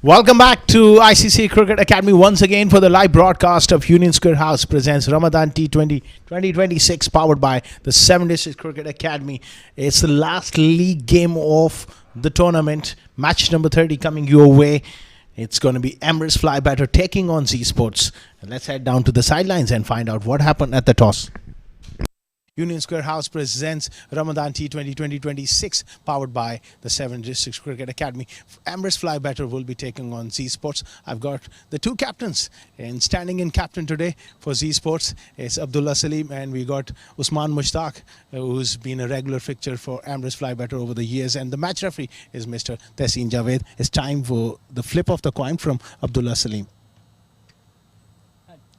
Welcome back to ICCA Cricket Academy once again for the live broadcast of Union Square House presents Ramadan T20 2026 powered by the 7 District Cricket Academy. It's the last league game of the tournament. Match number 30 coming your way. It's going to be Emirates Fly Batter taking on Z Sports. And let's head down to the sidelines and find out what happened at the toss. Union Square House presents Ramadan T20 2026 powered by the 7 Districts Cricket Academy. Emirates Fly Batter will be taking on Z Sports. I've got the two captains, and standing in captain today for Z Sports is Abdullah Salim, and we got Usman Mushtaq, who's been a regular fixture for Emirates Fly Batter over the years, and the match referee is Mr. Tehseen Javed. It's time for the flip of the coin from Abdullah Salim.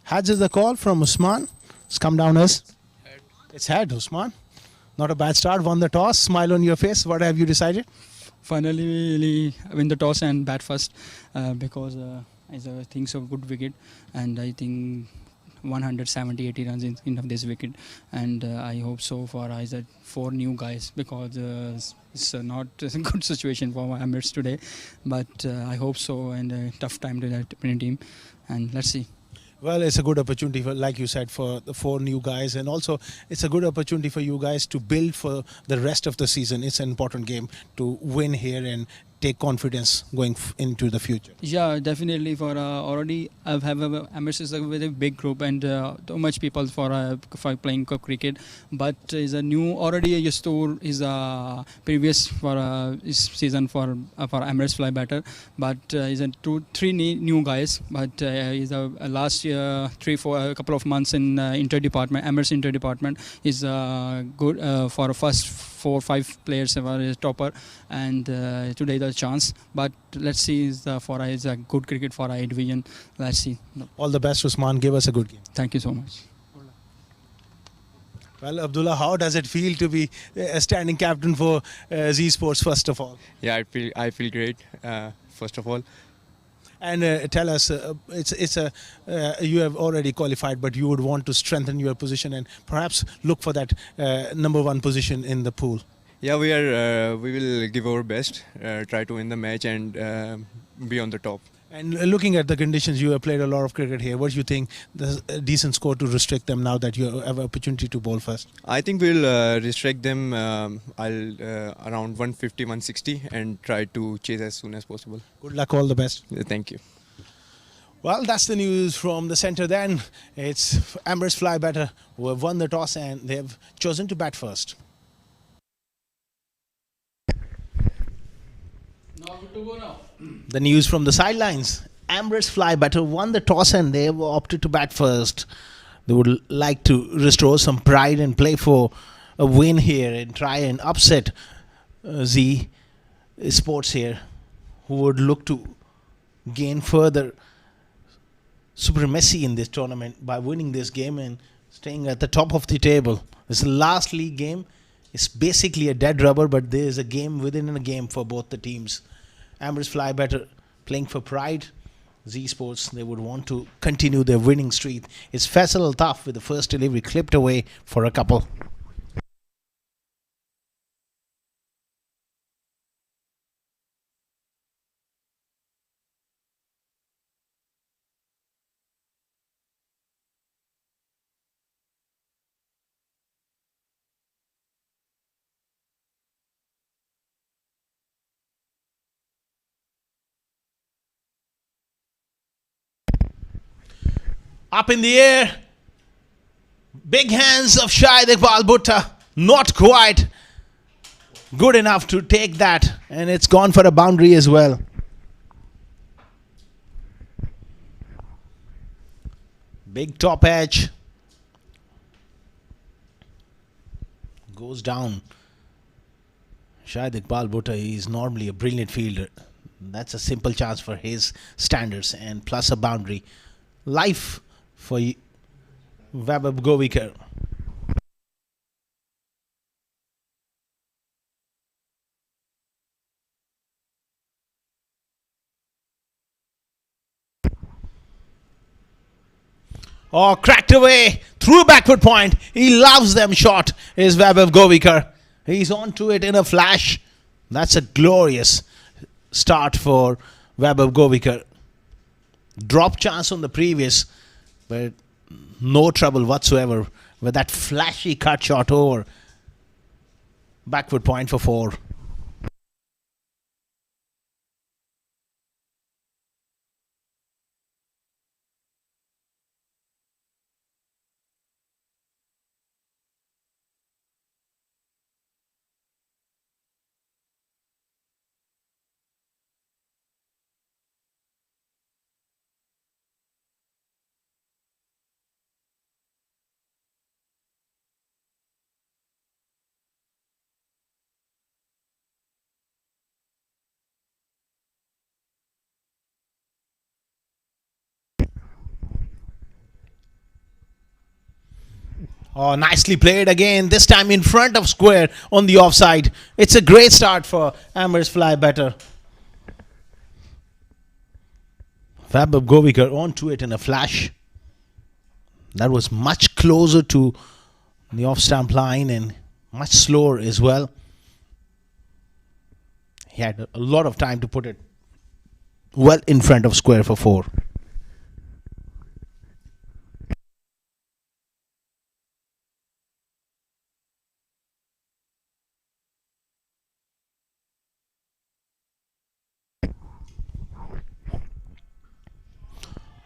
Heads is the call from Usman. It's come down as... It's head, Usman. Not a bad start. Won the toss. Smile on your face. What have you decided? Finally, win the toss and bat first because I think so good wicket, and I think 170-80 runs in of this wicket, and I hope so for either 4 new guys because it's not a good situation for Emirates today, but I hope so, and a tough time to that winning team, and let's see. Well, it's a good opportunity, for, like you said, for the 4 new guys, and also it's a good opportunity for you guys to build for the rest of the season. It's an important game to win here and take confidence going into the future. Yeah, definitely. For already I have Emirates is a very big group and too much people for playing cricket, but is a new already used to is a previous for season for Emirates Fly Batter, but is a 2-3 new guys, but is a last year 3-4 a couple of months in inter department. Emirates inter department is good for first 4-5 players were a topper, and today the chance, but let's see is a good cricket for I division. Let's see. All the best, Usman. Give us a good game. Thank you so much. Well, Abdullah, how does it feel to be a standing captain for Z Sports first of all? Yeah, I feel great first of all. And tell us, you have already qualified, but you would want to strengthen your position and perhaps look for that number 1 position in the pool. Yeah, we will give our best, try to win the match and be on the top. And looking at the conditions, you have played a lot of cricket here. What do you think? There's a decent score to restrict them now that you have an opportunity to bowl first. I think we'll restrict them around 150, 160 and try to chase as soon as possible. Good luck, all the best. Thank you. Well, that's the news from the centre then. It's Emirates Fly Batter who have won the toss and they have chosen to bat first. The news from the sidelines. Emirates Fly Batter won the toss and they have opted to bat first. They would like to restore some pride and play for a win here and try and upset Z Sports here, who would look to gain further supremacy in this tournament by winning this game and staying at the top of the table. It's the last league game. It's basically a dead rubber, but there is a game within a game for both the teams. Emirates Fly Batter playing for pride. Z Sports, they would want to continue their winning streak. It's Faisal Altaf with the first delivery clipped away for a couple. Up in the air, big hands of Shahid Iqbal Bhutta, not quite good enough to take that, and it's gone for a boundary as well. Big top edge goes down. Shahid Iqbal Bhutta is normally a brilliant fielder. That's a simple chance for his standards, and plus a boundary. Life for Vaibhav Govekar. Oh, cracked away through backward point. He loves them shot, is Vaibhav Govekar. He's on to it in a flash. That's a glorious start for Weber Goviker. Drop chance on the previous, but no trouble whatsoever with that flashy cut shot over. Backward point for 4. Oh, nicely played again. This time in front of square on the offside. It's a great start for Emirates fly better. Fabab Goviker onto it in a flash. That was much closer to the off stump line and much slower as well. He had a lot of time to put it well in front of square for 4.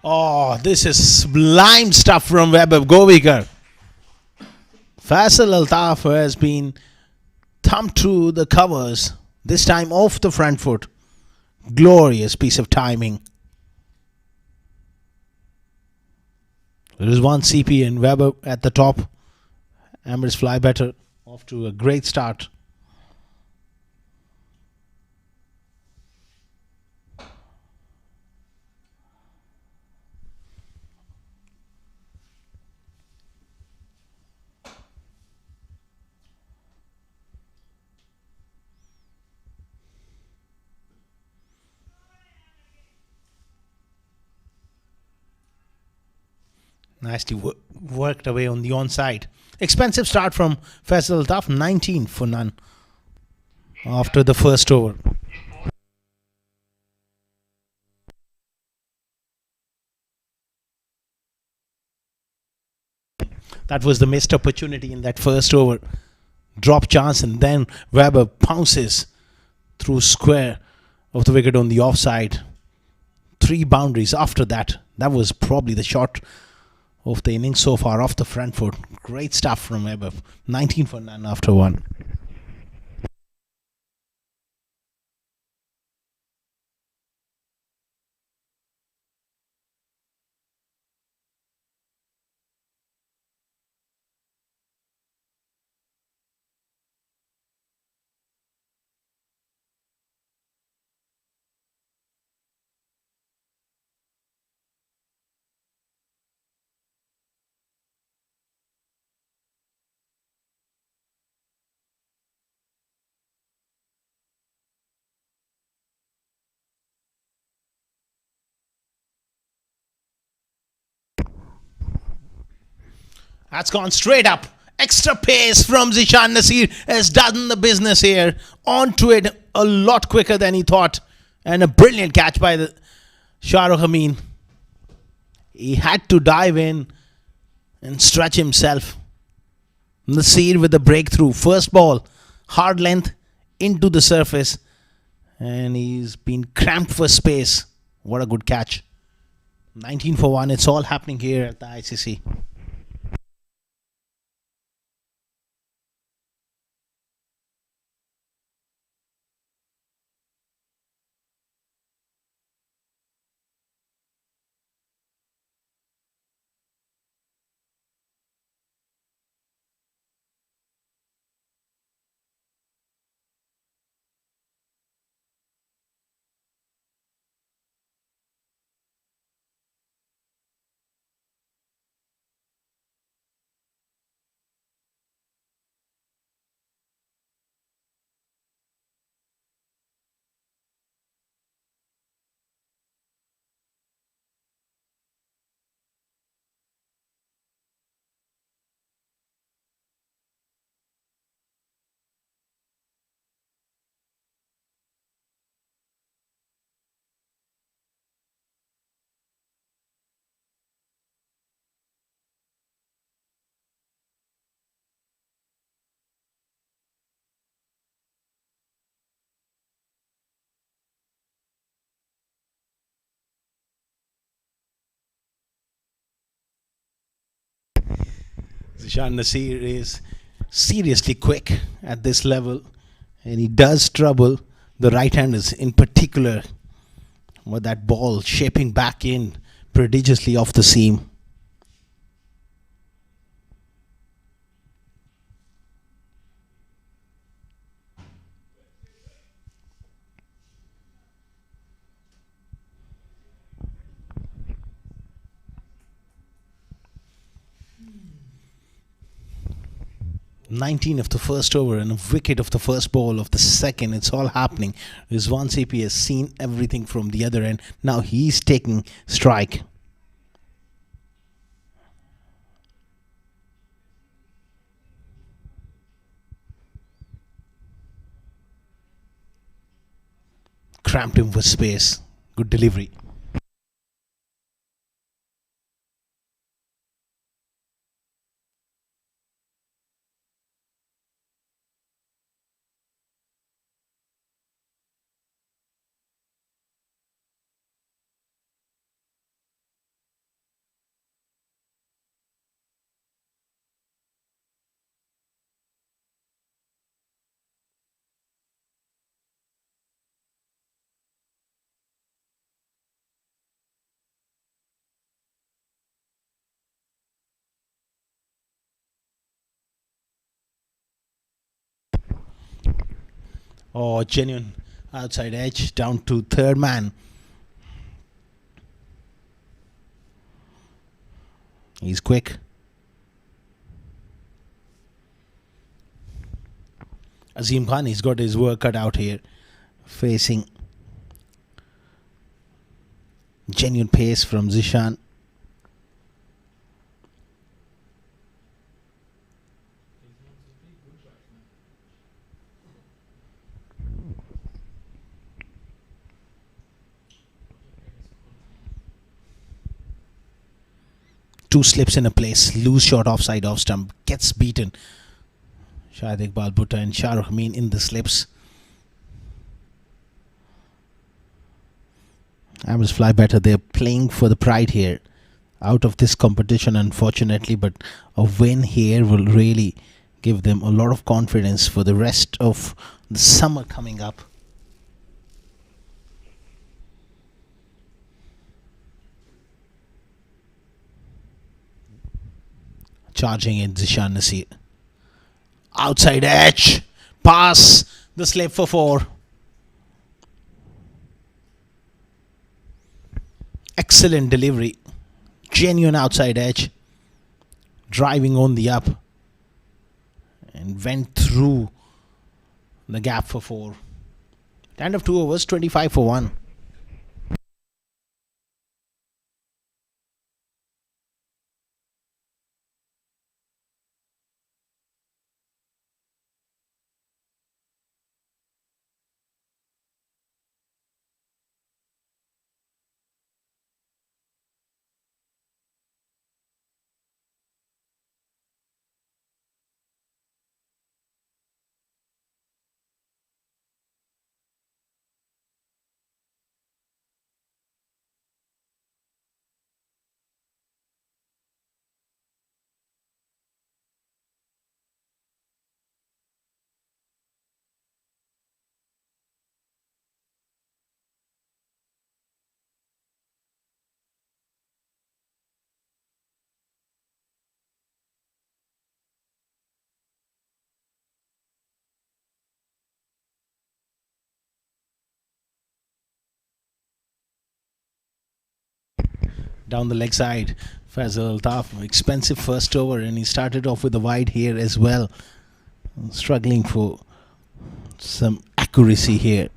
Oh, this is sublime stuff from Webber Goviker. Faisal Altaf has been thumped through the covers, this time off the front foot. Glorious piece of timing. There is one CP and Weber at the top. Emirates fly better, off to a great start. Nicely worked away on the onside. Expensive start from Faisal Altaf, 19 for none after the first over. That was the missed opportunity in that first over. Drop chance, and then Weber pounces through square of the wicket on the offside. 3 boundaries after that. That was probably the shot of the innings so far off the front foot. Great stuff from Weber. 19 for none after 1. That's gone straight up. Extra pace from Zishan Nasir has done the business here. Onto it a lot quicker than he thought. And a brilliant catch by the Shahrukh Amin. He had to dive in and stretch himself. Nasir with the breakthrough. First ball, hard length into the surface. And he's been cramped for space. What a good catch. 19 for 1. It's all happening here at the ICC. Zishan Nasir is seriously quick at this level, and he does trouble the right-handers in particular with that ball shaping back in prodigiously off the seam. "19 of the first over and a wicket of the first ball of the second. It's all happening. Rizwan CP has seen everything from the other end. Now he's taking strike. Cramped him for space. Good delivery. Oh, genuine outside edge down to third man. He's quick. Azim Khan, he's got his work cut out here. Facing genuine pace from Zishan. Two slips in a place. Loose shot offside off stump. Gets beaten. Shahid Iqbal Bhutta and Shahrukh Amin in the slips. Amers fly better. They're playing for the pride here. Out of this competition, unfortunately, but a win here will really give them a lot of confidence for the rest of the summer coming up. Charging in Zishan Nasir. Outside edge. Pass. The slip for four. Excellent delivery. Genuine outside edge. Driving on the up. And went through the gap for four. End of 2 overs, 25 for 1. Down the leg side, Faisal Altaf, expensive first over, and he started off with a wide here as well. Struggling for some accuracy here.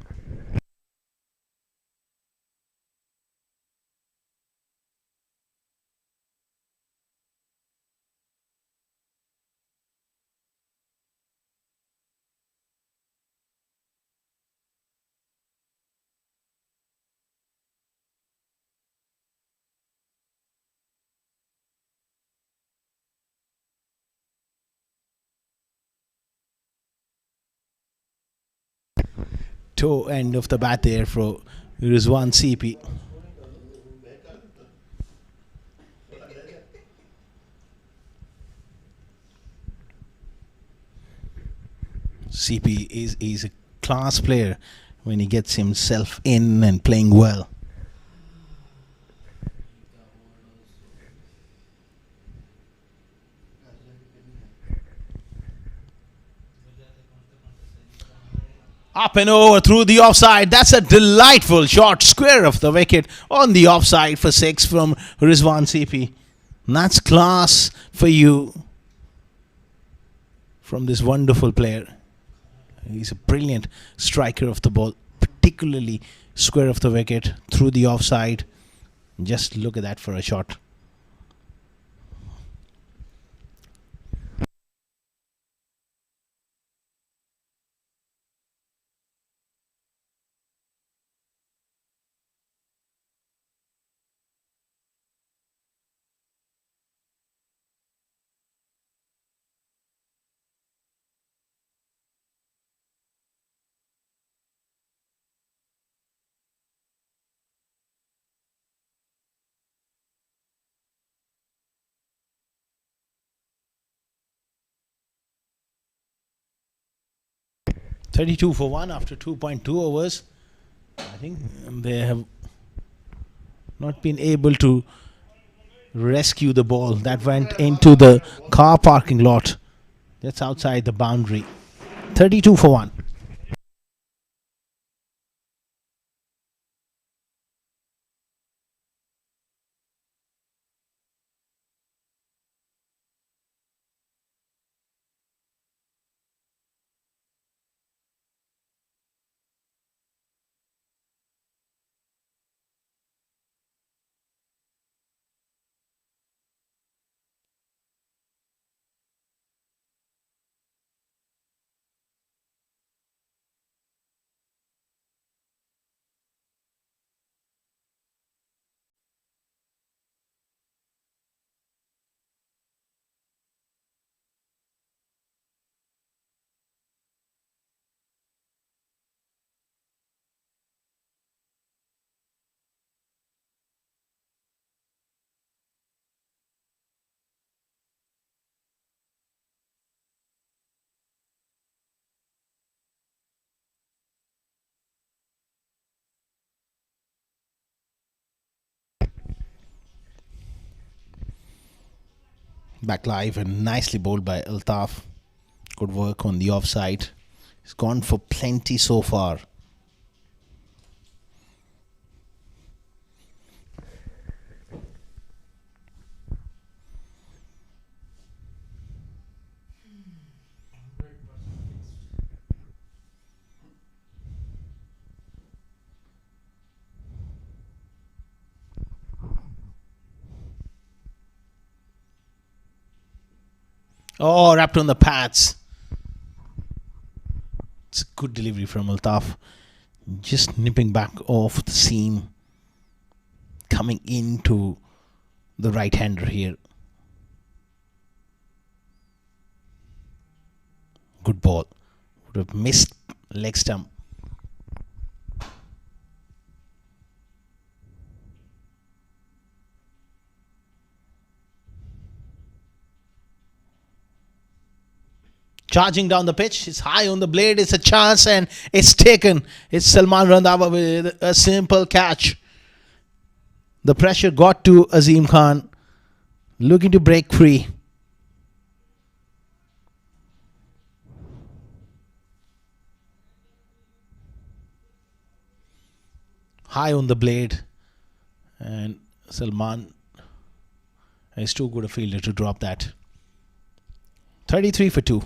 Toe end of the bat there for Rizwan CP. CP is a class player when he gets himself in and playing well. Up and over through the offside. That's a delightful shot, square of the wicket on the offside for 6 from Rizwan CP. That's class for you from this wonderful player. He's a brilliant striker of the ball, particularly square of the wicket through the offside. Just look at that for a shot. (32 for 1) after 2.2 overs. I think they have not been able to rescue the ball that went into the car parking lot. That's outside the boundary. 32 for 1. Back live and nicely bowled by Altaf. Good work on the offside. He's gone for plenty so far. Oh, wrapped on the pads. It's a good delivery from Altaf. Just nipping back off the seam. Coming into the right hander here. Good ball. Would have missed leg stump. Charging down the pitch. It's high on the blade. It's a chance and it's taken. It's Salman Randhawa with a simple catch. The pressure got to Azim Khan. Looking to break free. High on the blade. And Salman is too good a fielder to drop that. 33 for 2.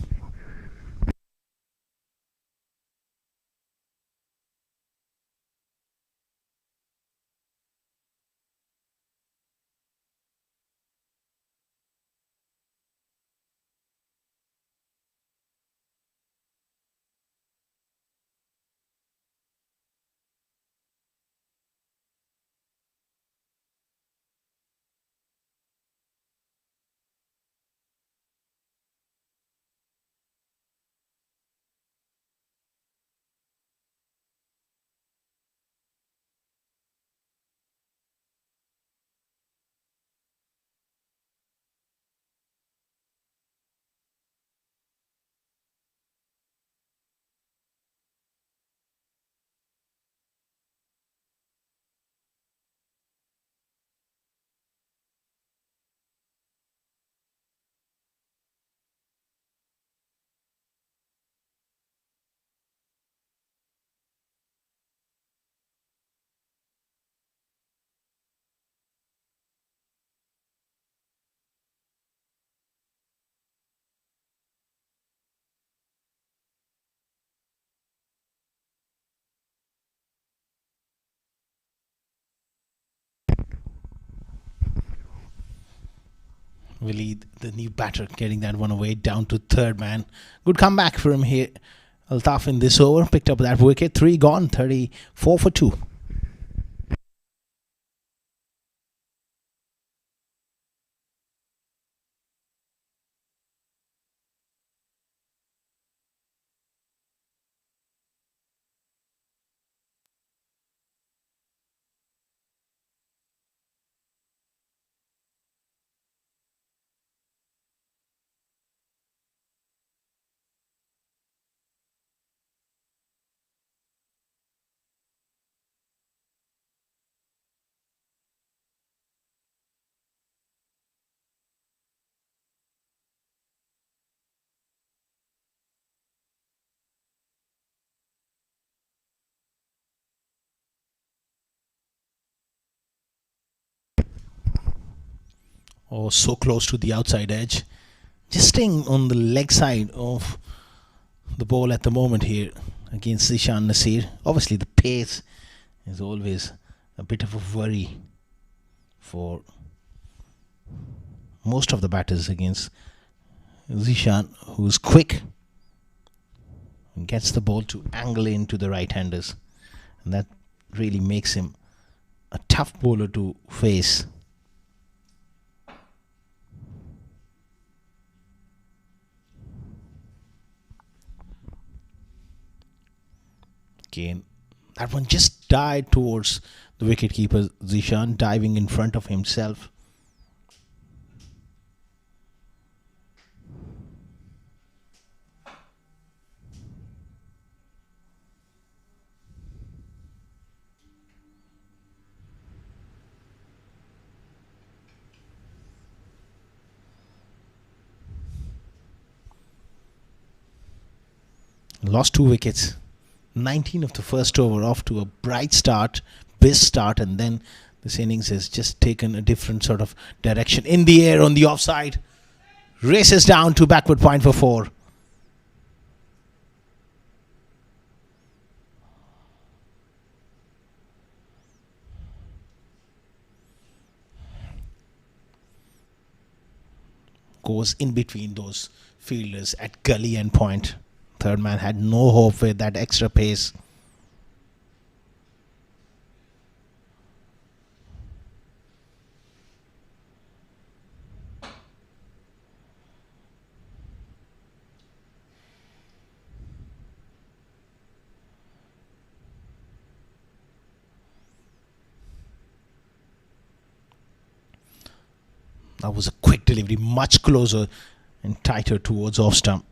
Really, the new batter getting that one away down to third man. Good comeback from here. Altaf in this over picked up that wicket. 3 gone, 34 for 2. Oh, so close to the outside edge. Just staying on the leg side of the ball at the moment here against Zishan Nasir. Obviously, the pace is always a bit of a worry for most of the batters against Zishan, who's quick and gets the ball to angle into the right-handers, and that really makes him a tough bowler to face. Again, that one just died towards the wicketkeeper Zishan, diving in front of himself. Lost 2 wickets. 19 of the first over, off to a bright start, brisk start, and then this innings has just taken a different sort of direction. In the air on the offside, races down to backward point for 4. Goes in between those fielders at gully and point. Third man had no hope with that extra pace. That was a quick delivery, much closer and tighter towards off stump.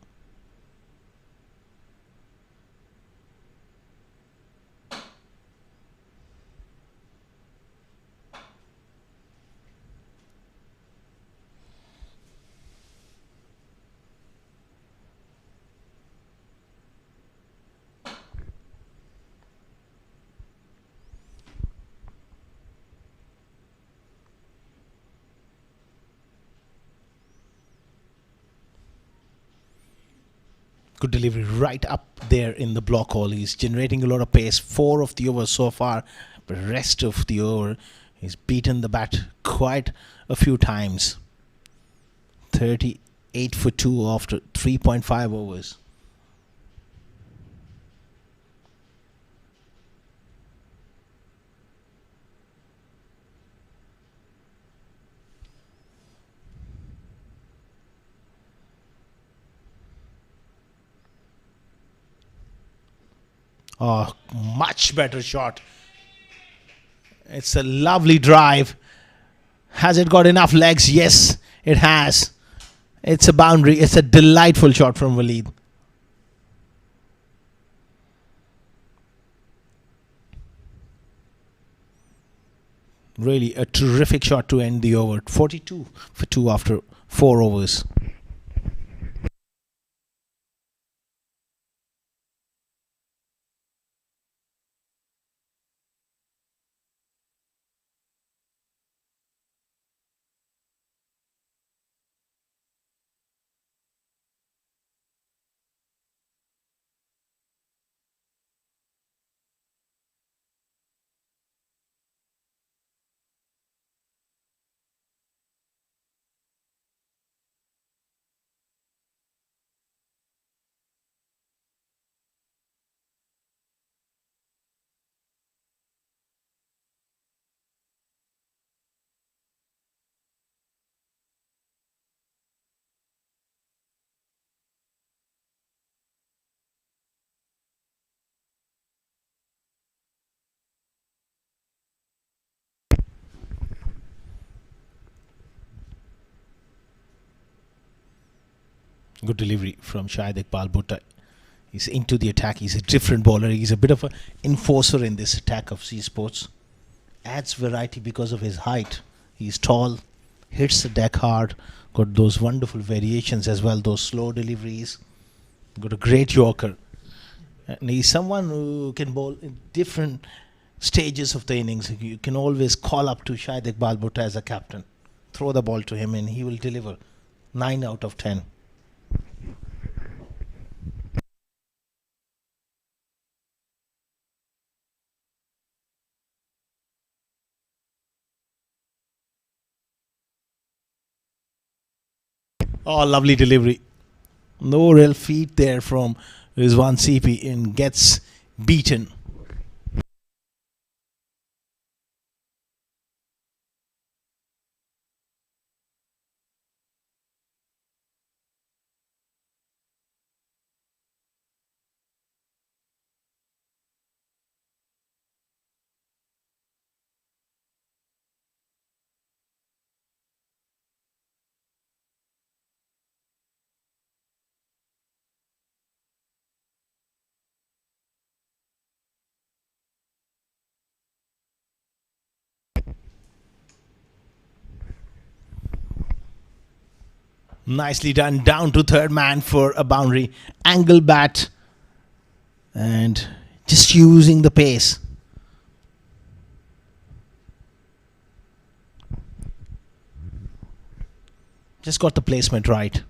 Good delivery right up there in the block hole. He's generating a lot of pace. 4 of the over so far, but rest of the over he's beaten the bat quite a few times. 38 for 2 after 3.5 overs. Oh, much better shot. It's a lovely drive. Has it got enough legs? Yes, it has. It's a boundary. It's a delightful shot from Waleed. Really a terrific shot to end the over. 42 for 2 after 4 overs. Good delivery from Shahid Iqbal Bhutta. He's into the attack. He's a different bowler. He's a bit of an enforcer in this attack of C Sports. Adds variety because of his height. He's tall, hits the deck hard, got those wonderful variations as well, those slow deliveries. Got a great Yorker. And he's someone who can bowl in different stages of the innings. You can always call up to Shahid Iqbal Bhutta as a captain. Throw the ball to him and he will deliver 9 out of 10. Oh, lovely delivery. No real feet there from Rizwan CP and gets beaten. Nicely done. Down to third man for a boundary. Angle bat. And just using the pace. Just got the placement right.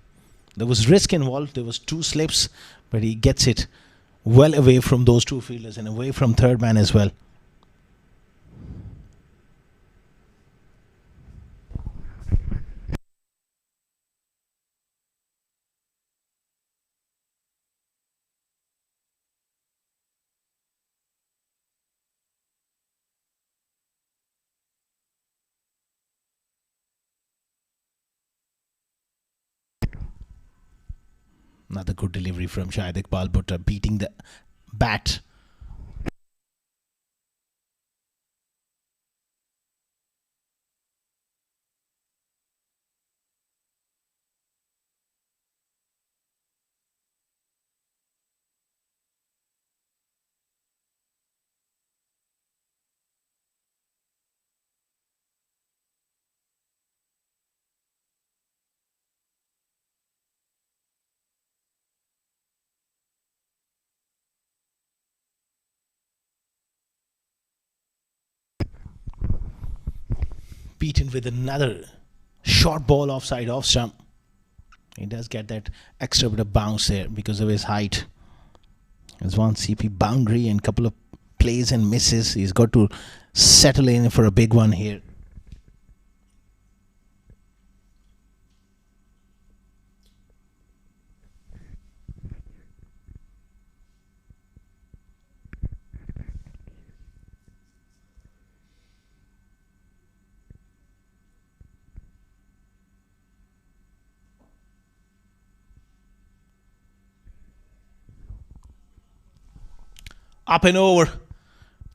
There was risk involved. There was 2 slips. But he gets it well away from those 2 fielders and away from third man as well. Another good delivery from Shahid Iqbal Bhutta, beating the bat. Beaten with another short ball offside off stump. He does get that extra bit of bounce there because of his height. There's one CP boundary and couple of plays and misses. He's got to settle in for a big one here. Up and over,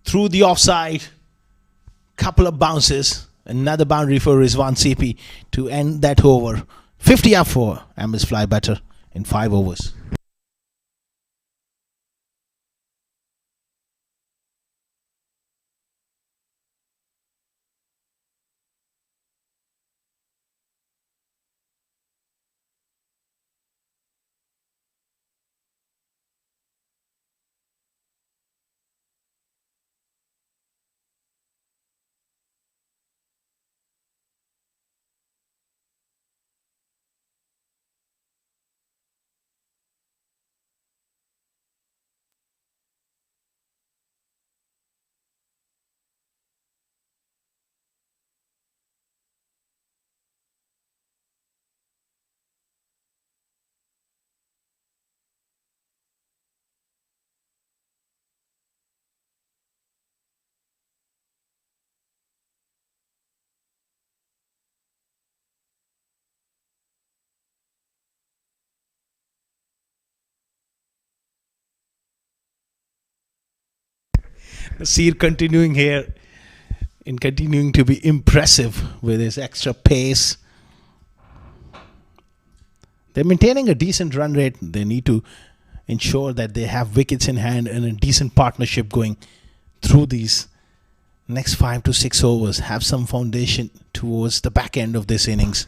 through the offside, couple of bounces, another boundary for Rizwan CP to end that over. 50 up for Amos Fly Better in 5 overs. Nasir continuing here in continuing to be impressive with his extra pace. They're maintaining a decent run rate. They need to ensure that they have wickets in hand and a decent partnership going through these next 5 to 6 overs. Have some foundation towards the back end of this innings.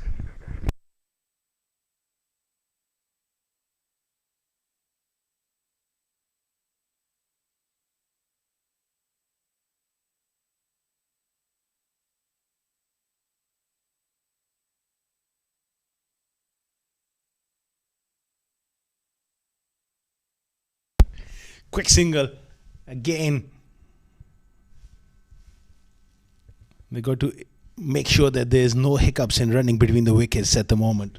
Quick single again. They got to make sure that there's no hiccups in running between the wickets at the moment.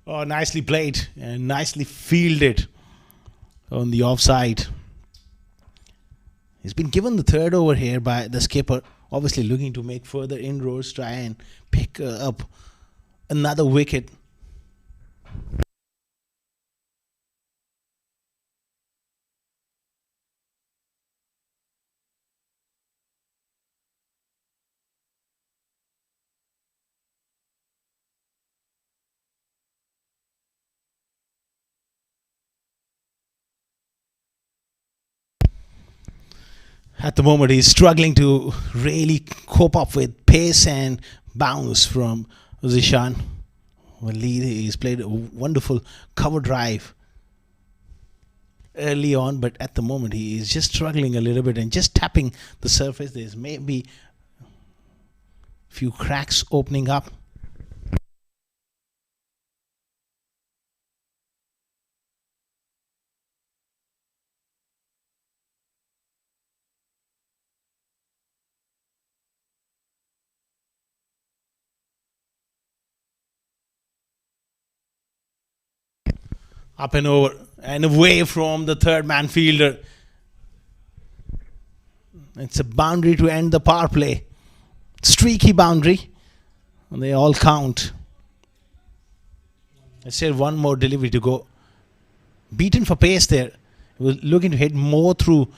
Oh, nicely played and nicely fielded on the offside. He's been given the third over here by the skipper, obviously looking to make further inroads, try and pick up another wicket. At the moment, he's struggling to really cope up with pace and bounce from Zishan. Well, he's played a wonderful cover drive early on, but at the moment he is just struggling a little bit and just tapping the surface. There's maybe a few cracks opening up. Up and over and away from the third man fielder. It's a boundary to end the power play. Streaky boundary. And they all count. I said one more delivery to go. Beaten for pace there. He was looking to hit more through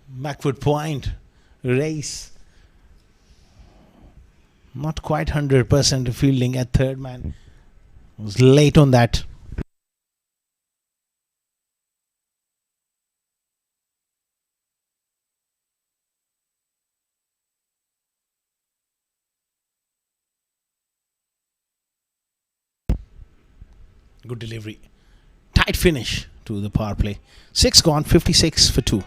backward point. Race. Not quite 100% fielding at third man. Was late on that. Good delivery. Tight finish to the power play. 6 gone, 56 for 2.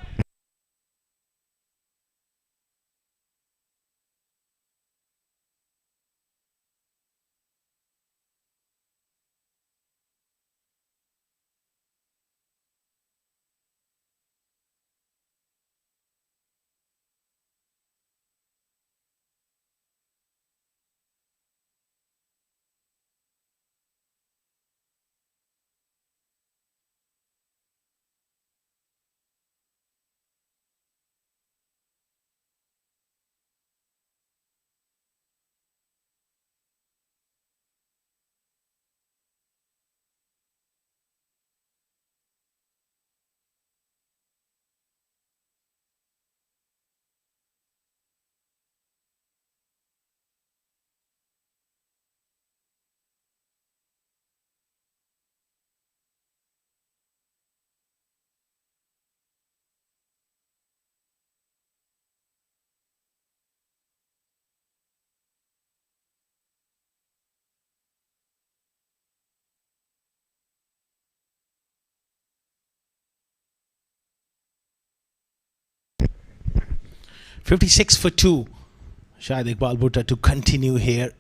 $56 for 2. Shahid Iqbal Bhutta to continue here.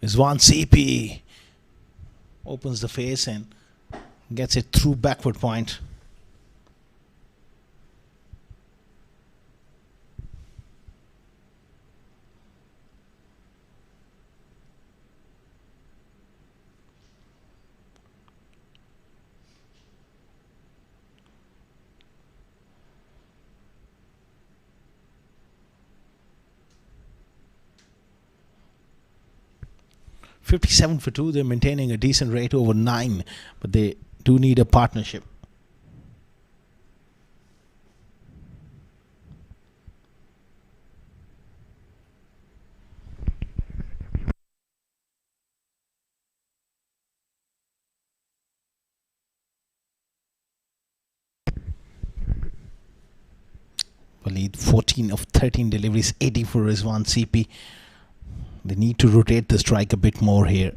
Rizwan CP opens the face and gets it through backward point. 57 for 2. They're maintaining a decent rate over 9, but they do need a partnership. Lead 14 of 13 deliveries, 80 for Rizwan CP. They need to rotate the strike a bit more here.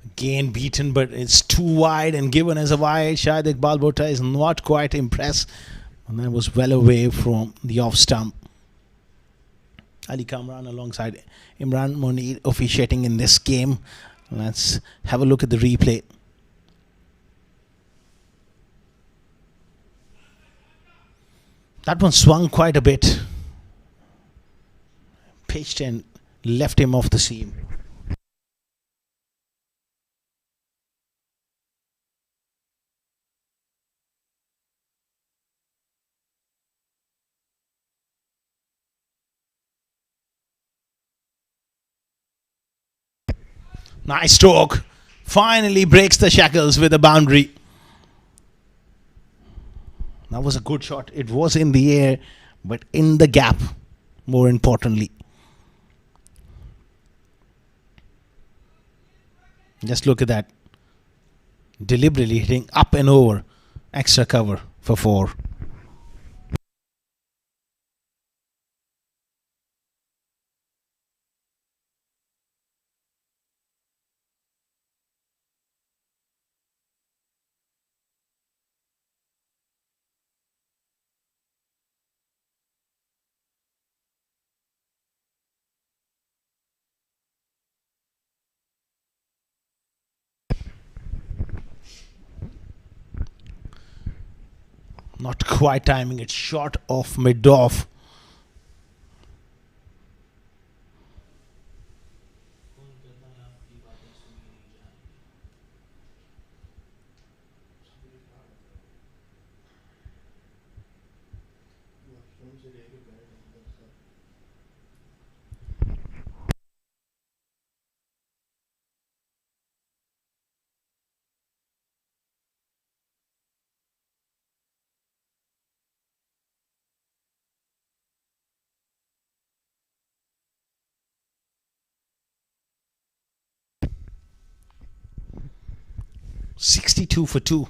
Again beaten, but it's too wide and given as a wide. Shahid Iqbal Bhutta is not quite impressed, and that was well away from the off stump. Ali Kamran alongside Imran Monir officiating in this game. Let's have a look at the replay. That one swung quite a bit, pitched and left him off the seam. Nice stroke. Finally breaks the shackles with a boundary. That was a good shot. It was in the air, but in the gap, more importantly. Just look at that. Deliberately hitting up and over. Extra cover for 4. Not quite timing it. Short off mid-off. .62 for 2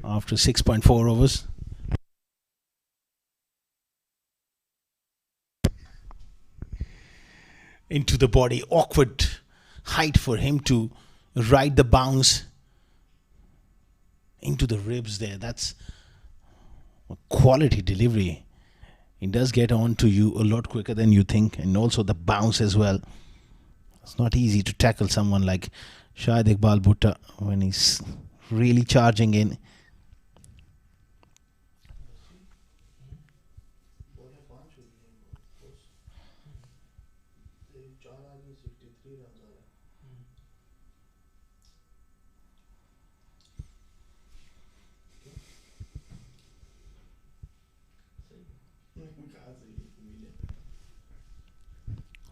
after 6.4 overs. Into the body. Awkward height for him to ride the bounce into the ribs there. That's a quality delivery. It does get on to you a lot quicker than you think, and also the bounce as well. It's not easy to tackle someone like Shahid Iqbal Bhutta when he's really charging in.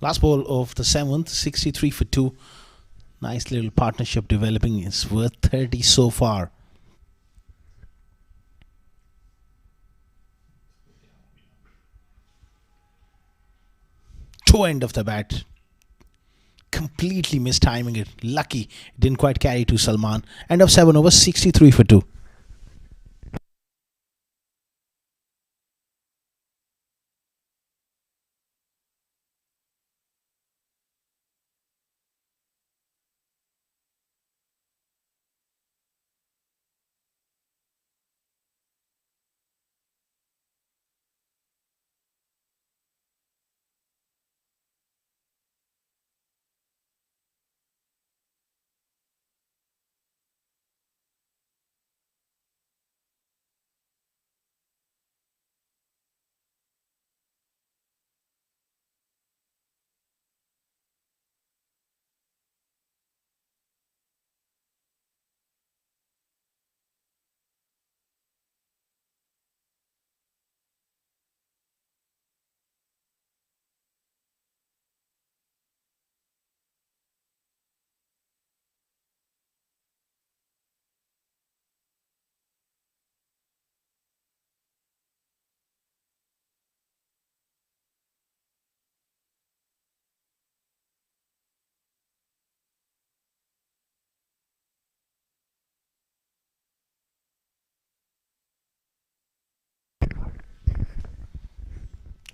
Last ball of the 7th, 63 for 2. Nice little partnership developing. It's worth 30 so far. Toe end of the bat. Completely mistiming it. Lucky it didn't quite carry to Salman. End of 7 overs, 63 for 2.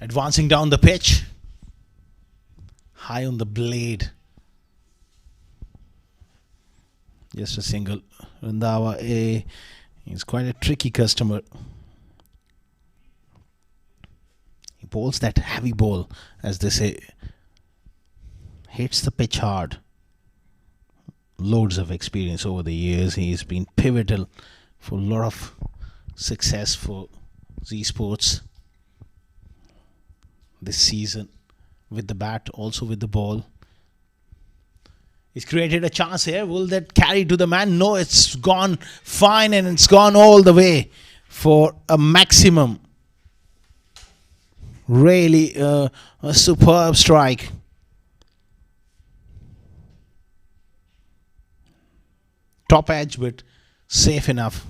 Advancing down the pitch. High on the blade. Just a single. Randhawa is quite a tricky customer. He bowls that heavy ball, as they say. Hits the pitch hard. Loads of experience over the years. He's been pivotal for a lot of success for Z Sports this season, with the bat, also with the ball. He's created a chance here. Will that carry to the man? No, it's gone fine, and it's gone all the way for a maximum. Really a superb strike. Top edge, but safe enough.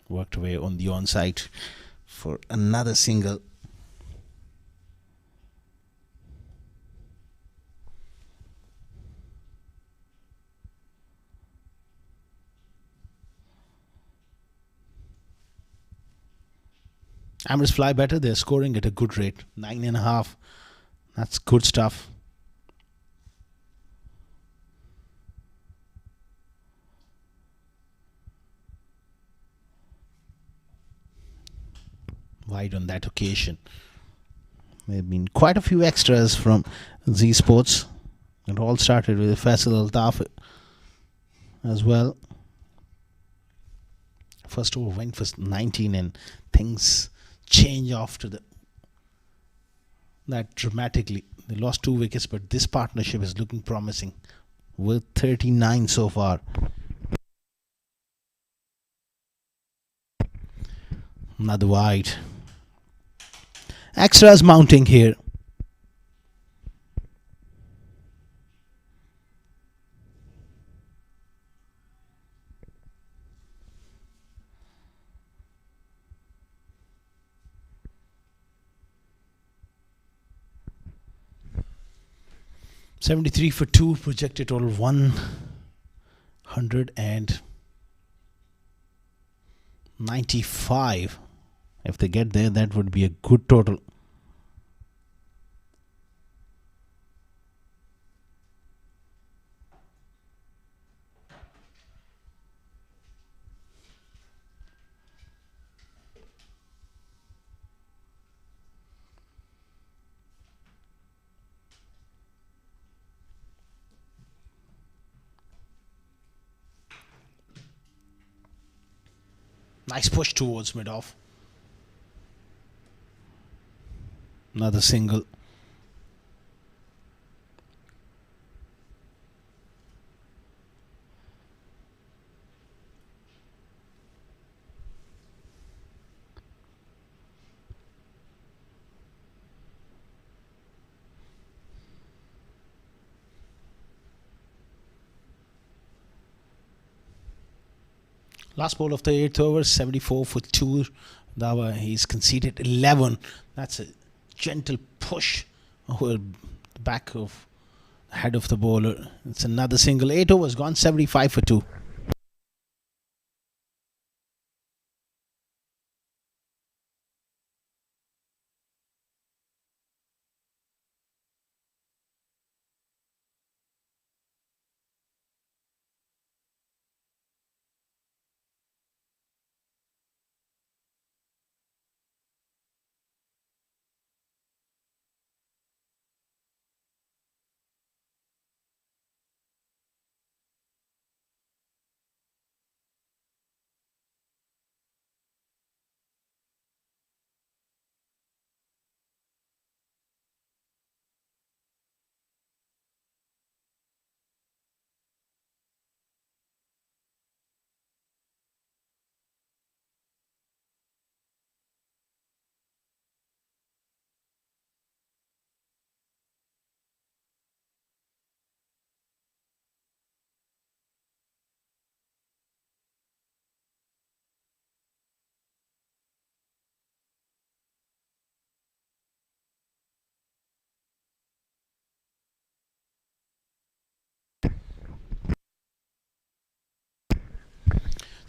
Worked away on the onside for another single. Emirates fly better. They're scoring at a good rate. 9.5. That's good stuff. Wide on that occasion. There have been quite a few extras from Z Sports. It all started with Faisal Altaf as well. First over went for 19, and things change after that dramatically. They lost 2 wickets, but this partnership is looking promising with 39 so far. Another wide. Extras mounting here. $73 for 2, projected total 195. If they get there, that would be a good total. Nice push towards mid-off. Another single. Last ball of the 8th over, 74 for 2. He's conceded 11. That's a gentle push over the back of the head of the bowler. It's another single. 8 overs gone, 75 for 2.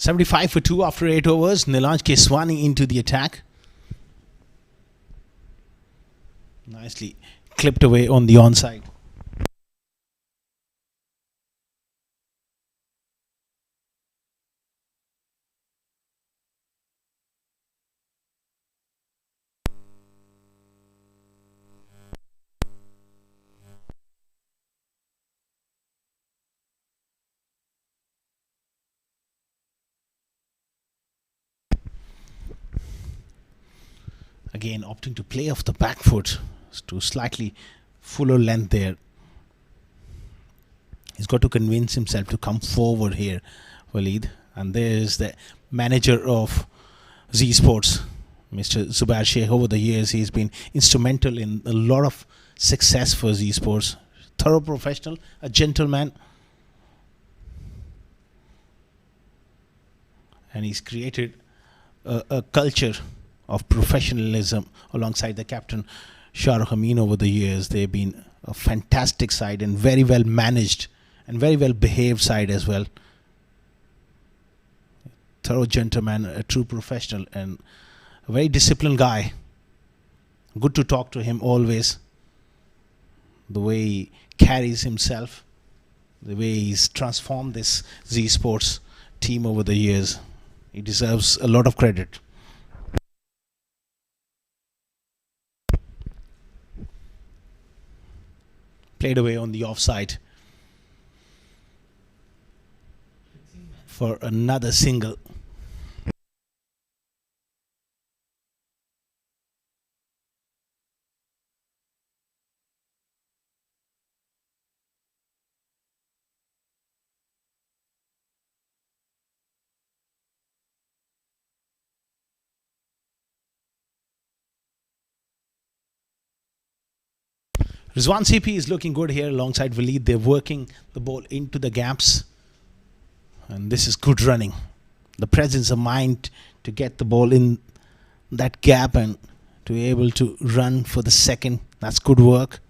75 for 2 after 8 overs. Nilanj Keswani into the attack. Nicely clipped away on the onside. Again, opting to play off the back foot to slightly fuller length there. He's got to convince himself to come forward here, Waleed. And there's the manager of Z Sports, Mr. Zubair Sheikh. Over the years, he's been instrumental in a lot of success for Z Sports. Thorough professional, a gentleman. And he's created a culture of professionalism alongside the captain Shah Rukh Amin over the years. They've been a fantastic side and very well managed and very well behaved side as well. Thorough gentleman, a true professional, and a very disciplined guy. Good to talk to him always. The way he carries himself, the way he's transformed this Z Sports team over the years. He deserves a lot of credit. Played away on the offside for another single. Rizwan CP is looking good here alongside Waleed. They're working the ball into the gaps. And this is good running. The presence of mind to get the ball in that gap and to be able to run for the second. That's good work.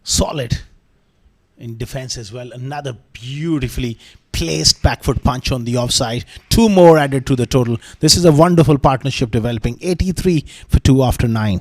Solid in defense as well. Another beautifully placed back foot punch on the offside. 2 more added to the total. This is a wonderful partnership developing. 83 for 2 after 9.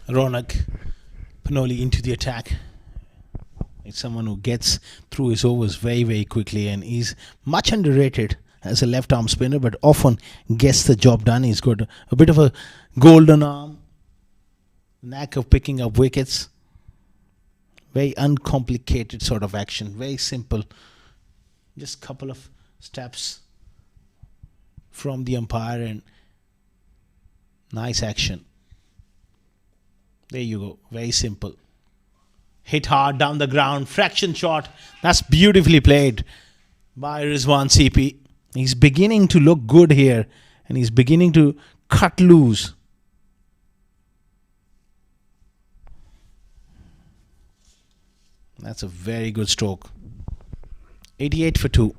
Ronak Panoli into the attack. It's someone who gets through his overs very, very quickly, and he's much underrated as a left arm spinner, but often gets the job done. He's got a bit of a golden arm, knack of picking up wickets. Very uncomplicated sort of action, very simple. Just a couple of steps from the umpire and nice action. There you go, very simple. Hit hard down the ground, fraction shot. That's beautifully played by Rizwan CP. He's beginning to look good here, and he's beginning to cut loose. That's a very good stroke. 88 for 2.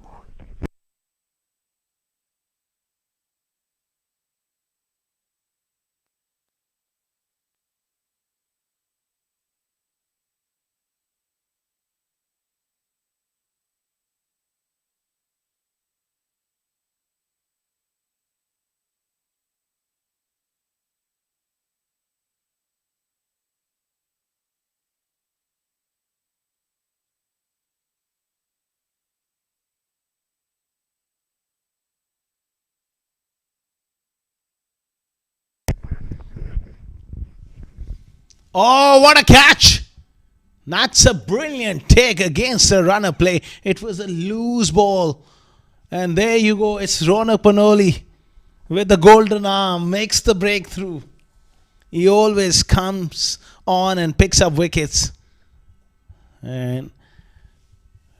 Oh, what a catch! That's a brilliant take against the runner play. It was a loose ball. And there you go. It's Ronak Panoli with the golden arm. Makes the breakthrough. He always comes on and picks up wickets. And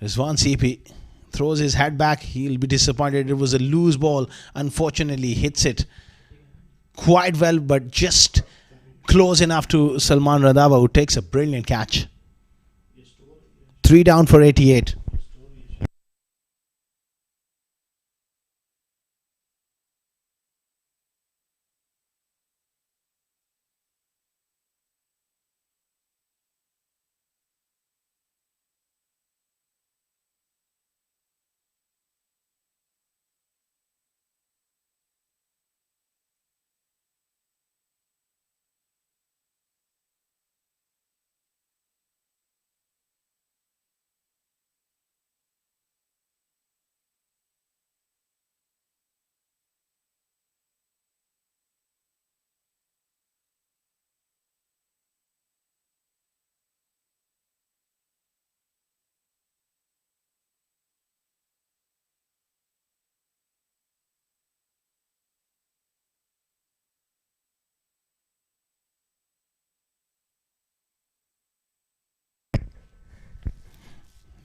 Rizwan CP throws his head back. He'll be disappointed. It was a loose ball. Unfortunately, hits it quite well, but just close enough to Salman Radhawa, who takes a brilliant catch. 3 down for 88.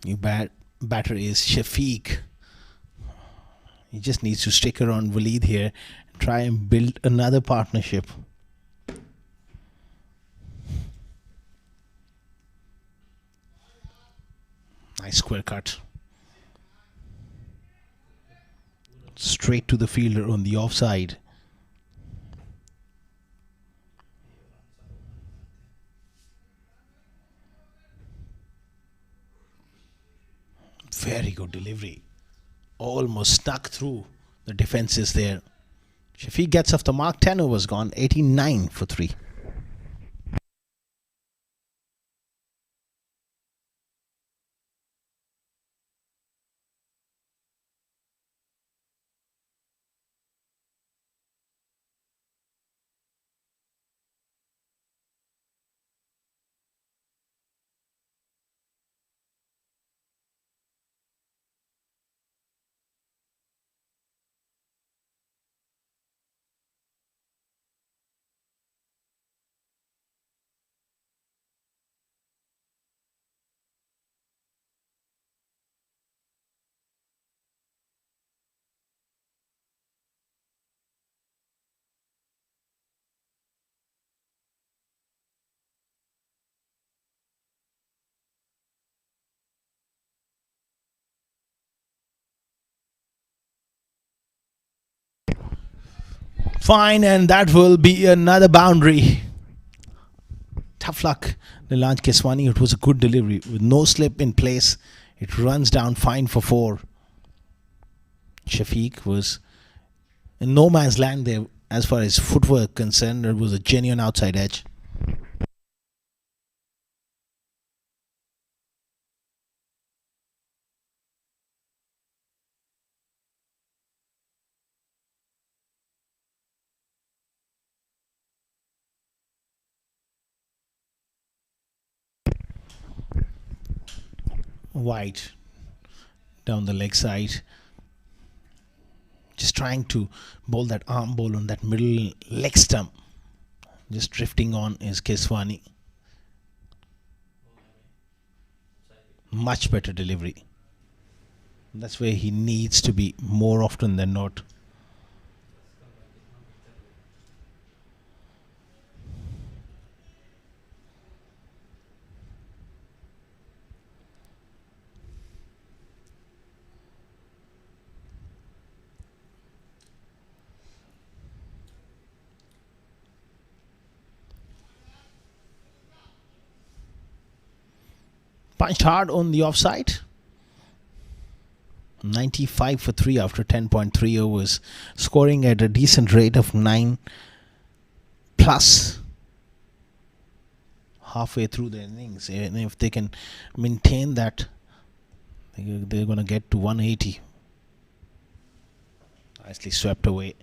New batter is Shafiq. He just needs to stick around Waleed here and try and build another partnership. Nice square cut. Straight to the fielder on the offside. Very good delivery. Almost snuck through the defenses there. Shafiq gets off the mark. 10 overs gone. 89 for 3. Fine, and that will be another boundary. Tough luck, Nilanj Keswani. It was a good delivery with no slip in place. It runs down fine for 4. Shafiq was in no man's land there as far as footwork concerned. It was a genuine outside edge. Wide down the leg side. Just trying to bowl that arm ball on that middle leg stump. Just drifting on is Keswani. Much better delivery. That's where he needs to be more often than not. Punched hard on the offside. 95 for 3 after 10.3 overs. Scoring at a decent rate of 9 plus halfway through the innings. And if they can maintain that, they're going to get to 180. Nicely swept away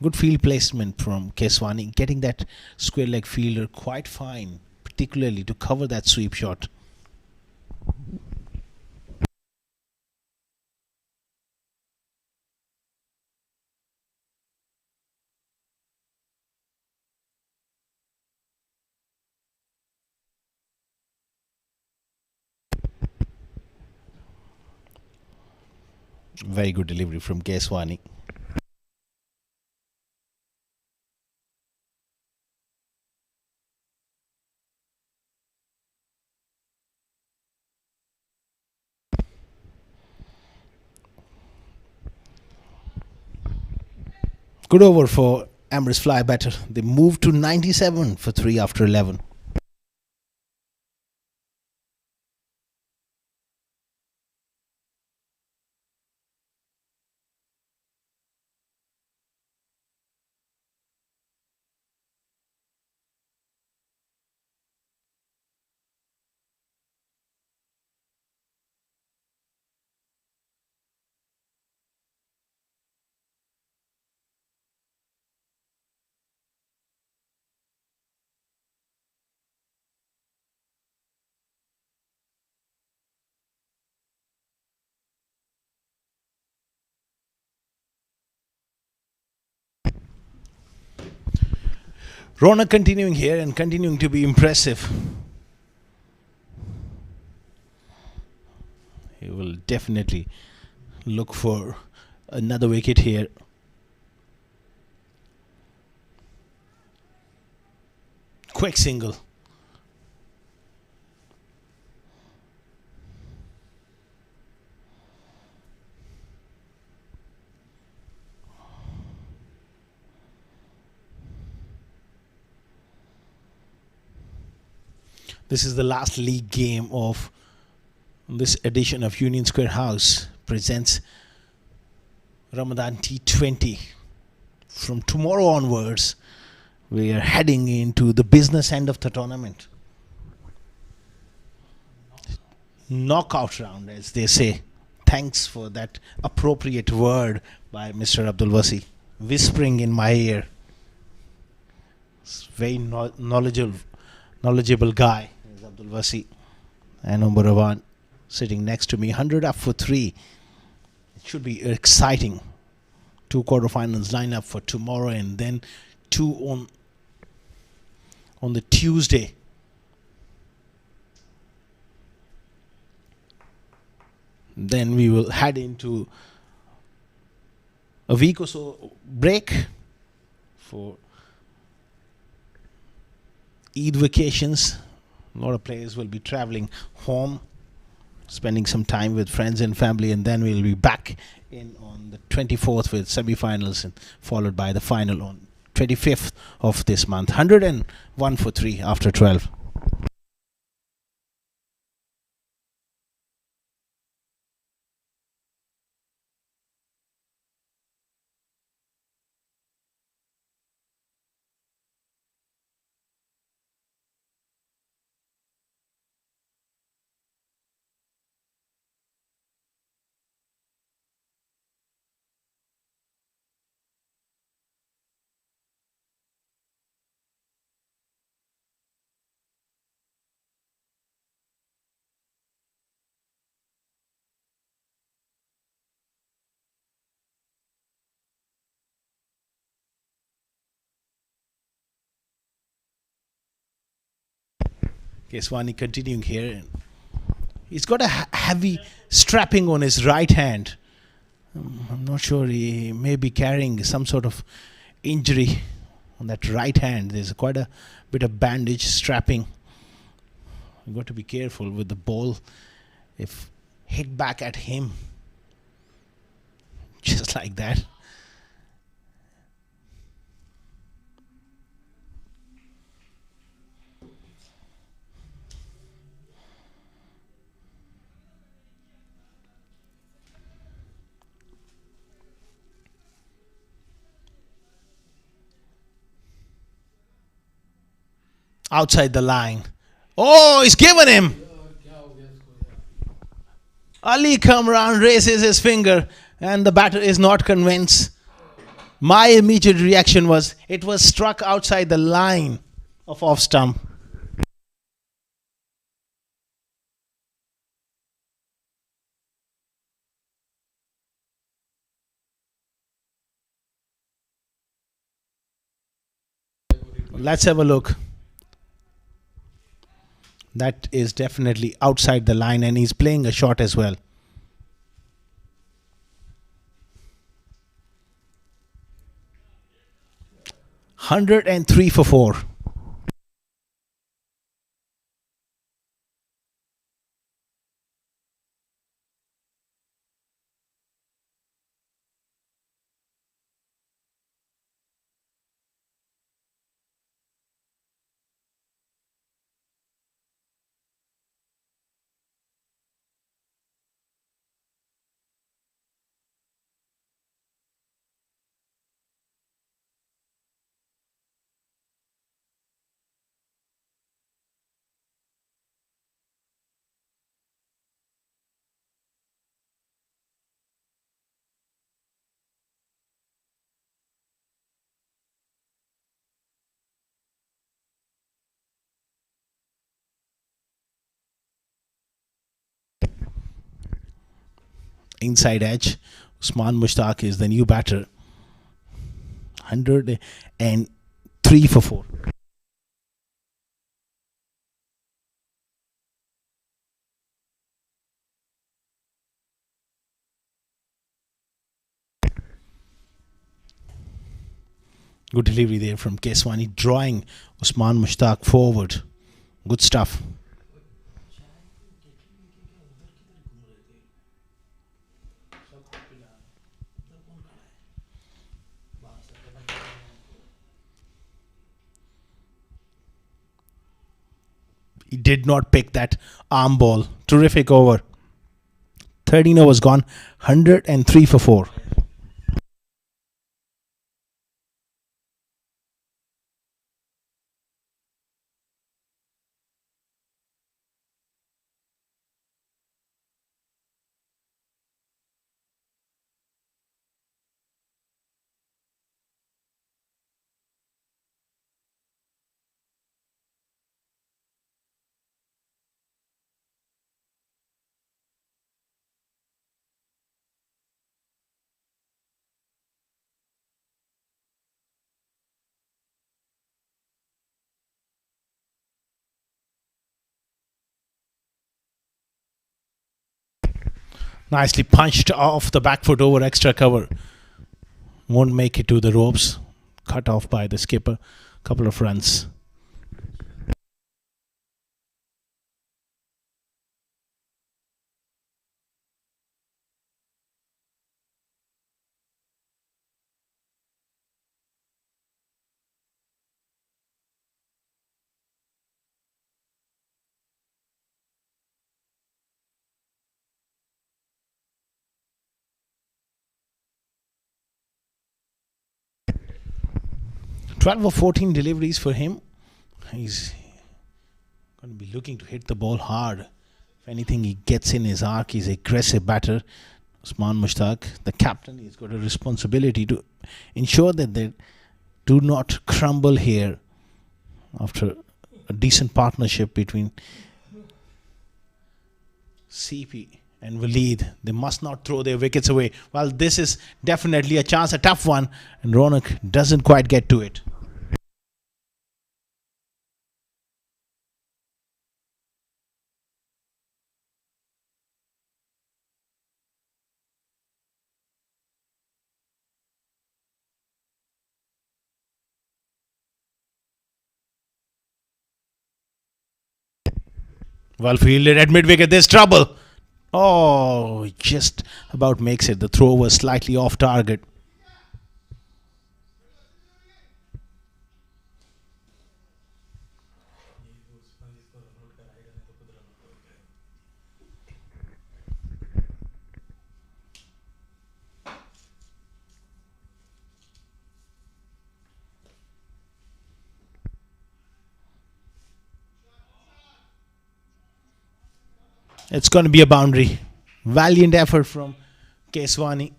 Good field placement from Keswani, getting that square leg fielder quite fine, particularly to cover that sweep shot. Very good delivery from Keswani. Good over for Emirates fly batter. They moved to 97 for 3 after 11. Rona continuing here and continuing to be impressive. He will definitely look for another wicket here. Quick single. This is the last league game of this edition of Union Square House presents Ramadan T20. From tomorrow onwards, we are heading into the business end of the tournament. Knockout round, as they say. Thanks for that appropriate word by Mr. Abdul Wasi, whispering in my ear. Very knowledgeable guy is Abdul Wasi. And Umar Rawan sitting next to me, 100 up for 3. It should be exciting. 2 quarterfinals line up for tomorrow, and then 2 on the Tuesday. Then we will head into a week or so break for Eid vacations. A lot of players will be traveling home, spending some time with friends and family, and then we'll be back in on the 24th with semi-finals, and followed by the final on 25th of this month. 101 for 3 after 12. Keswani continuing here. He's got a heavy strapping on his right hand. I'm not sure, he may be carrying some sort of injury on that right hand. There's quite a bit of bandage strapping. You've got to be careful with the ball. If hit back at him, just like that. Outside the line. Oh, he's given him. Ali Kamran raises his finger, and the batter is not convinced. My immediate reaction was it was struck outside the line of off stump. Let's have a look. That is definitely outside the line, and he's playing a shot as well. $103 for 4. Inside edge. Usman Mushtaq is the new batter. 103 for 4. Good delivery there from Keswani, drawing Usman Mushtaq forward. Good stuff. He did not pick that arm ball. Terrific over. 13 overs gone. 103 for 4. Nicely punched off the back foot over extra cover. Won't make it to the ropes. Cut off by the skipper. Couple of runs. Twelve or 14 deliveries for him. He's going to be looking to hit the ball hard. If anything, he gets in his arc. He's an aggressive batter. Usman Mushtaq, the captain, he's got a responsibility to ensure that they do not crumble here after a decent partnership between CP and Waleed. They must not throw their wickets away. Well, this is definitely a chance, a tough one, and Ronak doesn't quite get to it. Well fielded at mid wicket. There's trouble. Oh, just about makes it. The throw was slightly off target. It's going to be a boundary. Valiant effort from Keswani.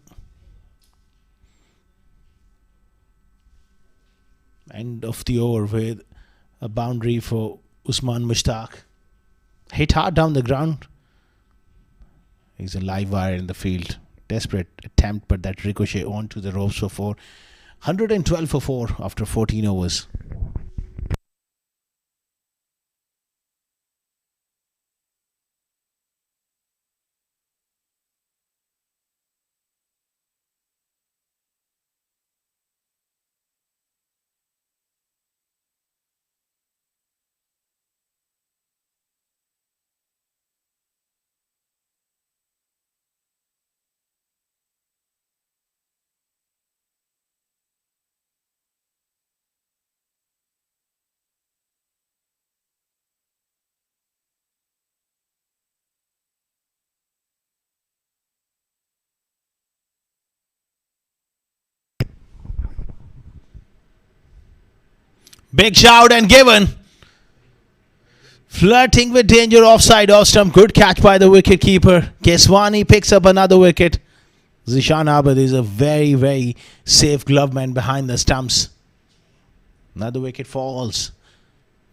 End of the over with a boundary for Usman Mushtaq. Hit hard down the ground. He's a live wire in the field. Desperate attempt, but that ricochet onto the ropes for 4. 112 for 4 after 14 overs. Big shout and given. Flirting with danger offside off stump. Good catch by the wicket keeper. Keswani picks up another wicket. Zishan Abad is a very, very safe glove man behind the stumps. Another wicket falls.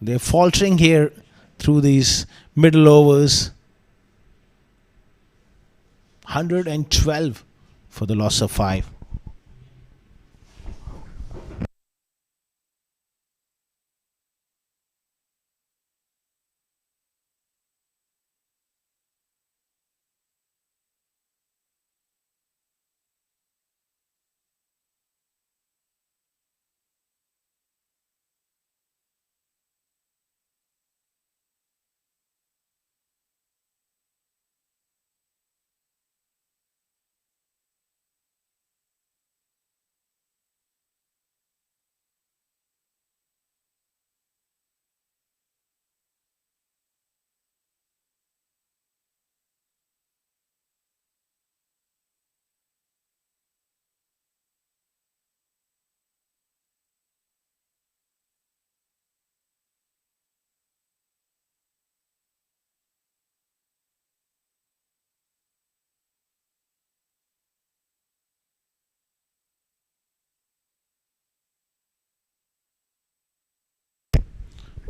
They're faltering here through these middle overs. 112 for the loss of 5.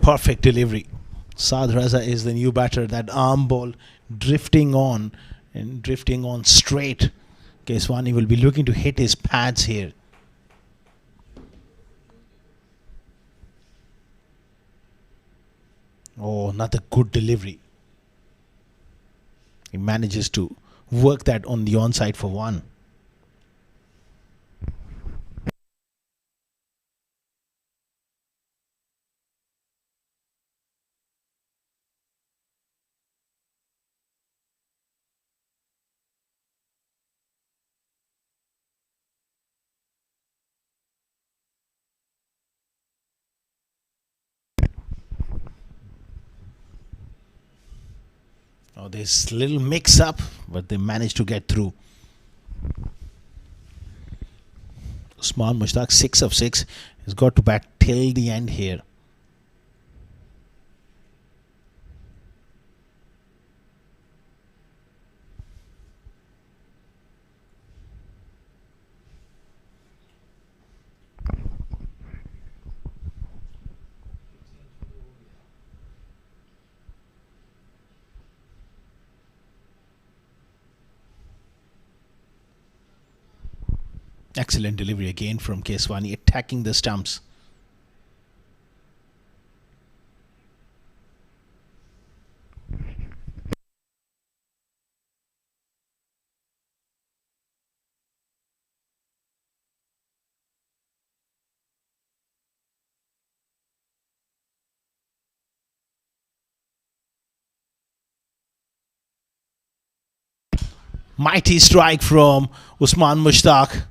Perfect delivery. Saad Raza is the new batter. That arm ball drifting on and drifting on straight. Keswani will be looking to hit his pads here. Oh, another good delivery. He manages to work that on the onside for 1. Oh, there's a little mix up, but they managed to get through. Usman Mushtaq 6 of 6 has got to bat till the end here. Excellent delivery again from Keswani, attacking the stumps. Mighty strike from Usman Mushtaq.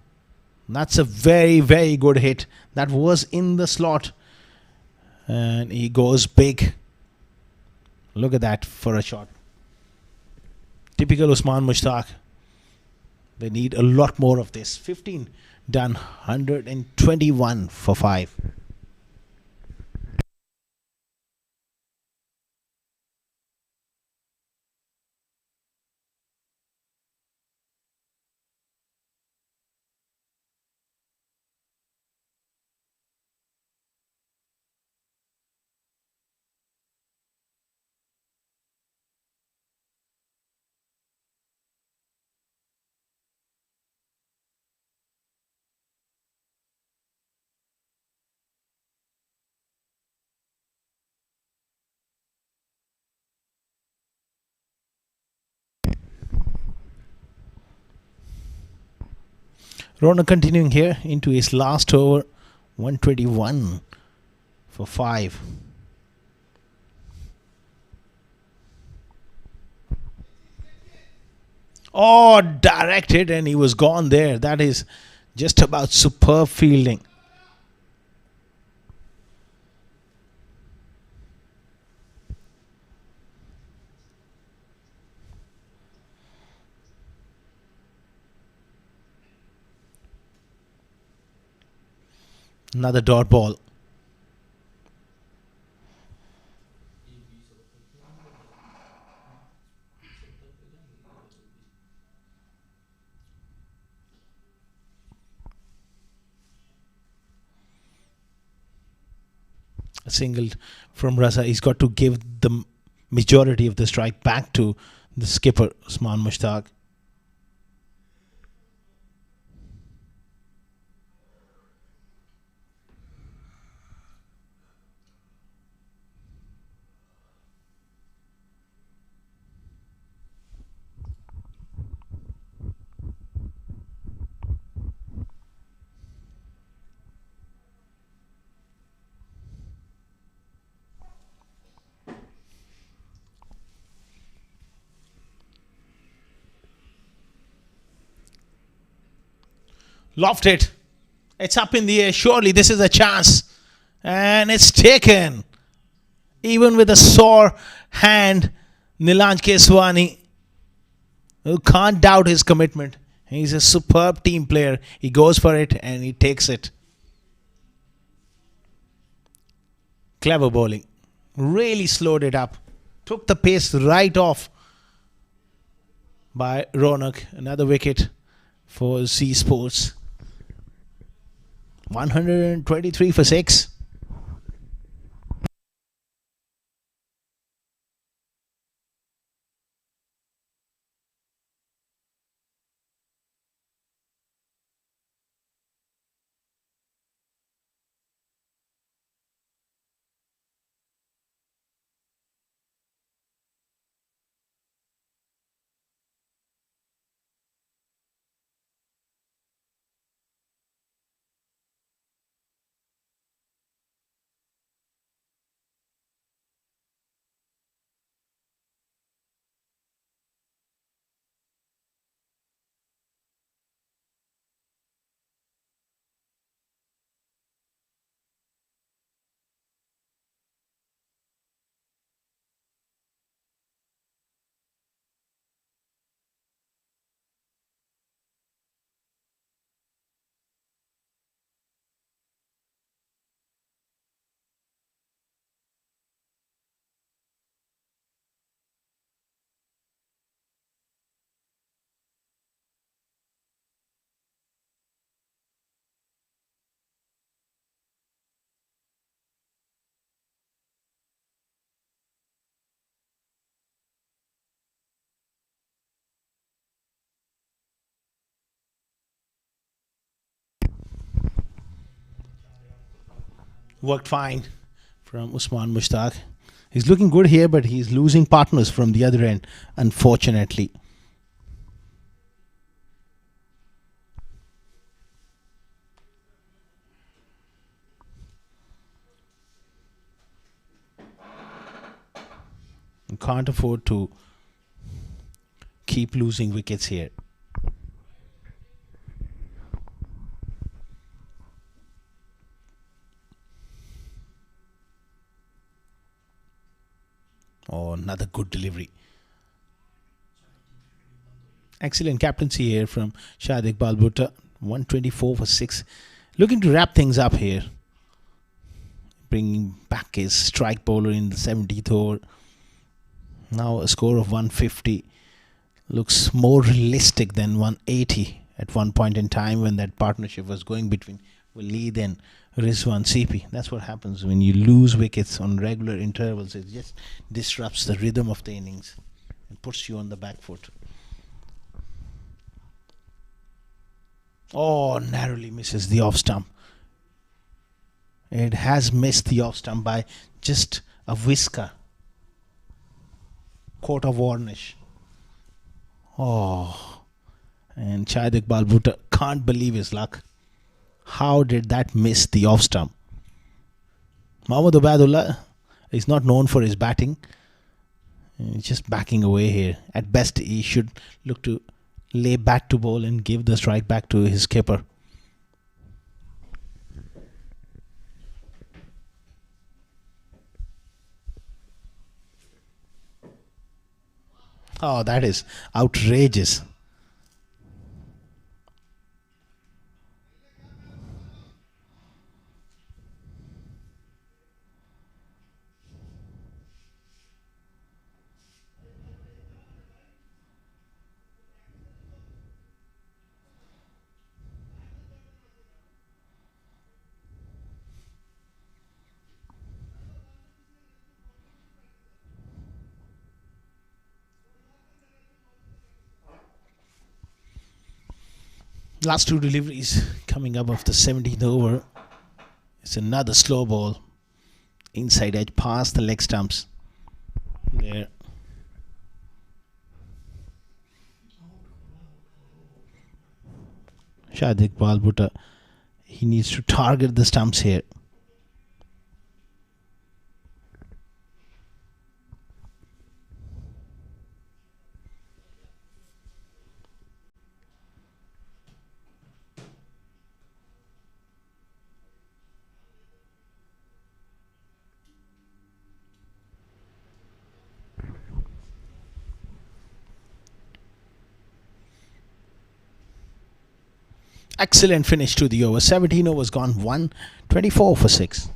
That's a very, very good hit. That was in the slot. And he goes big. Look at that for a shot. Typical Usman Mushtaq. They need a lot more of this. 15 done. 121 for 5. Rona continuing here into his last over, 121 for 5. Oh, directed, and he was gone there. That is just about superb fielding. Another dot ball. A single from Raza. He's got to give the majority of the strike back to the skipper, Usman Mushtaq. Lofted. It's up in the air. Surely this is a chance. And it's taken. Even with a sore hand, Nilanj Keswani, who can't doubt his commitment. He's a superb team player. He goes for it and he takes it. Clever bowling. Really slowed it up. Took the pace right off by Ronak. Another wicket for Z Sports. 123 for 6. Worked fine from Usman Mushtaq. He's looking good here, but he's losing partners from the other end, unfortunately. You can't afford to keep losing wickets here. Oh, another good delivery. Excellent captaincy here from Shahid Iqbal Bhutta. 124 for 6. Looking to wrap things up here. Bringing back his strike bowler in the 70th over. Now a score of 150. Looks more realistic than 180 at one point in time when that partnership was going between Waleed and Rizwan CP. That's what happens when you lose wickets on regular intervals. It just disrupts the rhythm of the innings and puts you on the back foot. Oh, narrowly misses the off stump. It has missed the off stump by just a whisker. Coat of varnish. Oh, and Shahid Iqbal Bhutta can't believe his luck. How did that miss the off stump? Mohammad Ubaidullah is not known for his batting. He's just backing away here. At best, he should look to lay bat to ball and give the strike back to his skipper. Oh, that is outrageous. Last two deliveries coming up of the 17th over. It's another slow ball. Inside edge past the leg stumps. There. Shahid Iqbal Bhutta. He needs to target the stumps here. Excellent finish to the over. 17 overs gone. 124 for 6.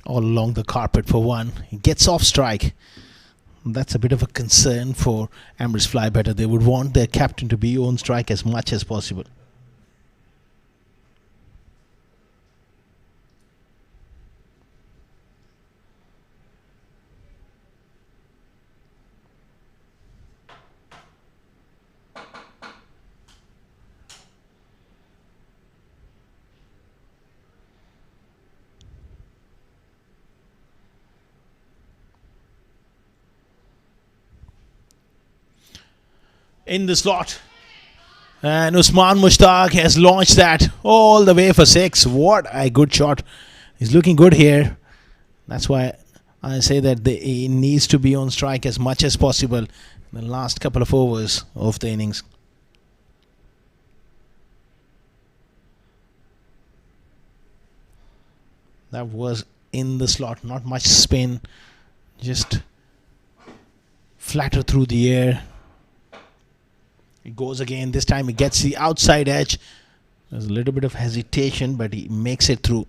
All along the carpet for one. He gets off strike. That's a bit of a concern for Emirates Fly Better. They would want their captain to be on strike as much as possible. In the slot. And Usman Mushtaq has launched that all the way for 6. What a good shot. He's looking good here. That's why I say that he needs to be on strike as much as possible in the last couple of overs of the innings. That was in the slot. Not much spin. Just flatter through the air. It goes again. This time he gets the outside edge. There's a little bit of hesitation, but he makes it through.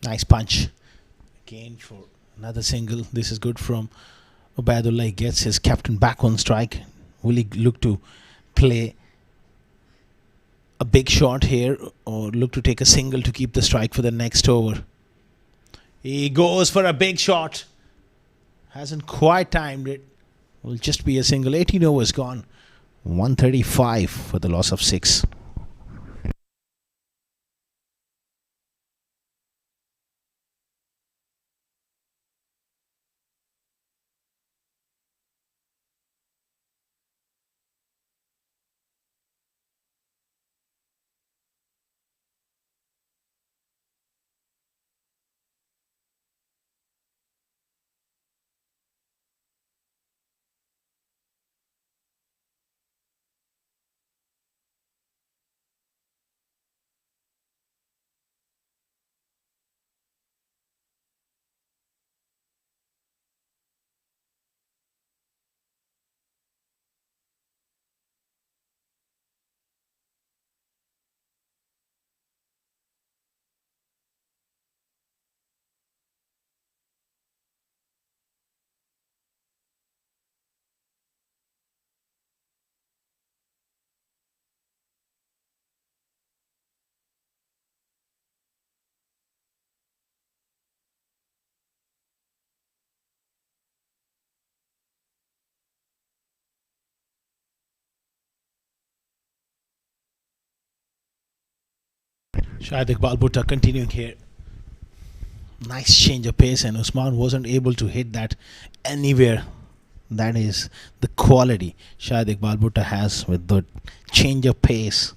Nice punch. Again for another single. This is good from Ubaidullah. He gets his captain back on strike. Will he look to play a big shot here or look to take a single to keep the strike for the next over? He goes for a big shot. Hasn't quite timed it. Will just be a single. 18 overs gone. 135 for the loss of 6. Shahid Iqbal Bhutta continuing here. Nice change of pace, and Usman wasn't able to hit that anywhere. That is the quality Shahid Iqbal Bhutta has with the change of pace.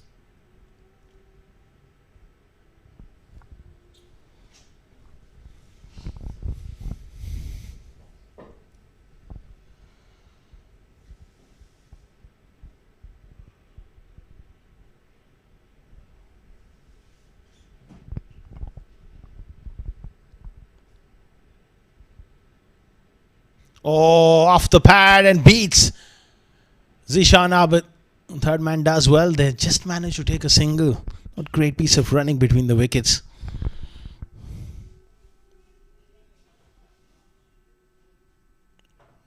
Oh, off the pad and beats Zishan Abid. Third man does well. They just managed to take a single. Not great piece of running between the wickets.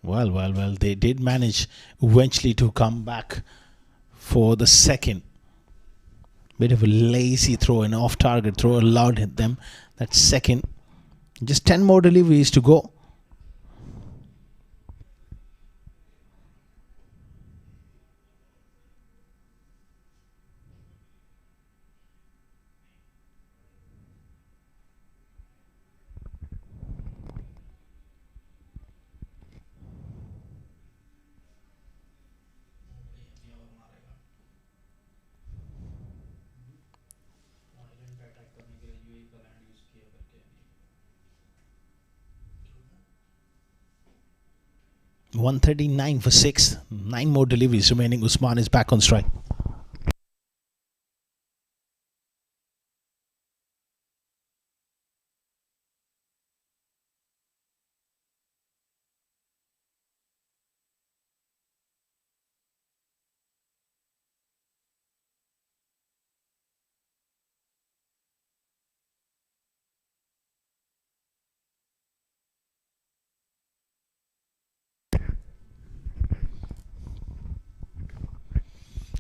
Well. They did manage eventually to come back for the second. Bit of a lazy throw, an off target throw allowed them that second. Just 10 more deliveries to go. $139 for 6. 9 more deliveries remaining. Usman is back on strike.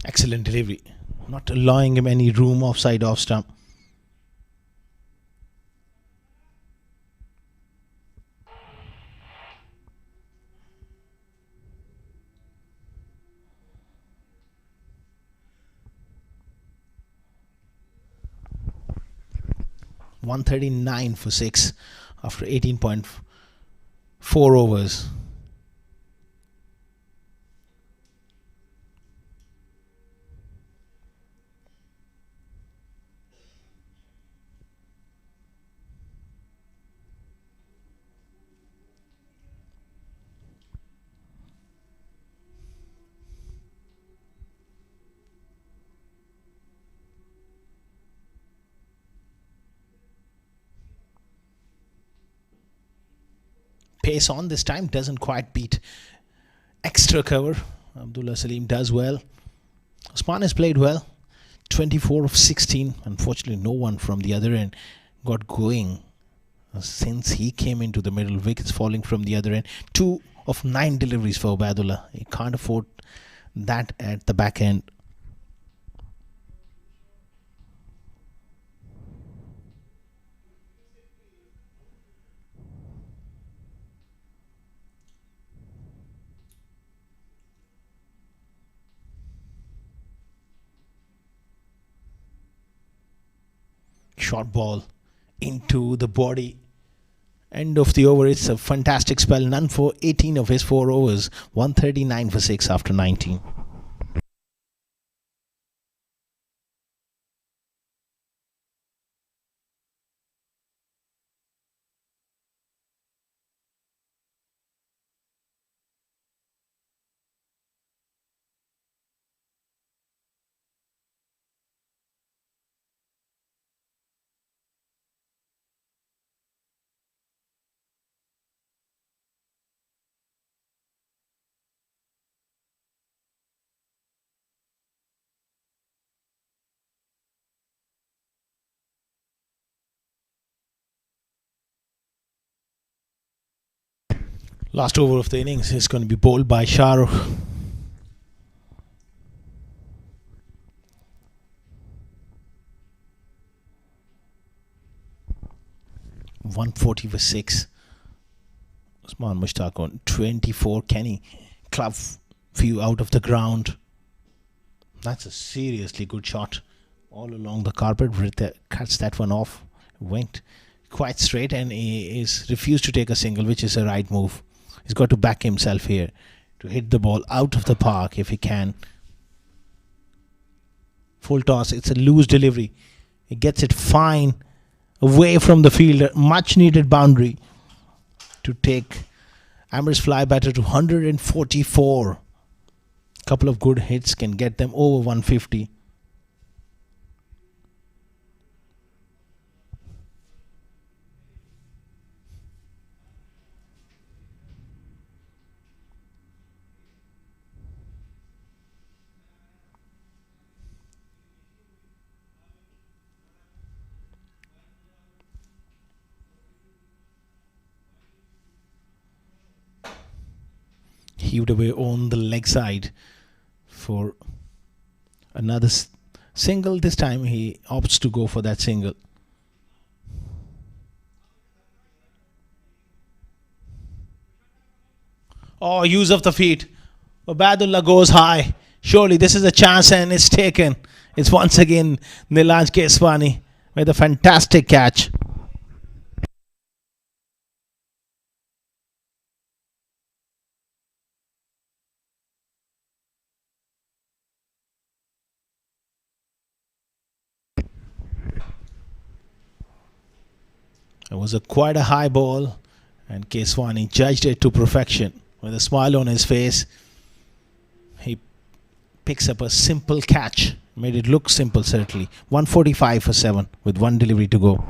Excellent delivery. Not allowing him any room offside off stump. $139 for 6 after 18.4 overs. Pace on this time, doesn't quite beat extra cover. Abdullah Salim does well. Usman has played well. 24 of 16. Unfortunately, no one from the other end got going since he came into the middle. Wickets falling from the other end. 2 of 9 deliveries for Ubaidullah. He can't afford that at the back end. Short ball into the body. End of the over. It's a fantastic spell. None for 18 of his 4 overs. 139 for 6 after 19. Last over of the innings is going to be bowled by Shah Rukh. $140 for 6. Usman Mushtaq on 24. Kenny club few out of the ground. That's a seriously good shot. all along the carpet. Cuts that one off. Went quite straight, and he is refused to take a single, which is a right move. He's got to back himself here to hit the ball out of the park if he can. Full toss. It's a loose delivery. He gets it fine away from the fielder. Much needed boundary to take Emirates fly batter to 144. Couple of good hits can get them over 150. Heaved away on the leg side for another single. This time he opts to go for that single. Oh, use of the feet. Obadullah goes high. Surely this is a chance, and it's taken. It's once again Nilaj Keswani with a fantastic catch. It was quite a high ball, and Keswani judged it to perfection. With a smile on his face, he picks up a simple catch. Made it look simple, certainly. 145 for 7 with one delivery to go.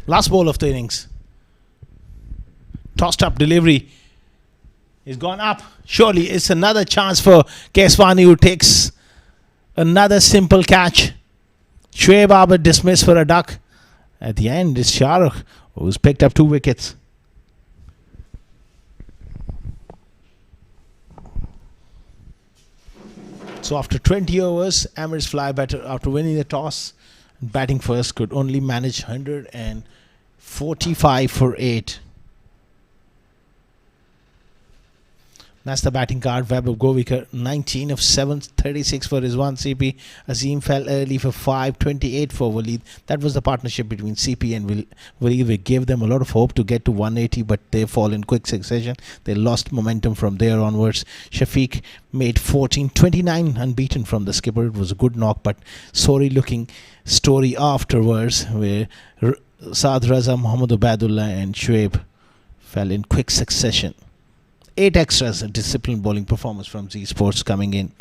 Last ball of the innings. Tossed up delivery. He's gone up. Surely it's another chance for Keswani, who takes another simple catch. Shoaib Abid dismissed for a duck. At the end, it's Shahrukh who's picked up 2 wickets. So after 20 overs, Emirates fly batter, after winning the toss and batting first, could only manage 145 for 8. That's the batting card. Vaibhav Govekar, 19 of 7, 36 for Rizwan CP. Azim fell early for 5, 28 for Waleed. That was the partnership between CP and Waleed. We gave them a lot of hope to get to 180, but they fall in quick succession. They lost momentum from there onwards. Shafiq made 14, 29 unbeaten from the skipper. It was a good knock, but sorry looking story afterwards, where Saad Raza, Muhammad Obadullah and Shoaib fell in quick succession. 8 extras, a disciplined bowling performance from Z Sports coming in.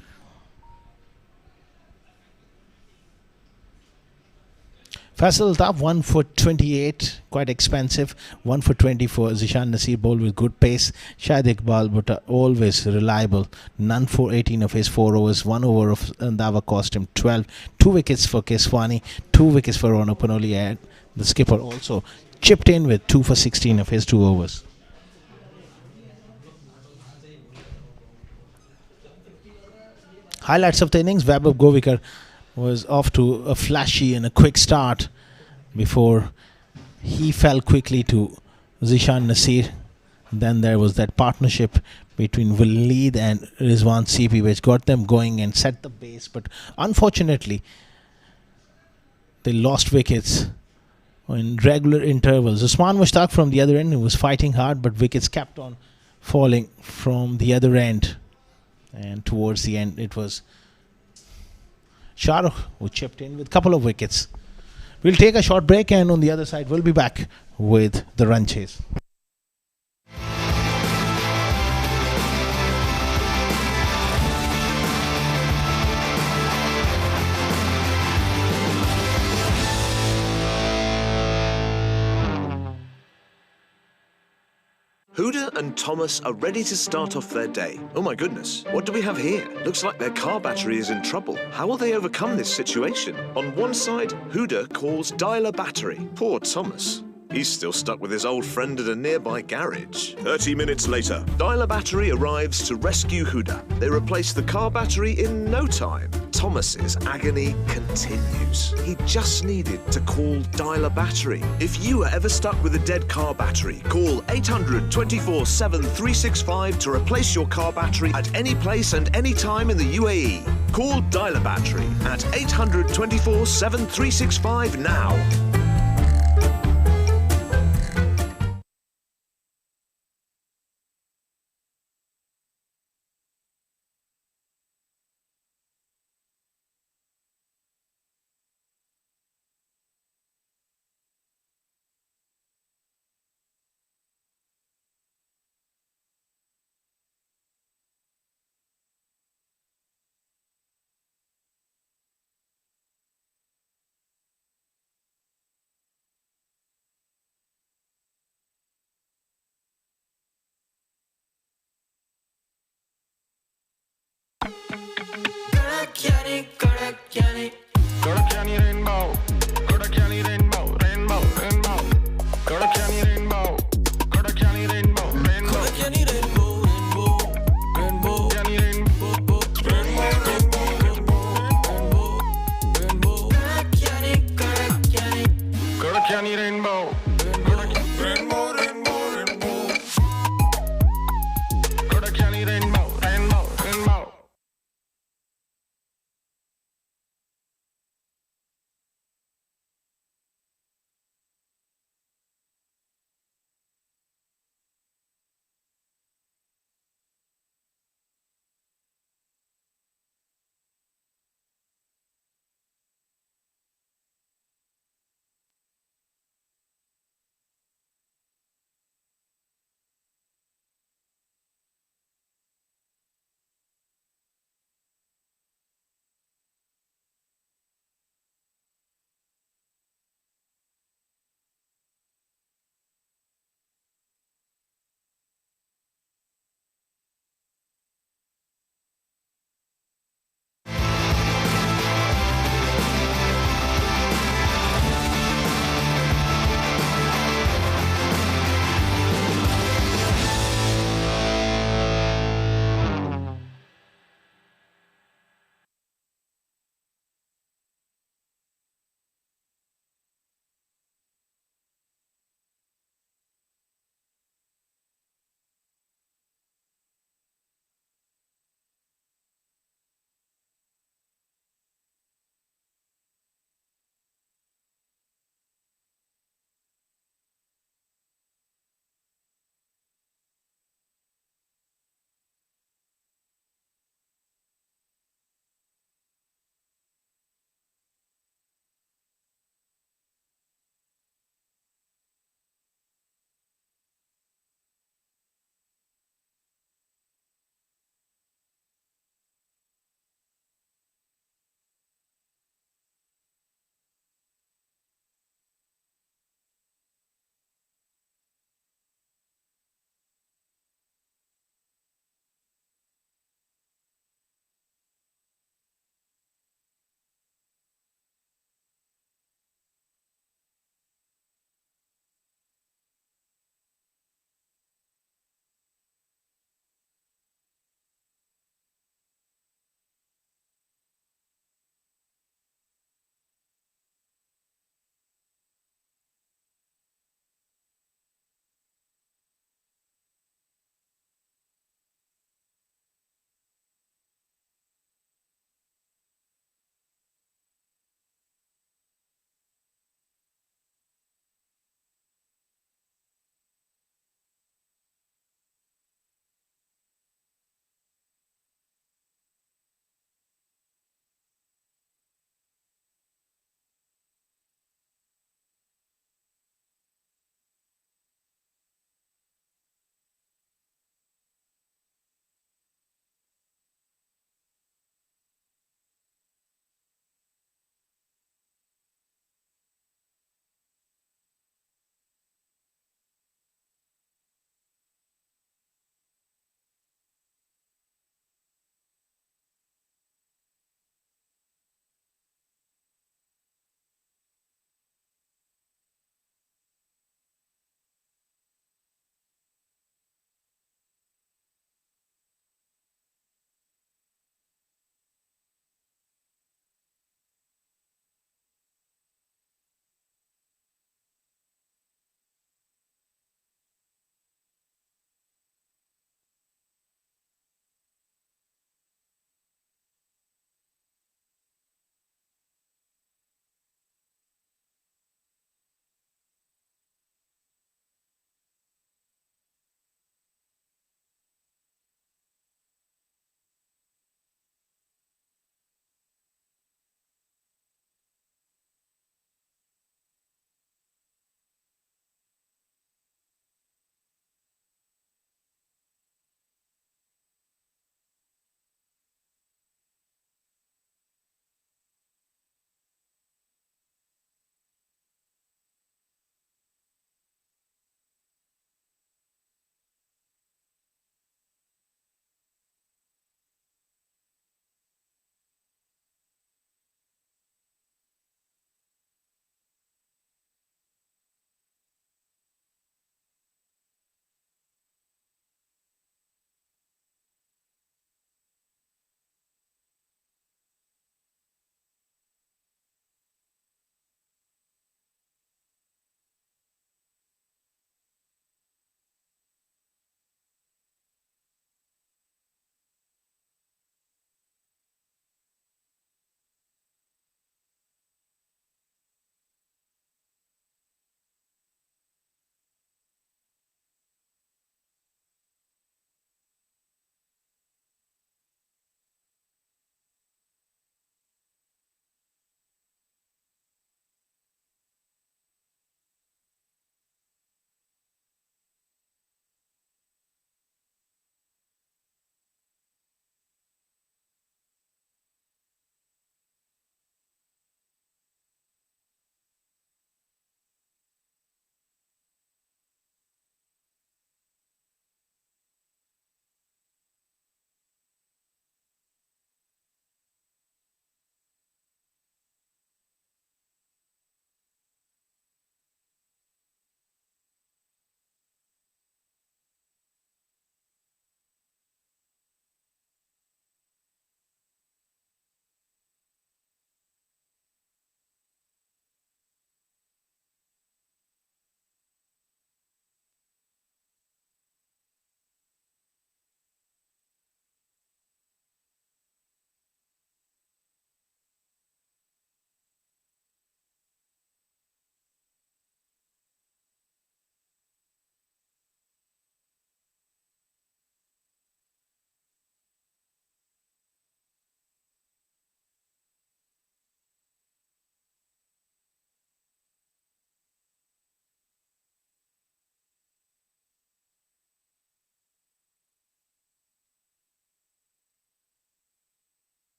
Faisal Altaf 1 for 28, quite expensive. 1 for 20 for Zishan Nasir, bowled with good pace. Shahid Iqbal Bhutta, always reliable. None for 18 of his 4 overs. 1 over of Ndava cost him 12. 2 wickets for Keswani, 2 wickets for Rono Panoli, and the skipper also chipped in with 2 for 16 of his 2 overs. Highlights of the innings. Vaibhav Govekar was off to a flashy and a quick start before he fell quickly to Zishan Nasir. Then there was that partnership between Waleed and Rizwan CP, which got them going and set the base, but unfortunately they lost wickets in regular intervals. Usman Mushtaq from the other end, who was fighting hard, but wickets kept on falling from the other end. And towards the end, it was Shahrukh who chipped in with a couple of wickets. We'll take a short break, and on the other side, we'll be back with the run chase. Huda and Thomas are ready to start off their day. Oh my goodness, what do we have here? Looks like their car battery is in trouble. How will they overcome this situation? On one side, Huda calls dialer battery. Poor Thomas. He's still stuck with his old friend at a nearby garage. 30 minutes later, dialer battery arrives to rescue Huda. They replace the car battery in no time. Thomas's agony continues. He just needed to call dialer battery. If you are ever stuck with a dead car battery, call 800 24/7 365 to replace your car battery at any place and any time in the UAE. Call dialer battery at 800 24/7 365 now. Kodakani rainbow, Kodakani rainbow, rainbow, rainbow. Kodakani rainbow, Kodakani rainbow, rainbow. Kodakani rainbow, rainbow, rainbow. Kodakani rainbow, rainbow, rainbow, rainbow, rainbow. Kodakani rainbow, rainbow, rainbow, rainbow. Kodakani rainbow, rainbow, rainbow.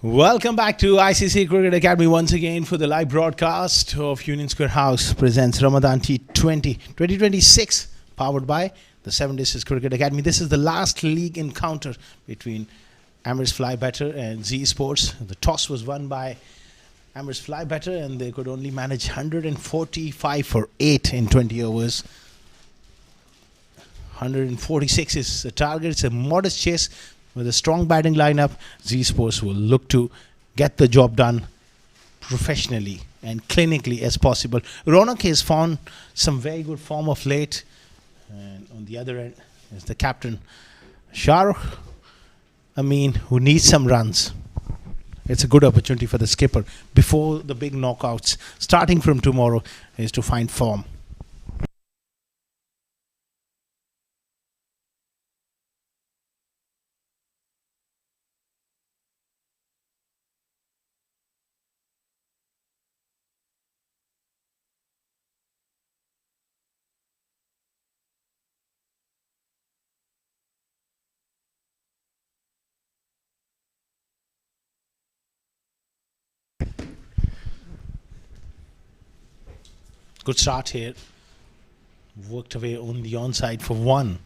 Welcome back to ICCA Cricket Academy once again for the live broadcast of Union Square House presents Ramadan T20 2026 powered by the 7 District Cricket Academy. This is the last league encounter between Emirates Fly Better and Z Sports. The toss was won by Emirates Fly Better and they could only manage 145 for 8 in 20 overs. 146 is the target. It's a modest chase with a strong batting lineup. Z Sports will look to get the job done professionally and clinically as possible. Ronak has found some very good form of late, and on the other end is the captain Shahrukh Amin, who needs some runs. It's a good opportunity for the skipper before the big knockouts starting from tomorrow is to find form. Good start here. Worked away on the onside for one.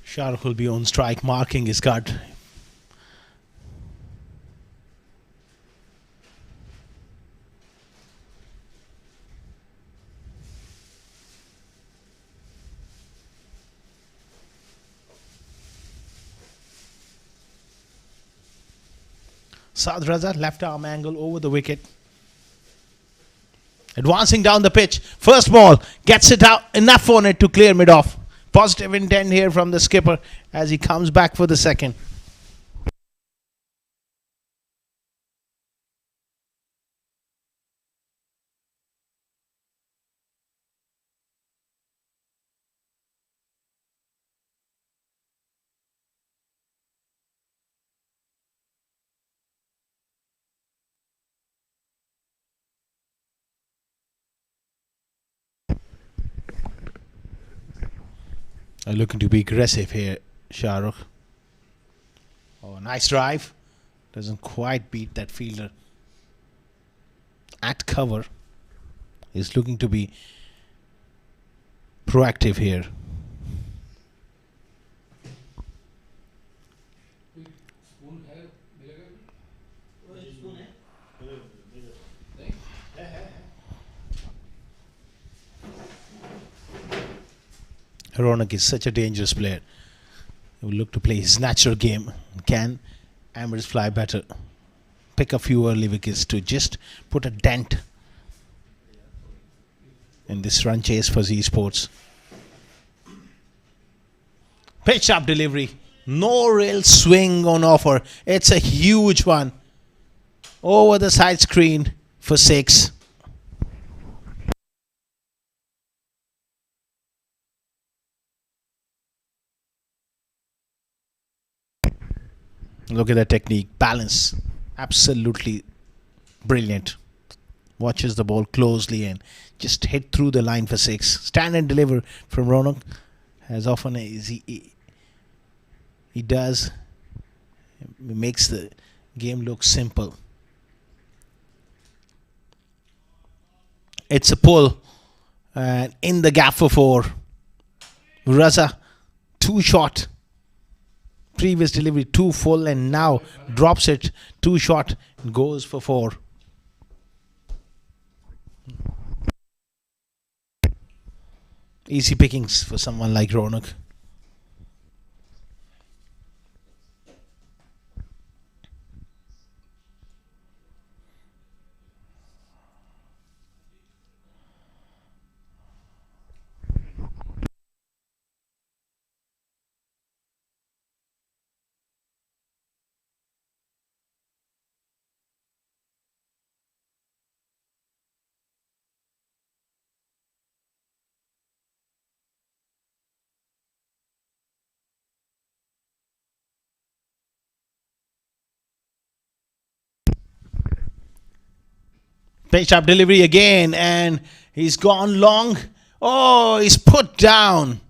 Shahrukh will be on strike, marking his guard. Saad Raza, left arm angle over the wicket. Advancing down the pitch. First ball, gets it out, enough on it to clear mid off. Positive intent here from the skipper as he comes back for the second. Looking to be aggressive here, Shahrukh. Oh, nice drive. Doesn't quite beat that fielder. At cover. He's looking to be proactive here. Ronak is such a dangerous player. He will look to play his natural game. Can Emirates Fly Better pick a few early wickets to just put a dent in this run chase for Z Sports? Pitch up delivery. No real swing on offer. It's a huge one. Over the side screen for 6. Look at that technique. Balance. Absolutely brilliant. Watches the ball closely and just hit through the line for 6. Stand and deliver from Ronak. As often as he does, it makes the game look simple. It's a pull. And in the gap for 4. Raza, too short. Previous delivery too full and now drops it too short and goes for 4. Easy pickings for someone like Ronak. Pitch up delivery again, and he's gone long. Oh, he's put down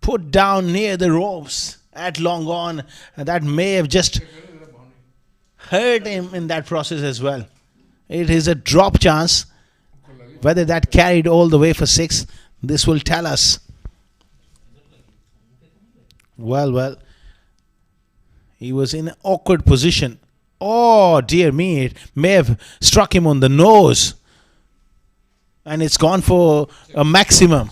near the ropes at long on, and that may have just hurt him in that process as well. It is a drop chance. Whether that carried all the way for 6, this will tell us. Well, he was in an awkward position. Oh dear me, it may have struck him on the nose, and it's gone for a maximum.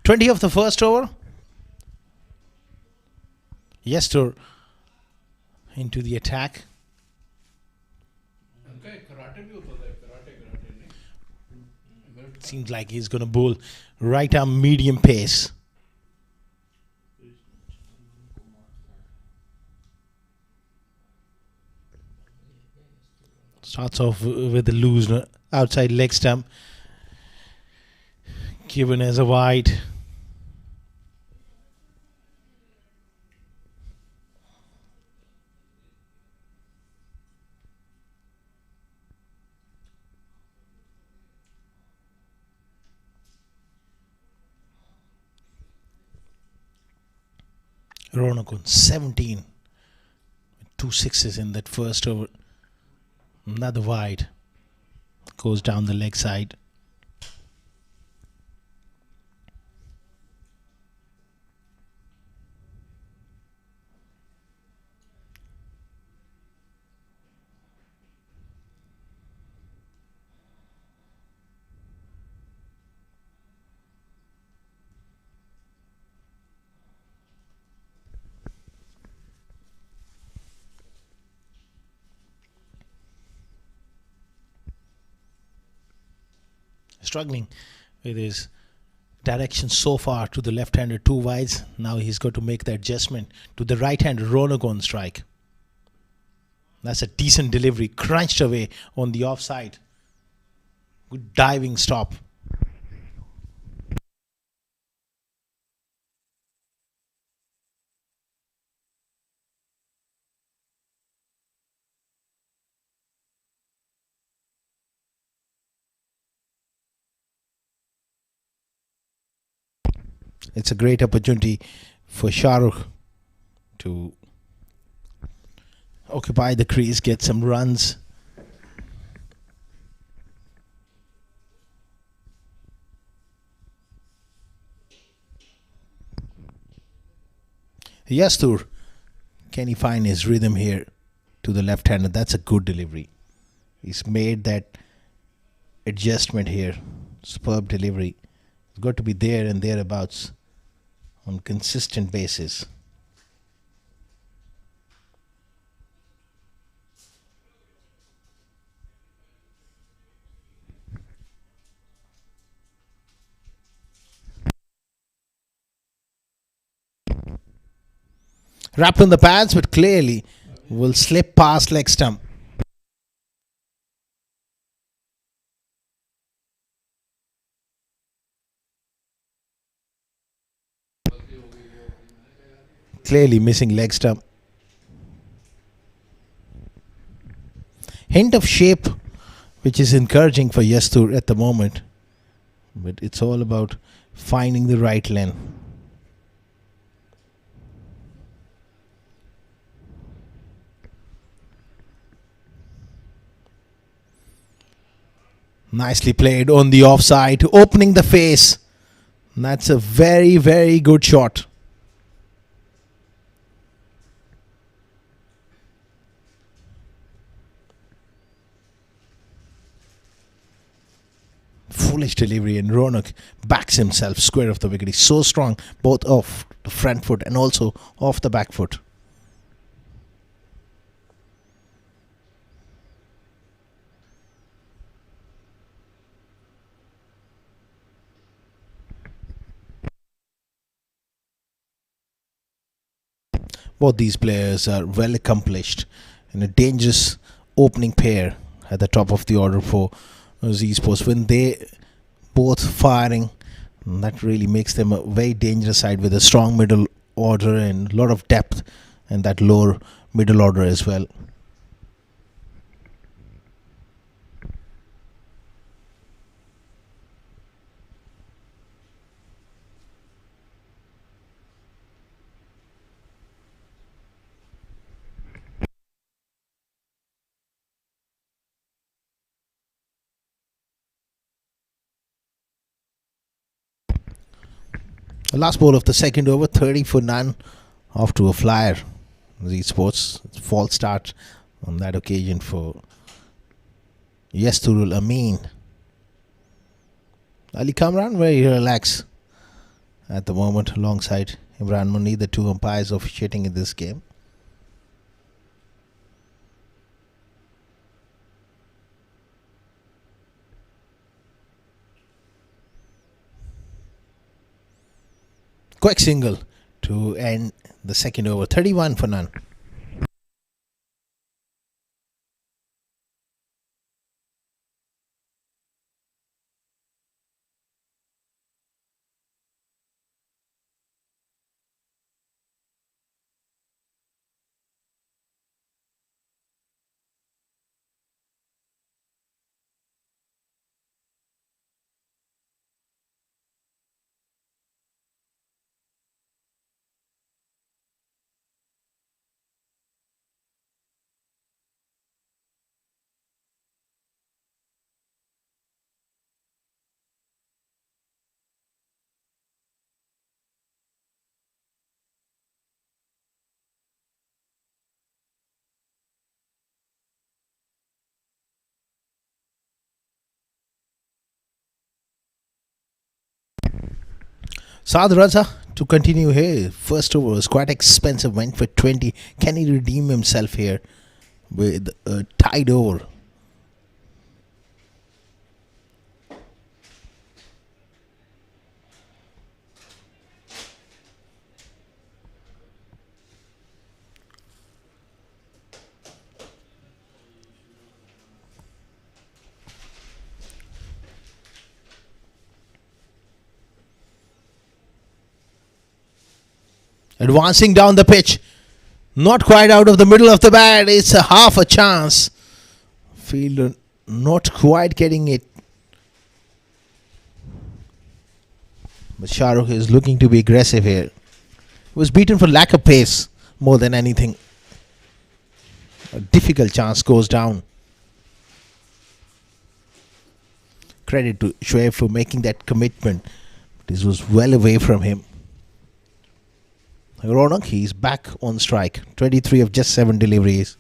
#20 of the first over. Yestor into the attack. Seems like he's going to bowl right arm medium pace. Starts off with the loose outside leg stump, given as a wide. Ronakun 17 with 2 sixes in that first over. Another wide goes down the leg side. Struggling with his direction so far to the left-hander 2 wides. Now he's got to make the adjustment to the right-hander Ronagon strike. That's a decent delivery, crunched away on the offside. Good diving stop. It's a great opportunity for Shahrukh to occupy the crease, get some runs. Yastur, can he find his rhythm here to the left-hander? That's a good delivery. He's made that adjustment here. Superb delivery. It's got to be there and thereabouts on consistent basis. Wrapped on the pads, but clearly will slip past leg stump. Clearly missing leg stump. Hint of shape, which is encouraging for Yastur at the moment. But it's all about finding the right lane. Nicely played on the offside, opening the face. That's a very, very good shot. Foolish delivery, and Ronak backs himself square off the wicket. He's so strong, both off the front foot and also off the back foot. Both these players are well accomplished in a dangerous opening pair at the top of the order for Z Sports. When they both firing, that really makes them a very dangerous side with a strong middle order and a lot of depth in that lower middle order as well. The last ball of the second over, 30 for none, off to a flyer. Z Sports, false start on that occasion for Yasturul Amin. Ali Kamran very relaxed at the moment alongside Imran Munir, the two umpires officiating in this game. Quick single to end the second over, 31 for none. Saad Raza to continue here. First over was quite expensive, went for 20. Can he redeem himself here with a tied over? Advancing down the pitch, not quite out of the middle of the bat. It's a half a chance. Fielder not quite getting it. But Shahrukh is looking to be aggressive here. He was beaten for lack of pace more than anything. A difficult chance goes down. Credit to Shoaib for making that commitment. This was well away from him. Ronak, he's back on strike. 23 of just 7 deliveries.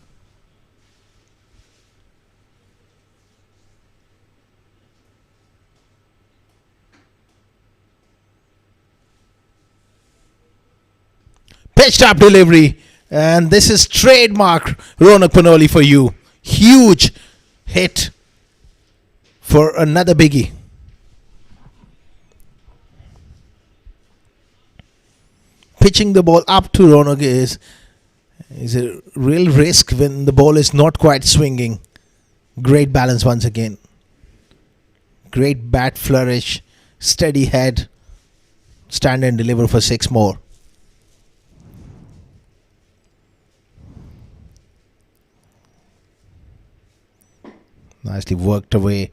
Pitched up delivery. And this is trademark Ronak Panoli for you. Huge hit for another biggie. Pitching the ball up to Ronak is It's a real risk when the ball is not quite swinging. Great balance once again. Great bat flourish. Steady head. Stand and deliver for 6 more. Nicely worked away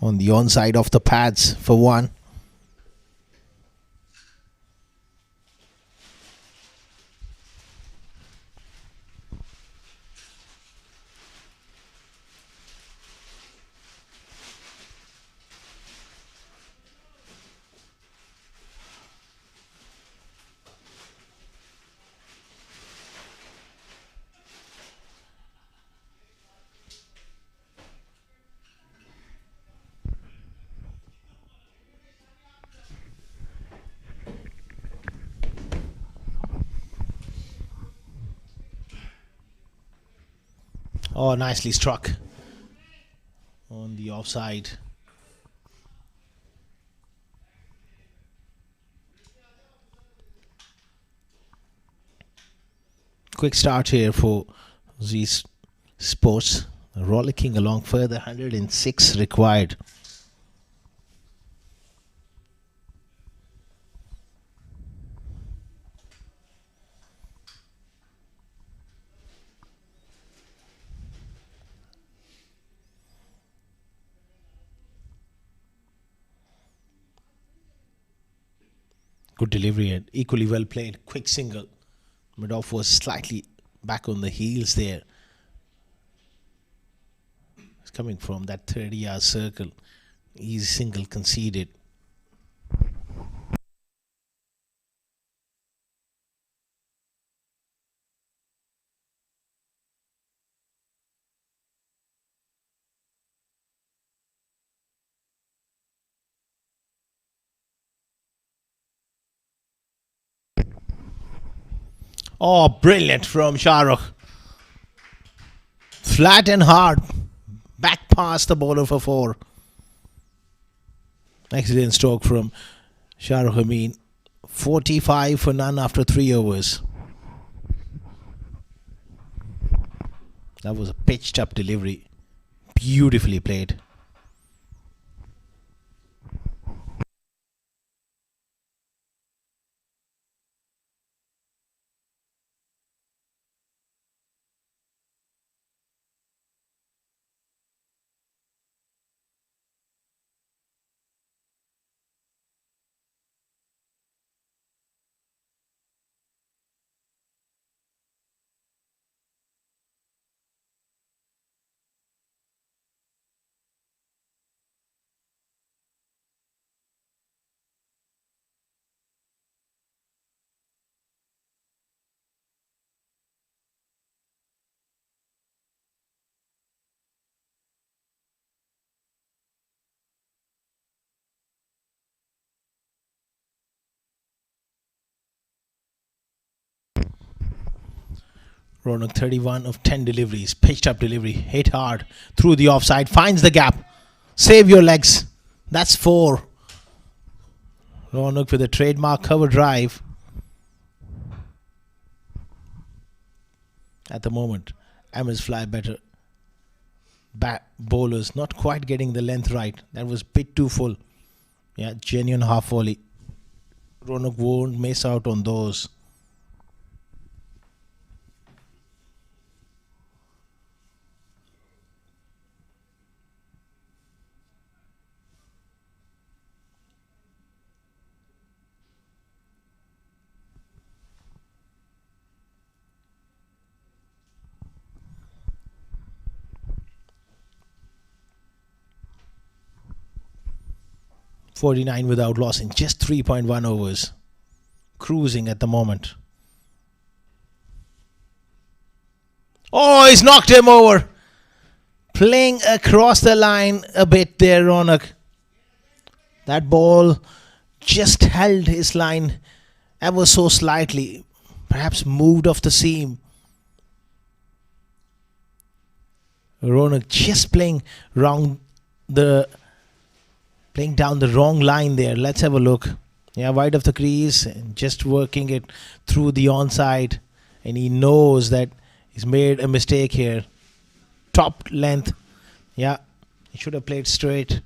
on the onside of the pads for 1. Oh, nicely struck on the offside. Quick start here for Z Sports. Rollicking along further. 106 required. Good delivery and equally well played. Quick single. Mid-off was slightly back on the heels there. It's coming from that 30-yard circle. Easy single conceded. Oh, brilliant from Shahrukh. Flat and hard. Back past the bowler for 4. Excellent stroke from Shahrukh Amin. 45 for none after 3 overs. That was a pitched up delivery. Beautifully played. Ronak 31 of 10 deliveries. Pitched up delivery. Hit hard. Through the offside. Finds the gap. Save your legs. That's 4. Ronak with a trademark cover drive. At the moment, Emirates fly better. Bowlers not quite getting the length right. That was a bit too full. Yeah, genuine half volley. Ronak won't miss out on those. .49 without loss in just 3.1 overs. Cruising at the moment. Oh, he's knocked him over. Playing across the line a bit there, Ronak. That ball just held his line ever so slightly. Perhaps moved off the seam. Ronak just playing down the wrong line there. Let's have a look. Yeah, wide of the crease and just working it through the onside. and he knows that he's made a mistake here. Top length. Yeah, he should have played straight.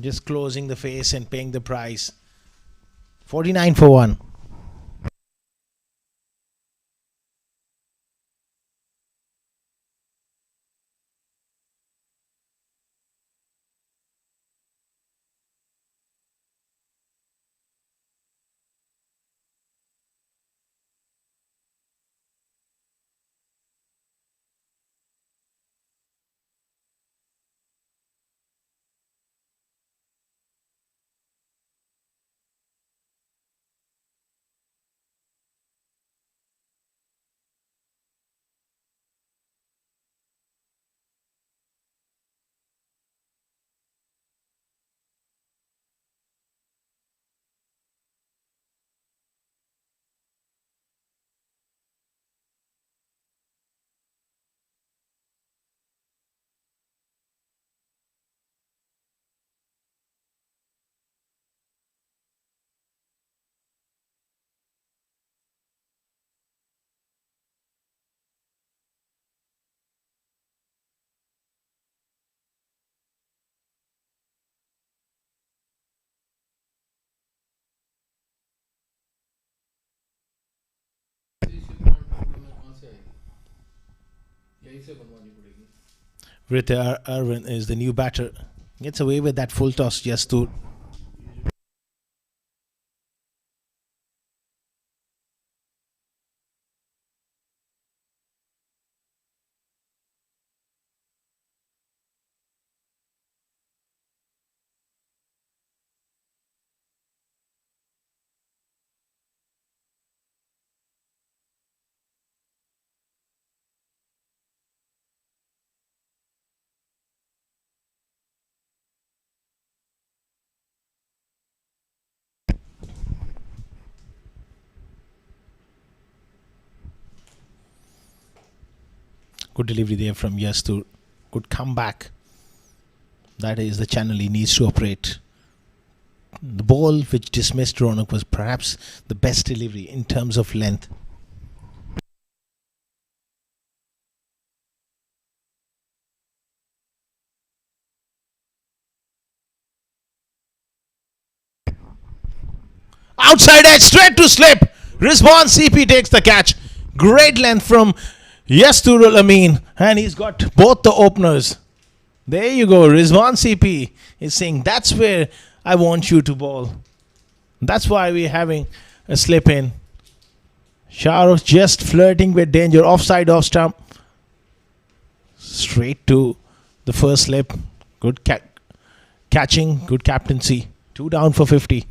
Just closing the face and paying the price. 49 for 1. Rita Irwin is the new batter. Gets away with that full toss just to. Good delivery there from Yastur. Good comeback. That is the channel he needs to operate. The ball which dismissed Ronak was perhaps the best delivery in terms of length. Outside edge, straight to slip. Rizwan CP takes the catch. Great length from Yasturul Amin. And he's got both the openers. There you go. Rizwan CP is saying that's where I want you to bowl. That's why we're having a slip in. Shahrukh just flirting with danger. Offside, off stump. Straight to the first slip. Good catching. Good captaincy. 2 down for 50.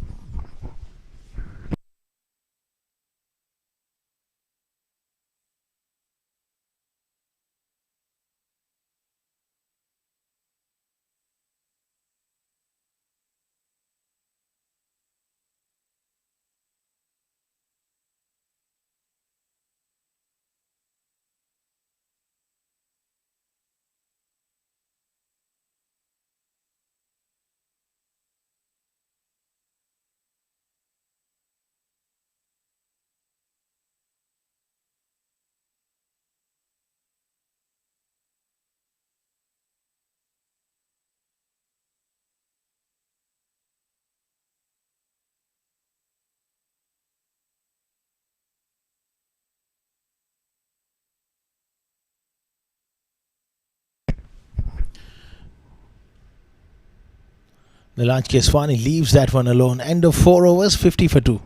Nilanj Keswani leaves that one alone. End of 4 overs, 50 for 2.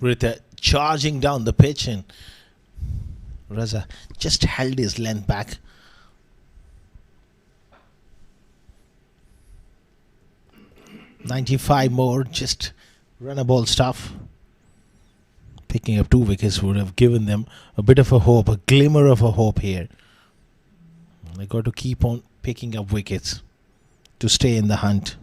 Rita charging down the pitch, and Raza just held his length back. "95 more, just runnable stuff." Picking up 2 wickets would have given them a bit of a hope, a glimmer of a hope here. They got to keep on picking up wickets to stay in the hunt.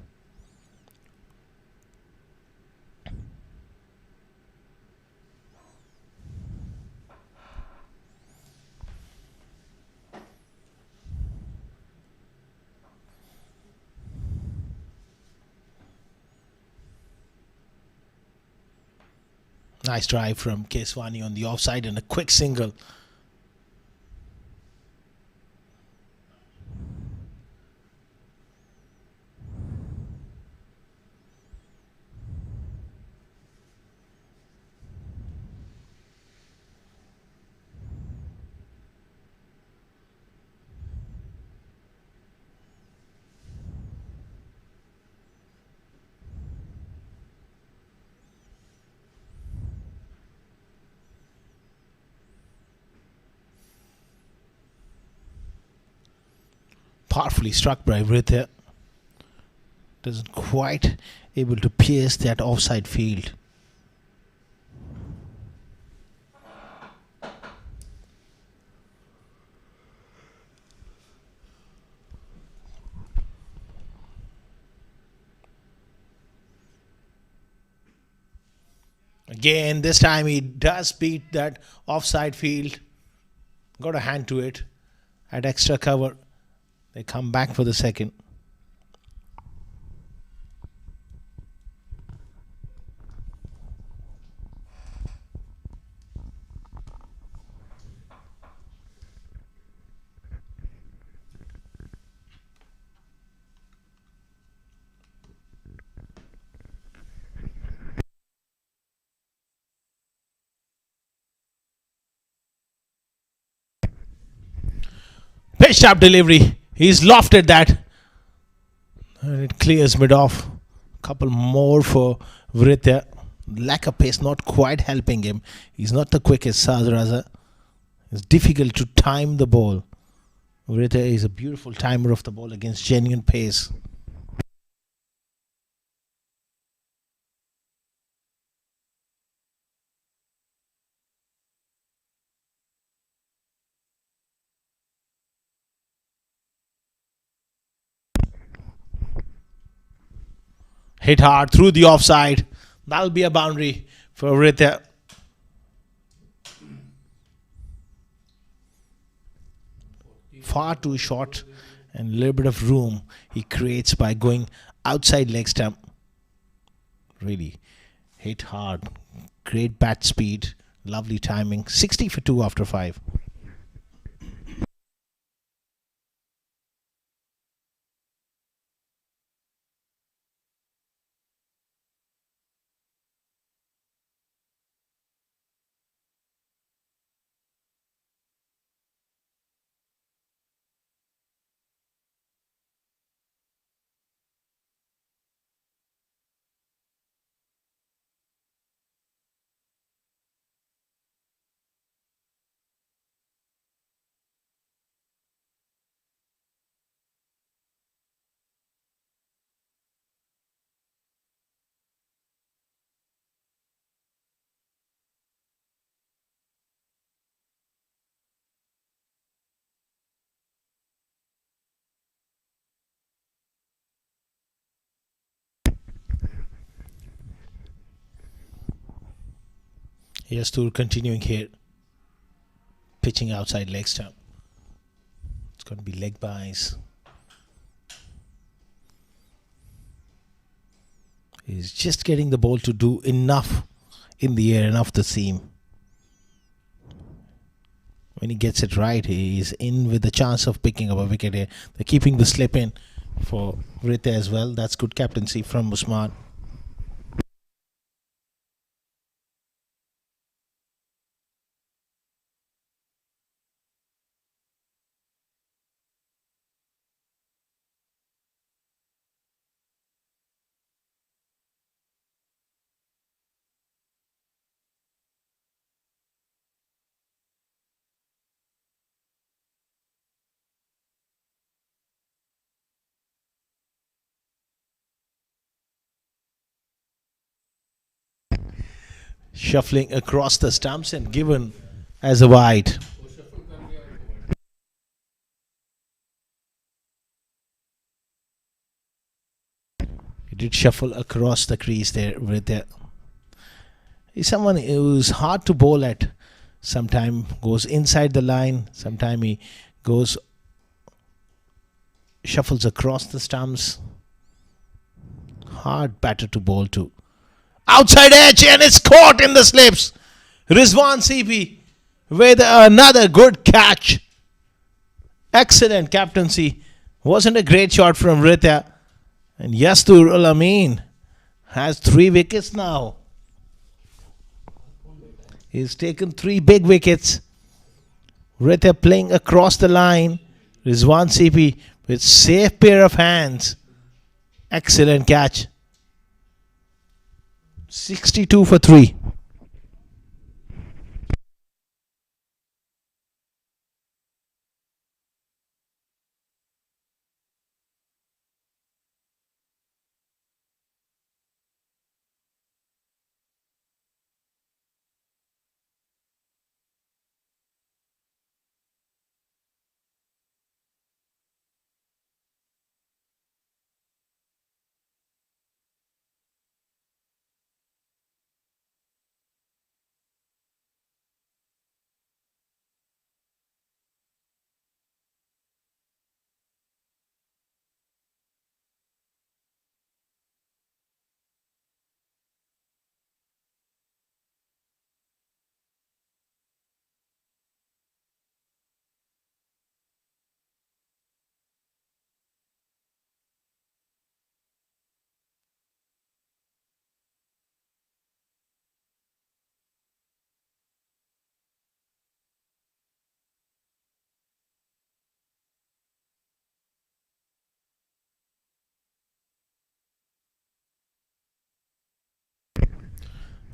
Nice drive from Keswani on the offside and a quick single. Powerfully struck by Rita. Doesn't quite able to pierce that offside field. Again, this time he does beat that offside field. Got a hand to it. At extra cover, they come back for the second. Pitch up delivery. He's lofted that. And it clears mid off. Couple more for Vrita. Lack of pace not quite helping him. He's not the quickest, Sadaraza. It's difficult to time the ball. Vrita is a beautiful timer of the ball against genuine pace. Hit hard through the offside. That'll be a boundary for Vrita. Far too short, and a little bit of room he creates by going outside leg stump. Really hit hard. Great bat speed. Lovely timing. 60 for 2 after 5. Here's Tour continuing here. Pitching outside leg stump. It's going to be leg buys. He's just getting the ball to do enough in the air, enough the seam. When he gets it right, he is in with the chance of picking up a wicket here. They're keeping the slip in for Rita as well. That's good captaincy from Usman. Shuffling across the stumps and given as a wide. He did shuffle across the crease there with the. He's someone who's hard to bowl at. Sometime goes inside the line. Sometime he goes shuffles across the stumps. Hard batter to bowl to. Outside edge and it's caught in the slips. Rizwan CP with another good catch. Excellent captaincy. Wasn't a great shot from Rita. And Yastur Ul Amin has 3 wickets now. He's taken 3 big wickets. Rita playing across the line. Rizwan CP with safe pair of hands. Excellent catch. 62 for 3.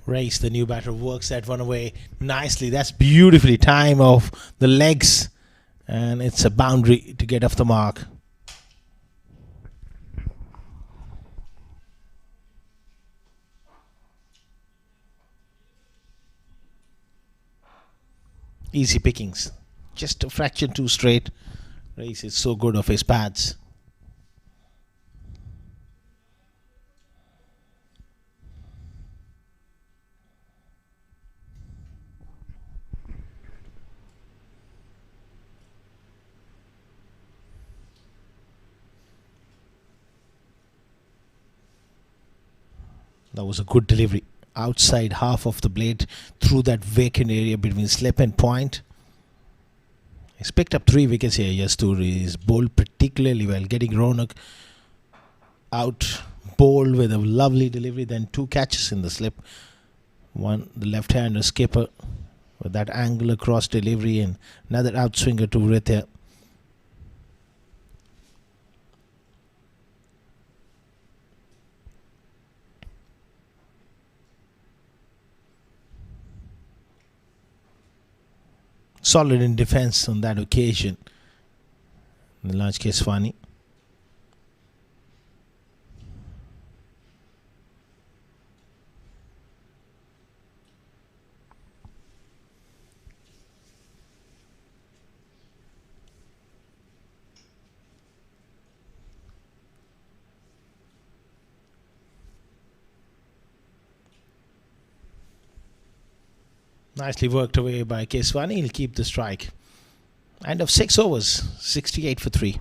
Race, the new batter, works that one away nicely. That's beautifully time of the legs. And it's a boundary to get off the mark. Easy pickings. Just a fraction too straight. Race is so good of his pads. That was a good delivery. Outside half of the blade through that vacant area between slip and point. He's picked up 3 wickets here. Yastur is bowled particularly well, getting Ronak out, bowled with a lovely delivery, then 2 catches in the slip. One, the left-hander skipper with that angle across delivery, and another outswinger to Rithya. Solid in defence on that occasion. In the large case, Fani. Nicely worked away by Keswani. He'll keep the strike. End of 6 overs, 68 for 3.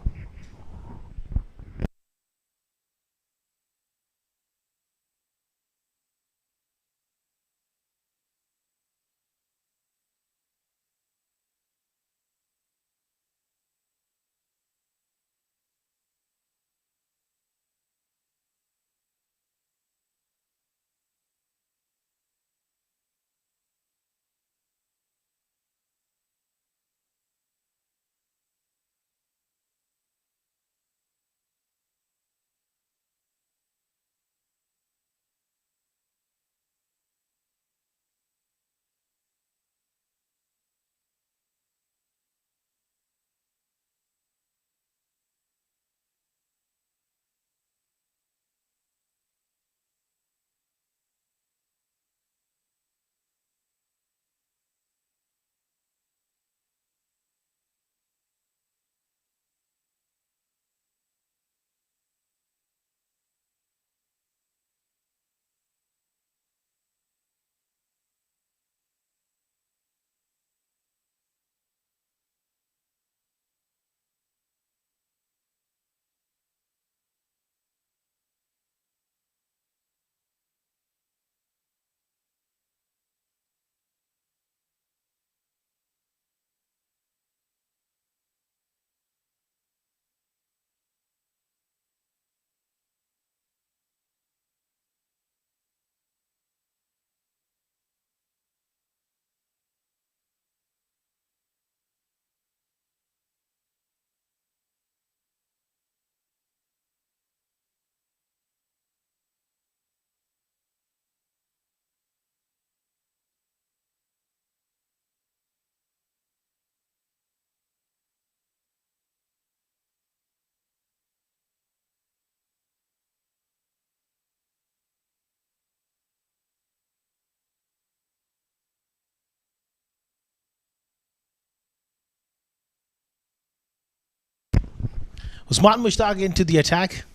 Usman Mushtaq into the attack.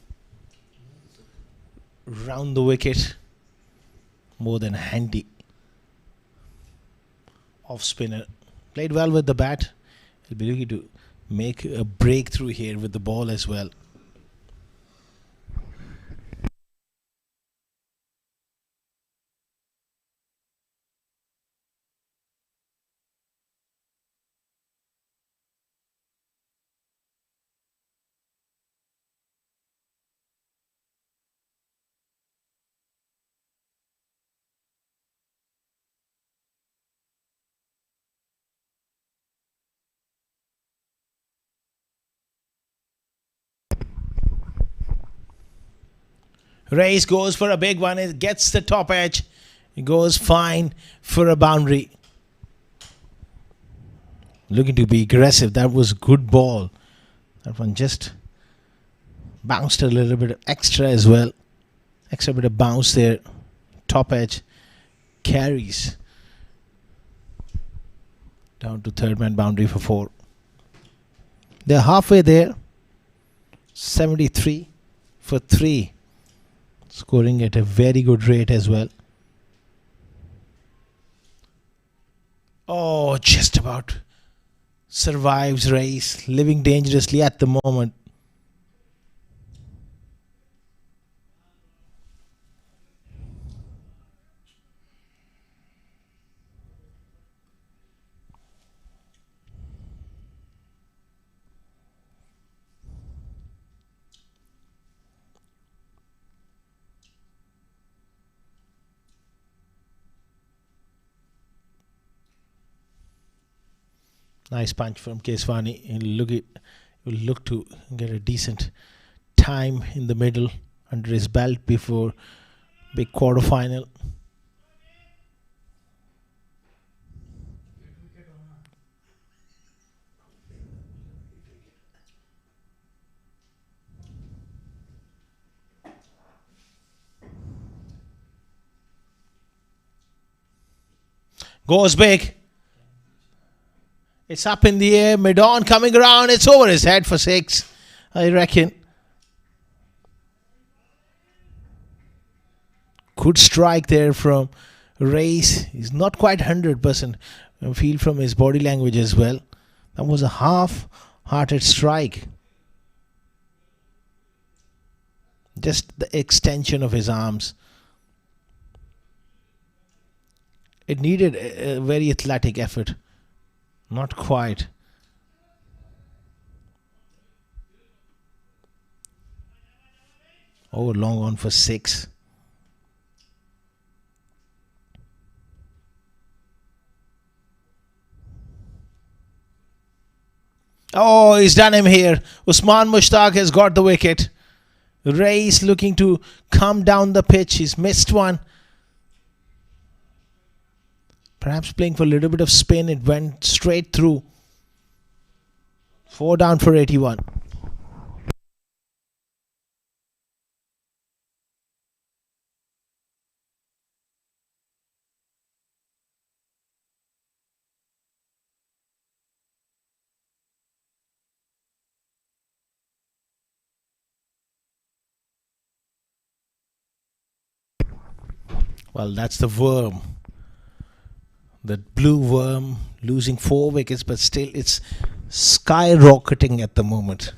Round the wicket. More than handy. Off spinner. Played well with the bat. He'll be looking to make a breakthrough here with the ball as well. Race goes for a big one. It gets the top edge. It goes fine for a boundary. Looking to be aggressive. That was good ball. That one just bounced a little bit extra as well. Extra bit of bounce there. Top edge carries down to third man boundary for 4. They're halfway there. 73 for 3. Scoring at a very good rate as well. Oh, just about survives race. Living dangerously at the moment. Nice punch from Keswani. He'll look to get a decent time in the middle under his belt before big quarter final. Goes big. It's up in the air. Mid-on coming around. It's over his head for 6, I reckon. Good strike there from Race. He's not quite 100%. I feel from his body language as well. That was a half-hearted strike. Just the extension of his arms. It needed a very athletic effort. Not quite. Oh, long on for 6. Oh, he's done him here. Usman Mushtaq has got the wicket. Race looking to come down the pitch. He's missed one. Perhaps playing for a little bit of spin. It went straight through. 4 down for 81. Well, that's the worm. The blue worm losing 4 wickets, but still it's skyrocketing at the moment.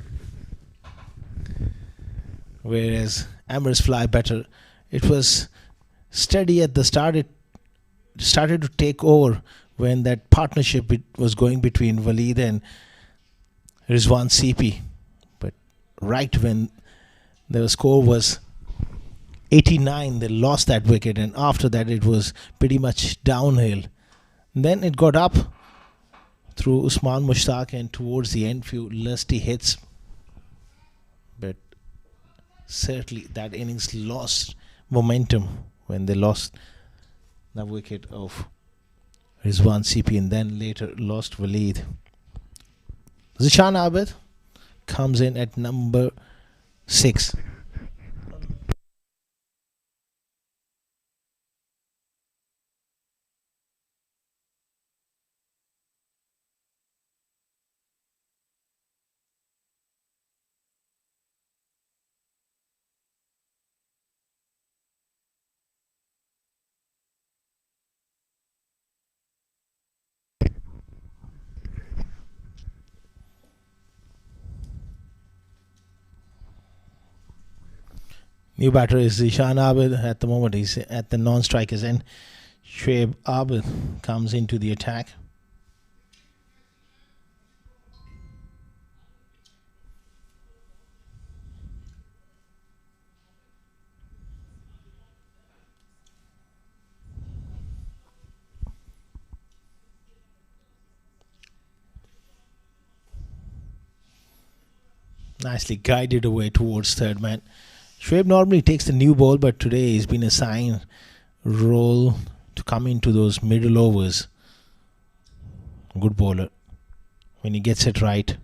Whereas Emirates fly better. It was steady at the start. It started to take over when that partnership was going between Waleed and Rizwan CP. But right when the score was 89, they lost that wicket, and after that it was pretty much downhill. Then it got up through Usman Mushtaq, and towards the end few lusty hits, but certainly that innings lost momentum when they lost the wicket of Rizwan CP and then later lost Waleed. Zishan Abid comes in at number 6. New batter is Zishan Abid. At the moment, he's at the non-strikers end. Shoaib Abid comes into the attack. Nicely guided away towards third man. Shoaib normally takes the new ball, but today he's been assigned role to come into those middle overs. Good bowler when he gets it right.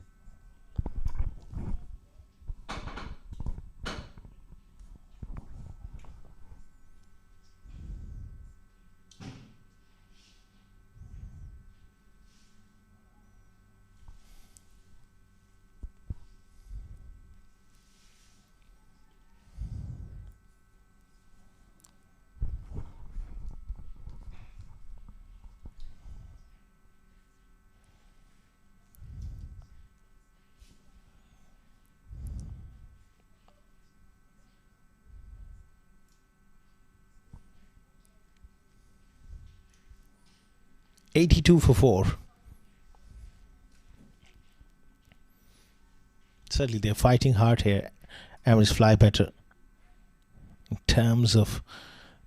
$82 for 4. Certainly they're fighting hard here. Emirates fly better in terms of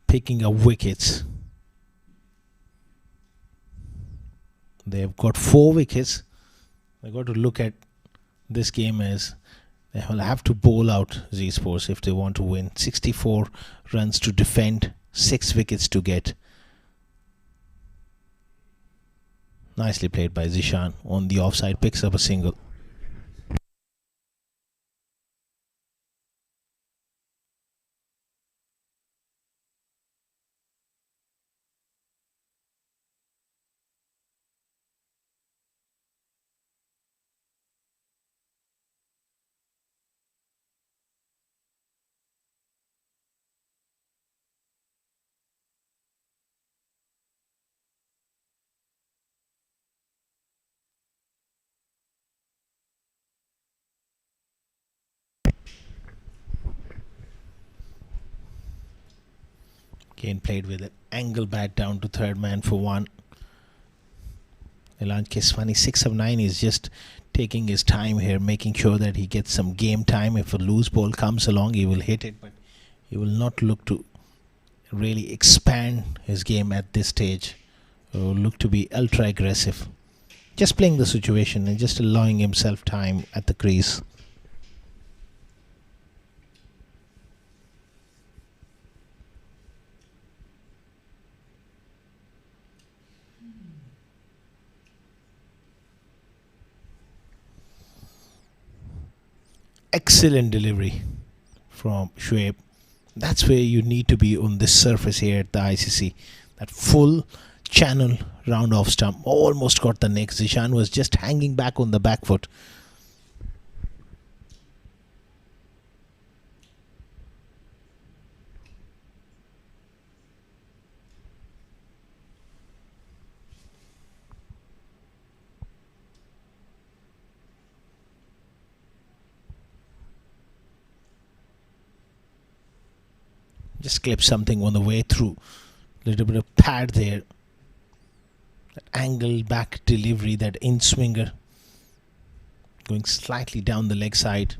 picking up wickets. They've got 4 wickets. They've got to look at this game as they will have to bowl out Z Sports if they want to win. 64 runs to defend, 6 wickets to get. Nicely played by Zishan on the offside, picks up a single. Again played with an angle bat down to third man for 1. Elan Kiswani 6 of 9 is just taking his time here, making sure that he gets some game time. If a loose ball comes along, he will hit it, but he will not look to really expand his game at this stage. He will look to be ultra aggressive. Just playing the situation and just allowing himself time at the crease. Excellent delivery from Shoaib. That's where you need to be on this surface here at the ICC. That full channel round off stump almost got the nick. Zishan was just hanging back on the back foot. Just clip something on the way through. Little bit of pad there. That angle back delivery, that in swinger. Going slightly down the leg side.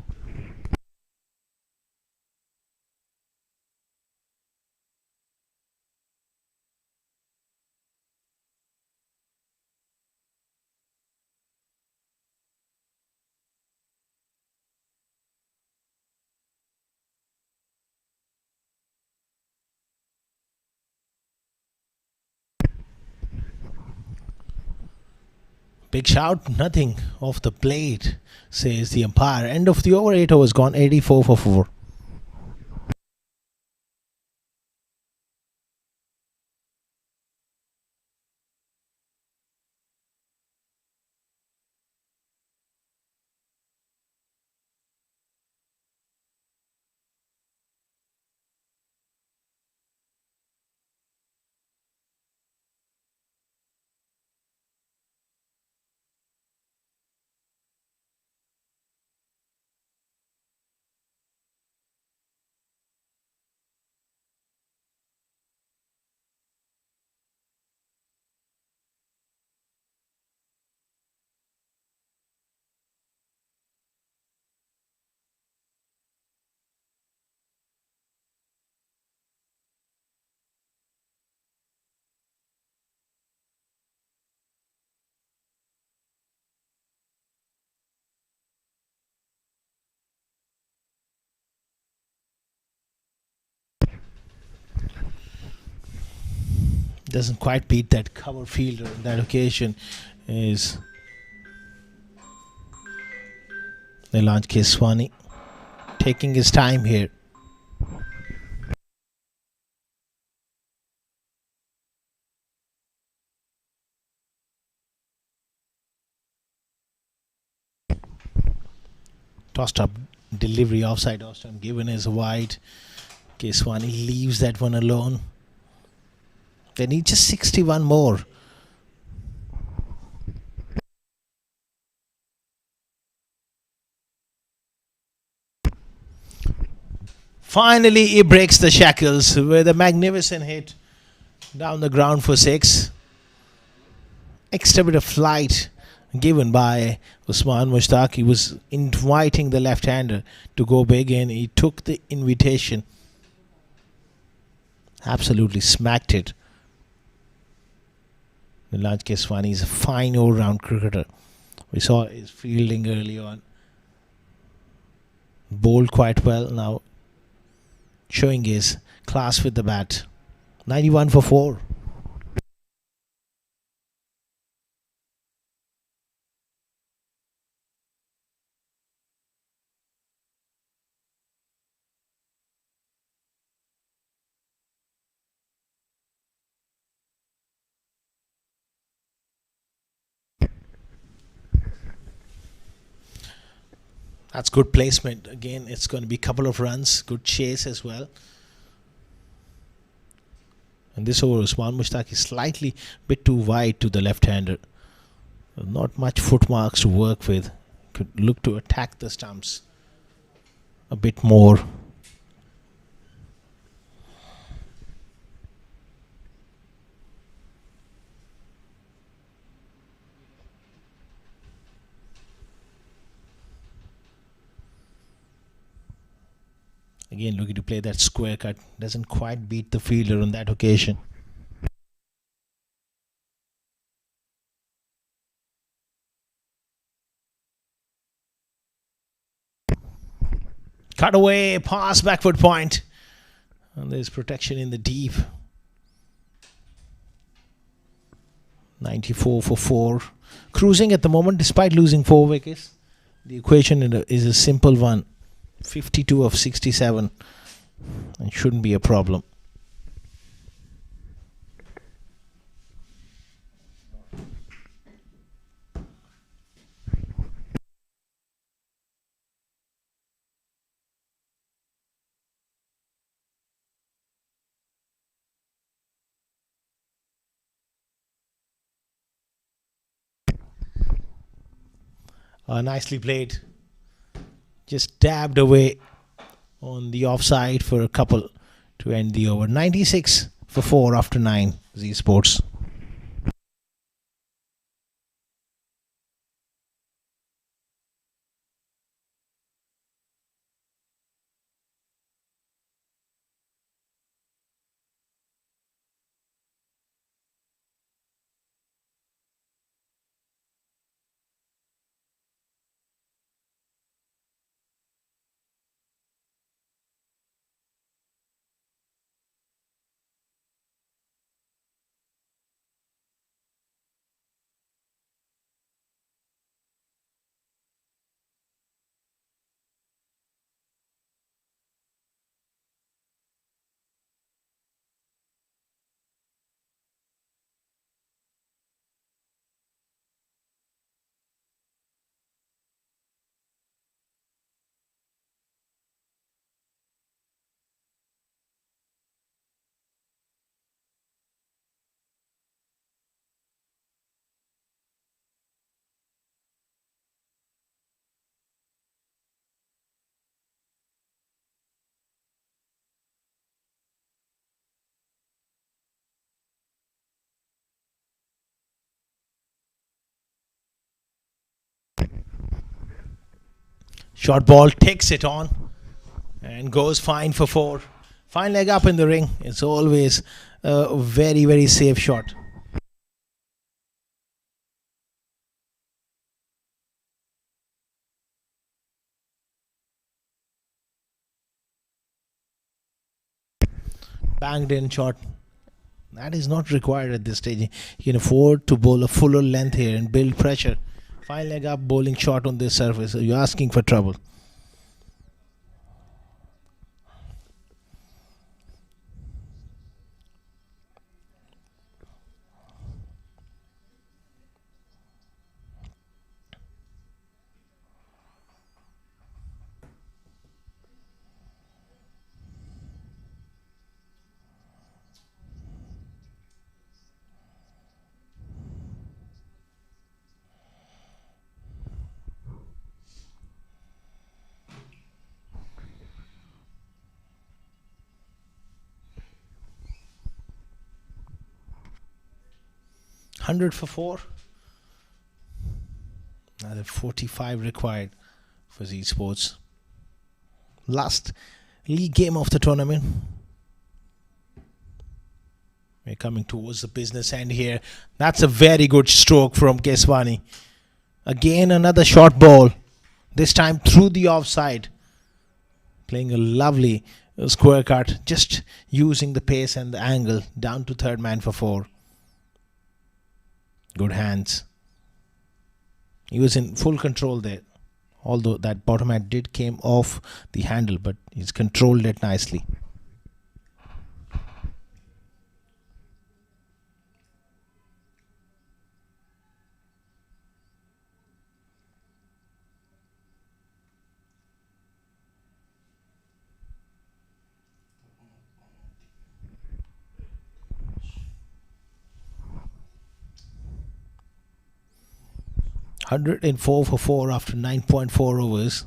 Big shout, nothing off the plate, says the umpire. End of the over, 8 overs gone, 84 for 4. Doesn't quite beat that cover fielder on that occasion is Nilanj Keswani, taking his time here. Tossed up delivery, offside Austin given is wide. Keswani leaves that one alone. They need just 61 more. Finally, he breaks the shackles with a magnificent hit down the ground for 6. Extra bit of flight given by Usman Mushtaq. He was inviting the left-hander to go big, and he took the invitation. Absolutely smacked it. Nilanj Keswani is a fine all-round cricketer. We saw his fielding early on. Bowled quite well, now showing his class with the bat. 91 for 4. That's good placement. Again, it's going to be a couple of runs. Good chase as well. And this over, Usman Mushtaq is slightly bit too wide to the left-hander. Not much footmarks to work with. Could look to attack the stumps a bit more. Again, looking to play that square cut. Doesn't quite beat the fielder on that occasion. Cut away, pass, backward point. And there's protection in the deep. 94 for 4. Cruising at the moment despite losing 4 wickets. The equation is a simple one. 52 of 67. It shouldn't be a problem. Nicely played. Just dabbed away on the offside for a couple to end the over. 96 for 4 after 9. Z Sports. Short ball takes it on and goes fine for 4. Fine leg up in the ring. It's always a very, very safe shot. Banged in shot That is not required at this stage. He can afford to bowl a fuller length here and build pressure. Fine leg up bowling shot on this surface. So you're asking for trouble. Hundred for four. Another 45 required for Z Sports. Last league game of the tournament. We're coming towards the business end here. That's a very good stroke from Keswani. Again, another short ball. This time through the offside. Playing a lovely square cut. Just using the pace and the angle. Down to third man for four. Good hands. He was in full control there. Although that bottom hat did came off the handle, but he's controlled it nicely. $104 for 4 after 9.4 overs.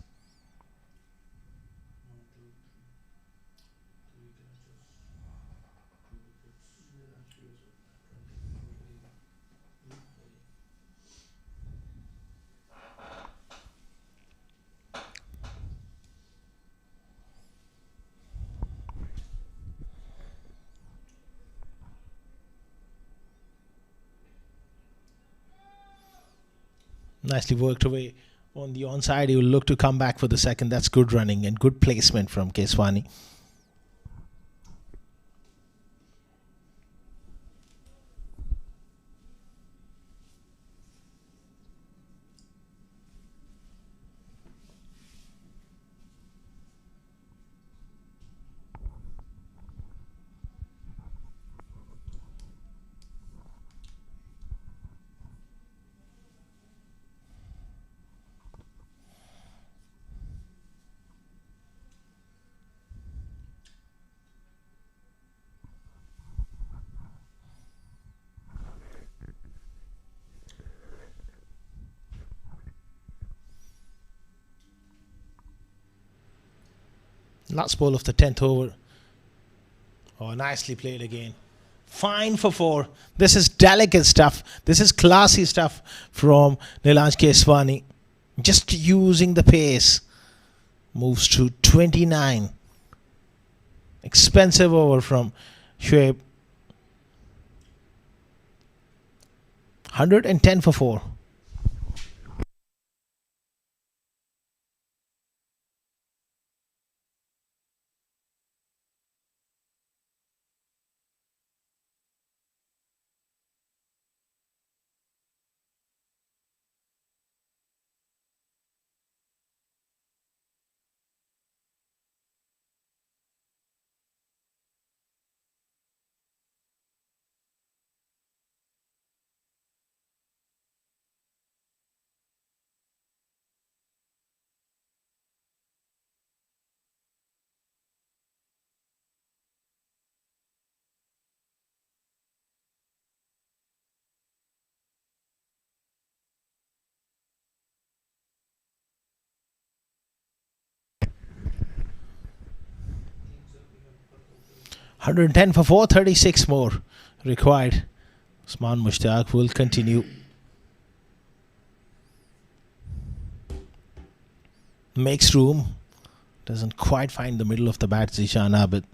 Nicely worked away on the onside. He will look to come back for the second. That's good running and good placement from Keswani. Last ball of the 10th over. Oh, nicely played again. Fine for 4. This is delicate stuff. This is classy stuff from Nilanj Keswani. Just using the pace. Moves to 29. Expensive over from Shoaib. 110 for 4. $110 for 4, 36 more required. Usman Mushtaq will continue. Makes room. Doesn't quite find the middle of the bat, Zishan Abid.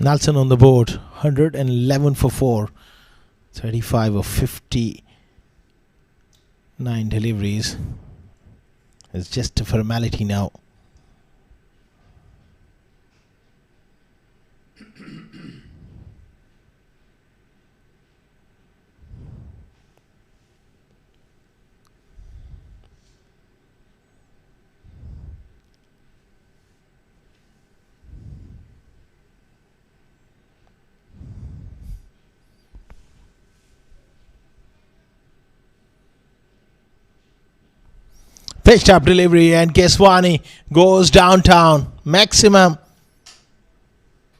Nelson on the board, 111 for 4, 35 of 59 deliveries. It's just a formality now. Pitched up delivery and Keswani goes downtown. Maximum.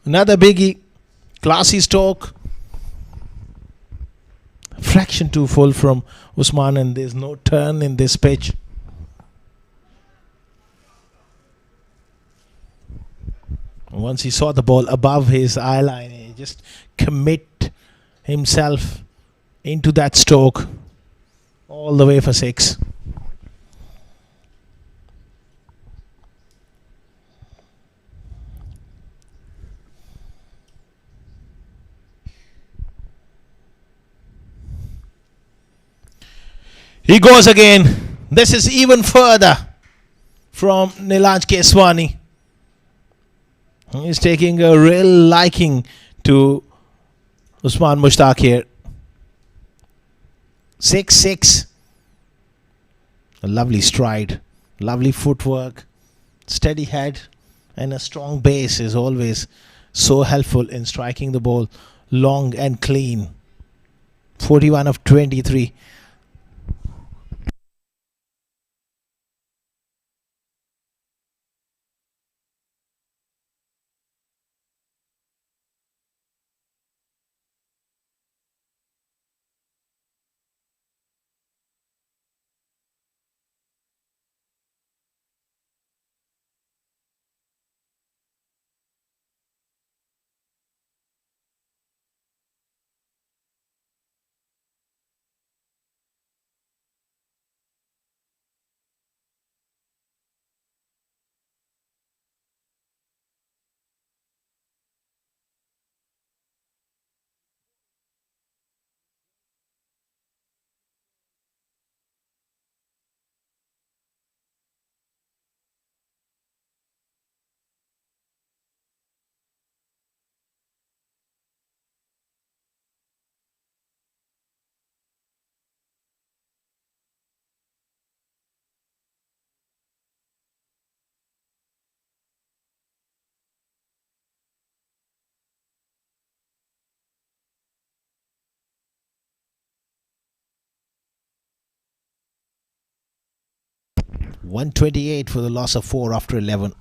Another biggie. Classy stroke. Fraction too full from Usman, and there's no turn in this pitch. Once he saw the ball above his eye line, he just commit himself into that stroke all the way for 6. He goes again. This is even further from Nilanj Keswani. He's taking a real liking to Usman Mushtaq here. 6-6. A lovely stride, lovely footwork, steady head, and a strong base is always so helpful in striking the ball long and clean. 41 of 23. $128 for the loss of 4 after 11.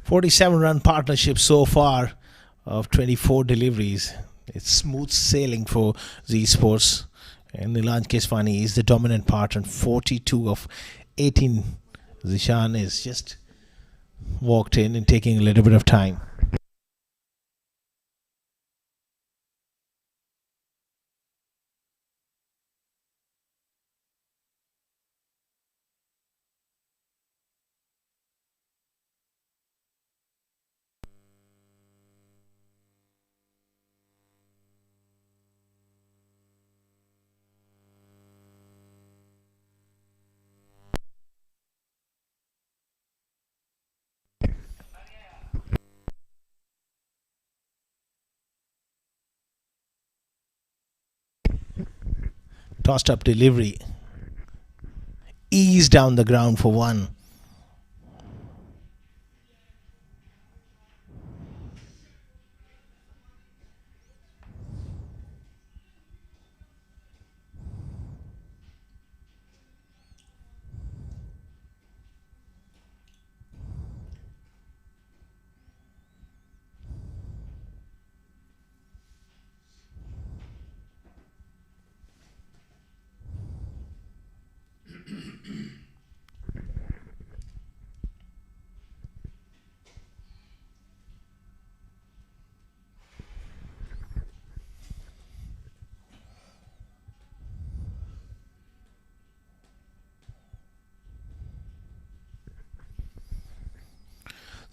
$47 partnership so far of 24 deliveries. It's smooth sailing for Z Sports. And Nilanj Keswani is the dominant part on 42 of 18. Zishan is just walked in and taking a little bit of time. Tossed up delivery. Ease down the ground for 1.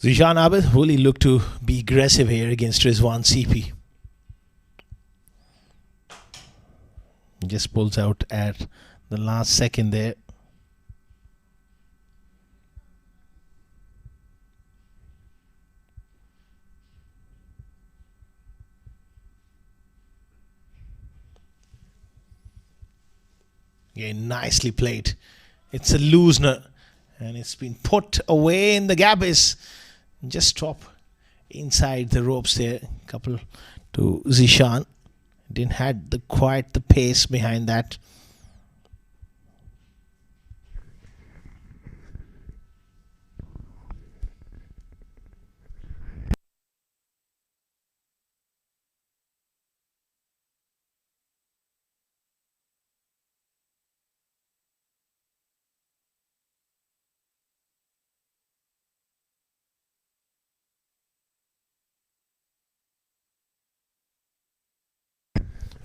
Zishan Abid really looked to be aggressive here against Rizwan CP. Just pulls out at the last second there. Yeah, nicely played. It's a loosener and it's been put away in the gap is just drop inside the ropes there. Couple to Zishan. Didn't had quite the pace behind that.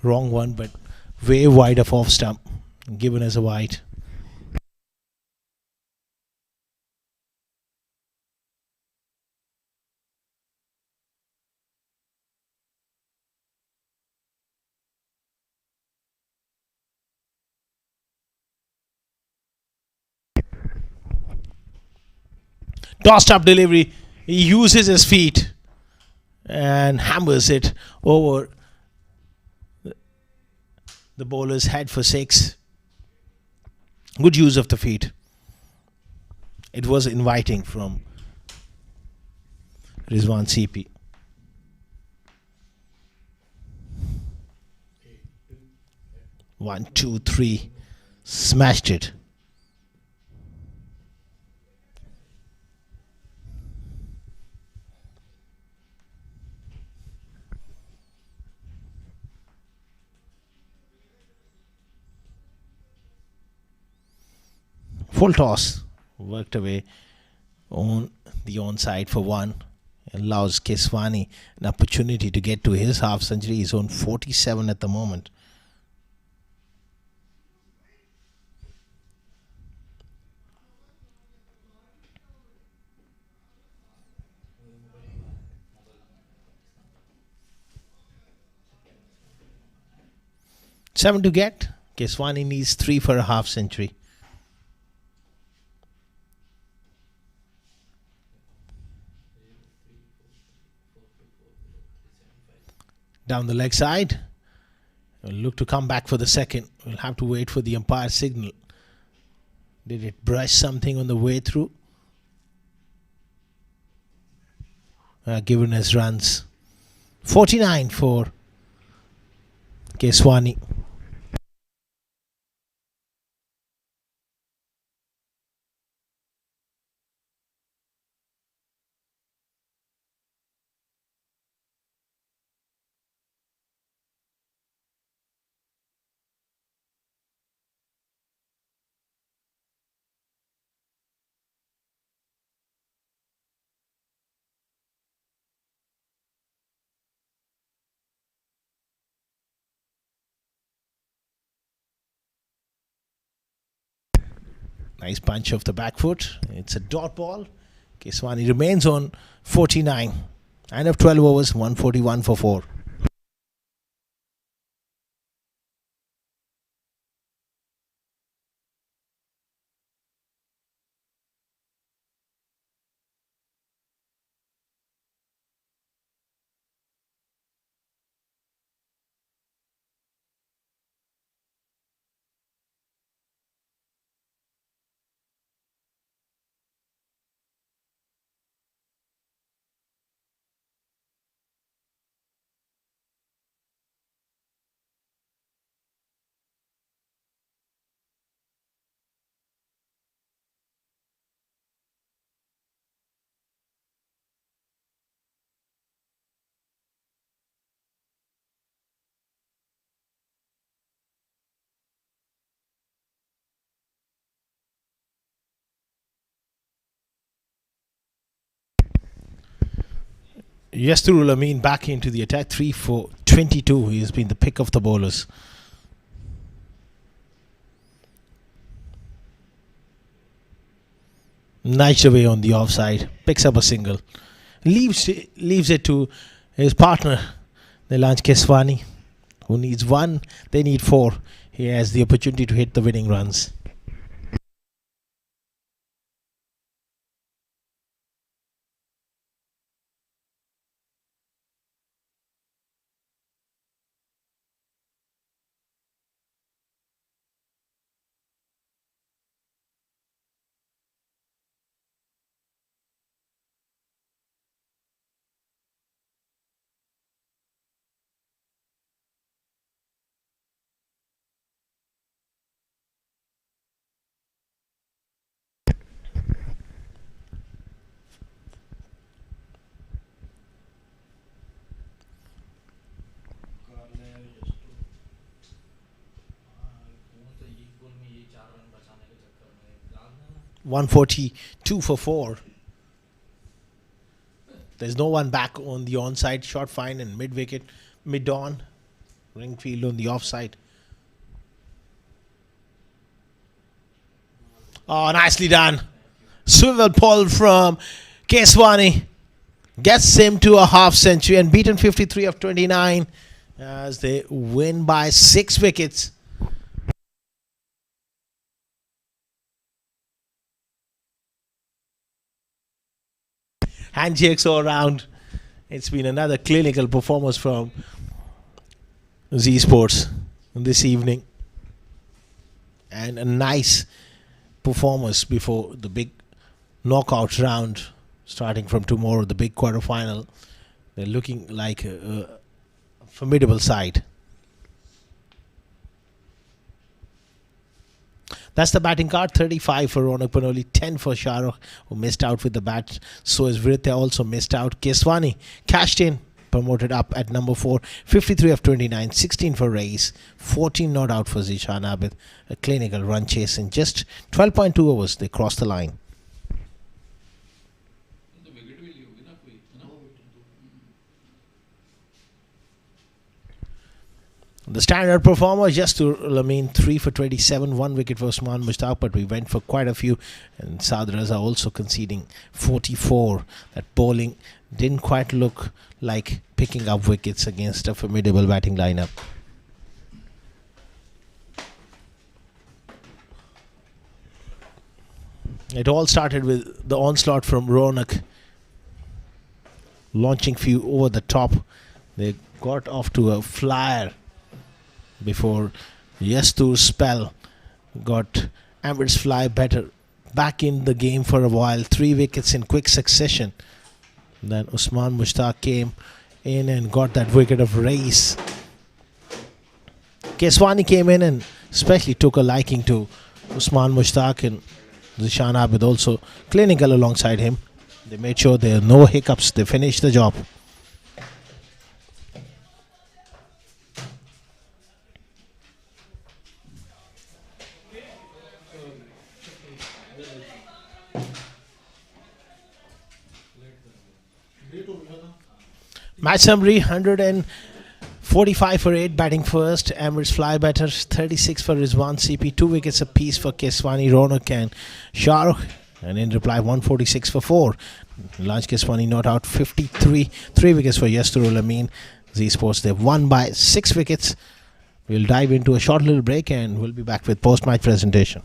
Wrong one, but way wide of off stump, given as a wide. Tossed up delivery. He uses his feet and hammers it over the bowler's head for 6. Good use of the feet. It was inviting from Rizwan CP. One, two, three. Smashed it. Full toss. Worked away on the onside for 1. Allows Keswani an opportunity to get to his half century. He's on 47 at the moment. Seven to get. Keswani needs 3 for a half century. Down the leg side. We'll look to come back for the second. We'll have to wait for the umpire signal. Did it brush something on the way through? Given as runs. 49 for Keswani. Nice punch off the back foot. It's a dot ball. Keswani remains on 49. End of 12 overs, 141 for 4. Yasturul Amin back into the attack. 3 for 22. He has been the pick of the bowlers. Nice away on the offside. Picks up a single. Leaves it to his partner, Nilanj Keswani, who needs one. They need four. He has the opportunity to hit the winning runs. (142 for 4). There's no one back on the onside. Shot fine and mid wicket, mid on. Ringfield on the offside. Oh, nicely done. Swivel pull from Keswani. Gets him to a half century and beaten 53 of 29 as they win by 6 wickets. Handshakes all around. It's been another clinical performance from Z Sports this evening. And a nice performance before the big knockout round starting from tomorrow, the big quarter final. They're looking like a formidable side. That's the batting card. 35 for Ronak Panoli, 10 for Shahrukh, who missed out with the bat. So is Viritya, also missed out. Keswani cashed in, promoted up at number 4. 53 of 29, 16 for Reis, 14 not out for Zishan Abid. A clinical run chase in just 12.2 overs. They crossed the line. The standard performer, just to Lameen, 3 for 27, 1 wicket for Usman Mushtaq, but we went for quite a few. And Saad Raza also conceding 44. That bowling didn't quite look like picking up wickets against a formidable batting lineup. It all started with the onslaught from Ronak, launching few over the top. They got off to a flyer before Yastur's spell got Emirates fly better back in the game for a while. 3 wickets in quick succession. Then Usman Mushtaq came in and got that wicket of Reis. Keswani came in and especially took a liking to Usman Mushtaq, and Zishan Abid also clinical alongside him. They made sure there are no hiccups. They finished the job. Match summary: 145 for 8 batting first. Emirates fly batters 36 for Rizwan CP, 2 wickets apiece for Keswani, Ronak and Shahrukh. And in reply, 146 for 4. Nilanj Keswani not out, 53, 3 wickets for Yasturul Amin. Z Sports, they've won by 6 wickets. We'll dive into a short little break and we'll be back with post-match presentation.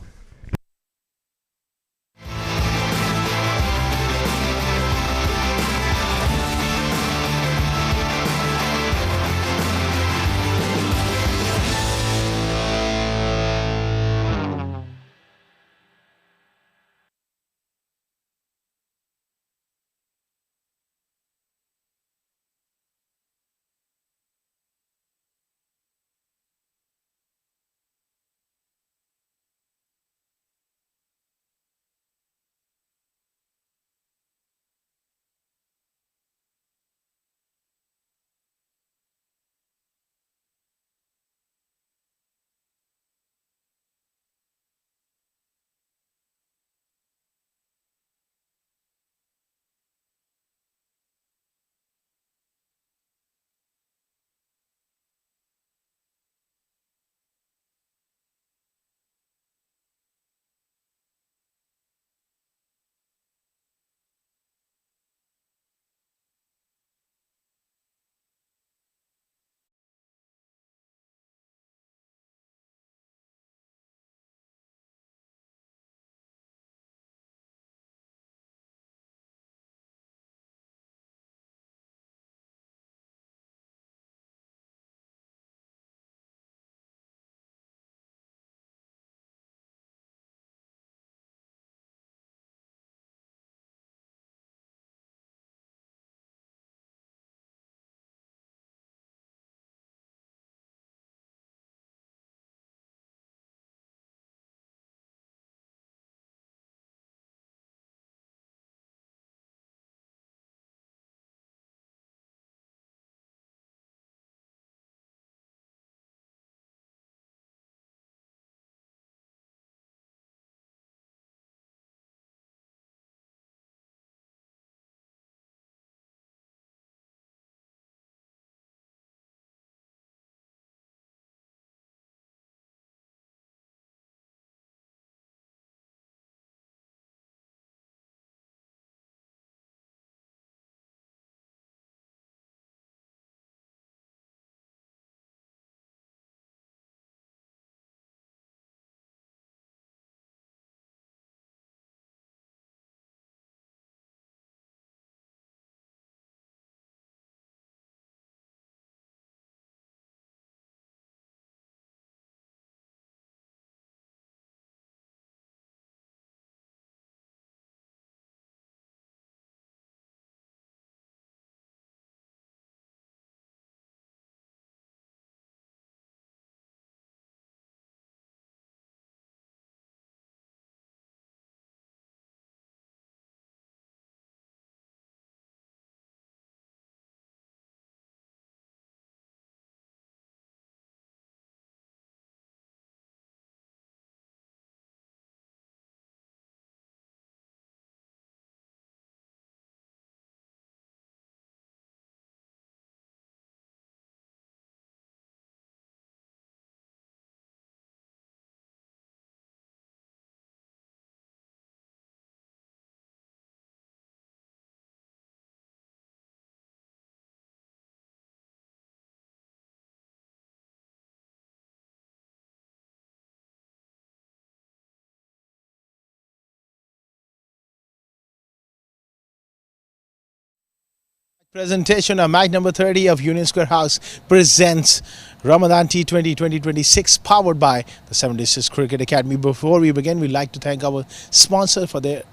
Presentation of match number 30 of Union Square House presents Ramadan T20 2026 powered by the 76 Cricket Academy. Before we begin, we'd like to thank our sponsor for their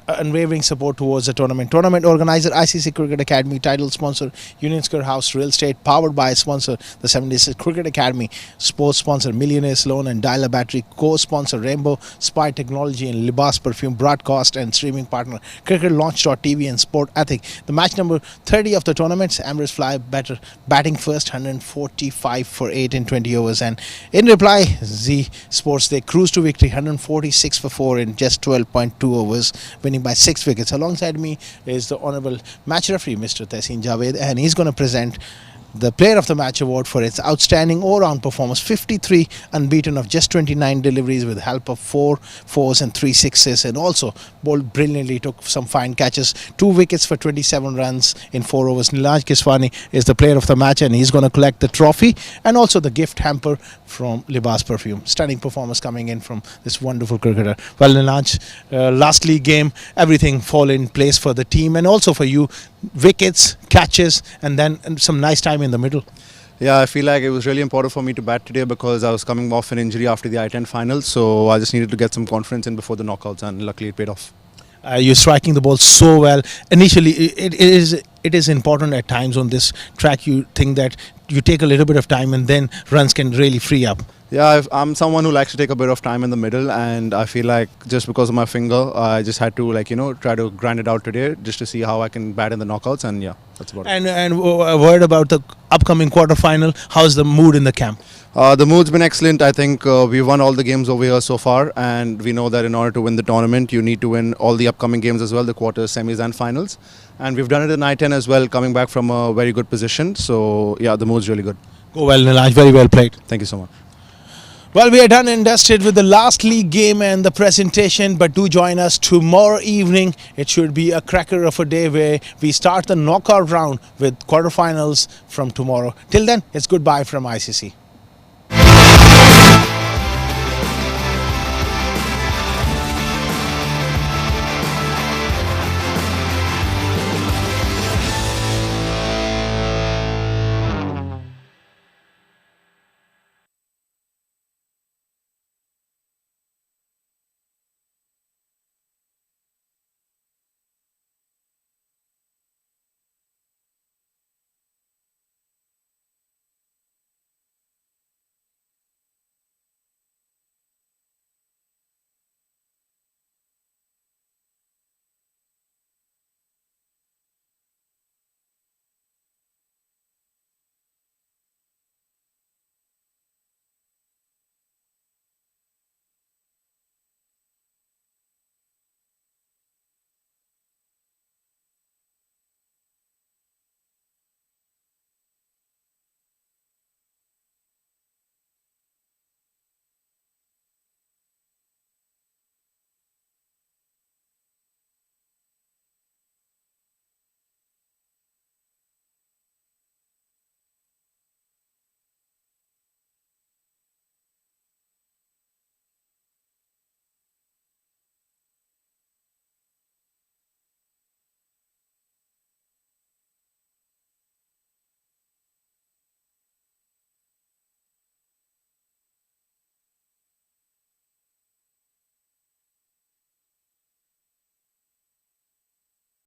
unwavering support towards the tournament. Tournament organizer ICCA Cricket Academy, title sponsor Union Square House Real Estate, powered by sponsor the 76 Cricket Academy, sports sponsor Millionaires Loan and Dialer Battery, co-sponsor Rainbow Spy Technology and Libas Perfume, broadcast and streaming partner cricketlaunch.tv and Sport Ethic. The match number 30 of the tournament, Emirates fly better batting first, 145 for 8 in 20 overs, and in reply Z Sports they cruise to victory, 146 for 4 in just 12.2 overs, winning by 6 wickets. Alongside me is the honorable match referee Mr. Tehseen Javed, and he's going to present the Player of the Match award for its outstanding all-round performance. 53 unbeaten of just 29 deliveries with help of 4 fours and 3 sixes, and also bowled brilliantly, took some fine catches, 2 wickets for 27 runs in 4 overs. Nilaj Kiswani is the Player of the Match, and he's going to collect the trophy and also the gift hamper from Libas Perfume. Stunning performance coming in from this wonderful cricketer. Well, Nilaj, last league game, everything fall in place for the team and also for you. Wickets, catches, and then some nice time in the middle. Yeah, I feel like it was really important for me to bat today because I was coming off an injury after the I-10 final, so I just needed to get some confidence in before the knockouts, and luckily it paid off. You're striking the ball so well. Initially, it is important at times on this track. You think that you take a little bit of time and then runs can really free up. Yeah, I'm someone who likes to take a bit of time in the middle, and I feel like just because of my finger, I just had to try to grind it out today just to see how I can bat in the knockouts, and yeah, that's about it. And a word about the upcoming quarterfinal. How's the mood in the camp? The mood's been excellent. I think we've won all the games over here so far, and we know that in order to win the tournament, you need to win all the upcoming games as well, the quarters, semis and finals. And we've done it in I-10 as well, coming back from a very good position. So yeah, the mood's really good. Go well, Nilaj. Very well played. Thank you so much. Well, we are done and dusted with the last league game and the presentation, but do join us tomorrow evening. It should be a cracker of a day where we start the knockout round with quarterfinals from tomorrow. Till then, it's goodbye from ICC.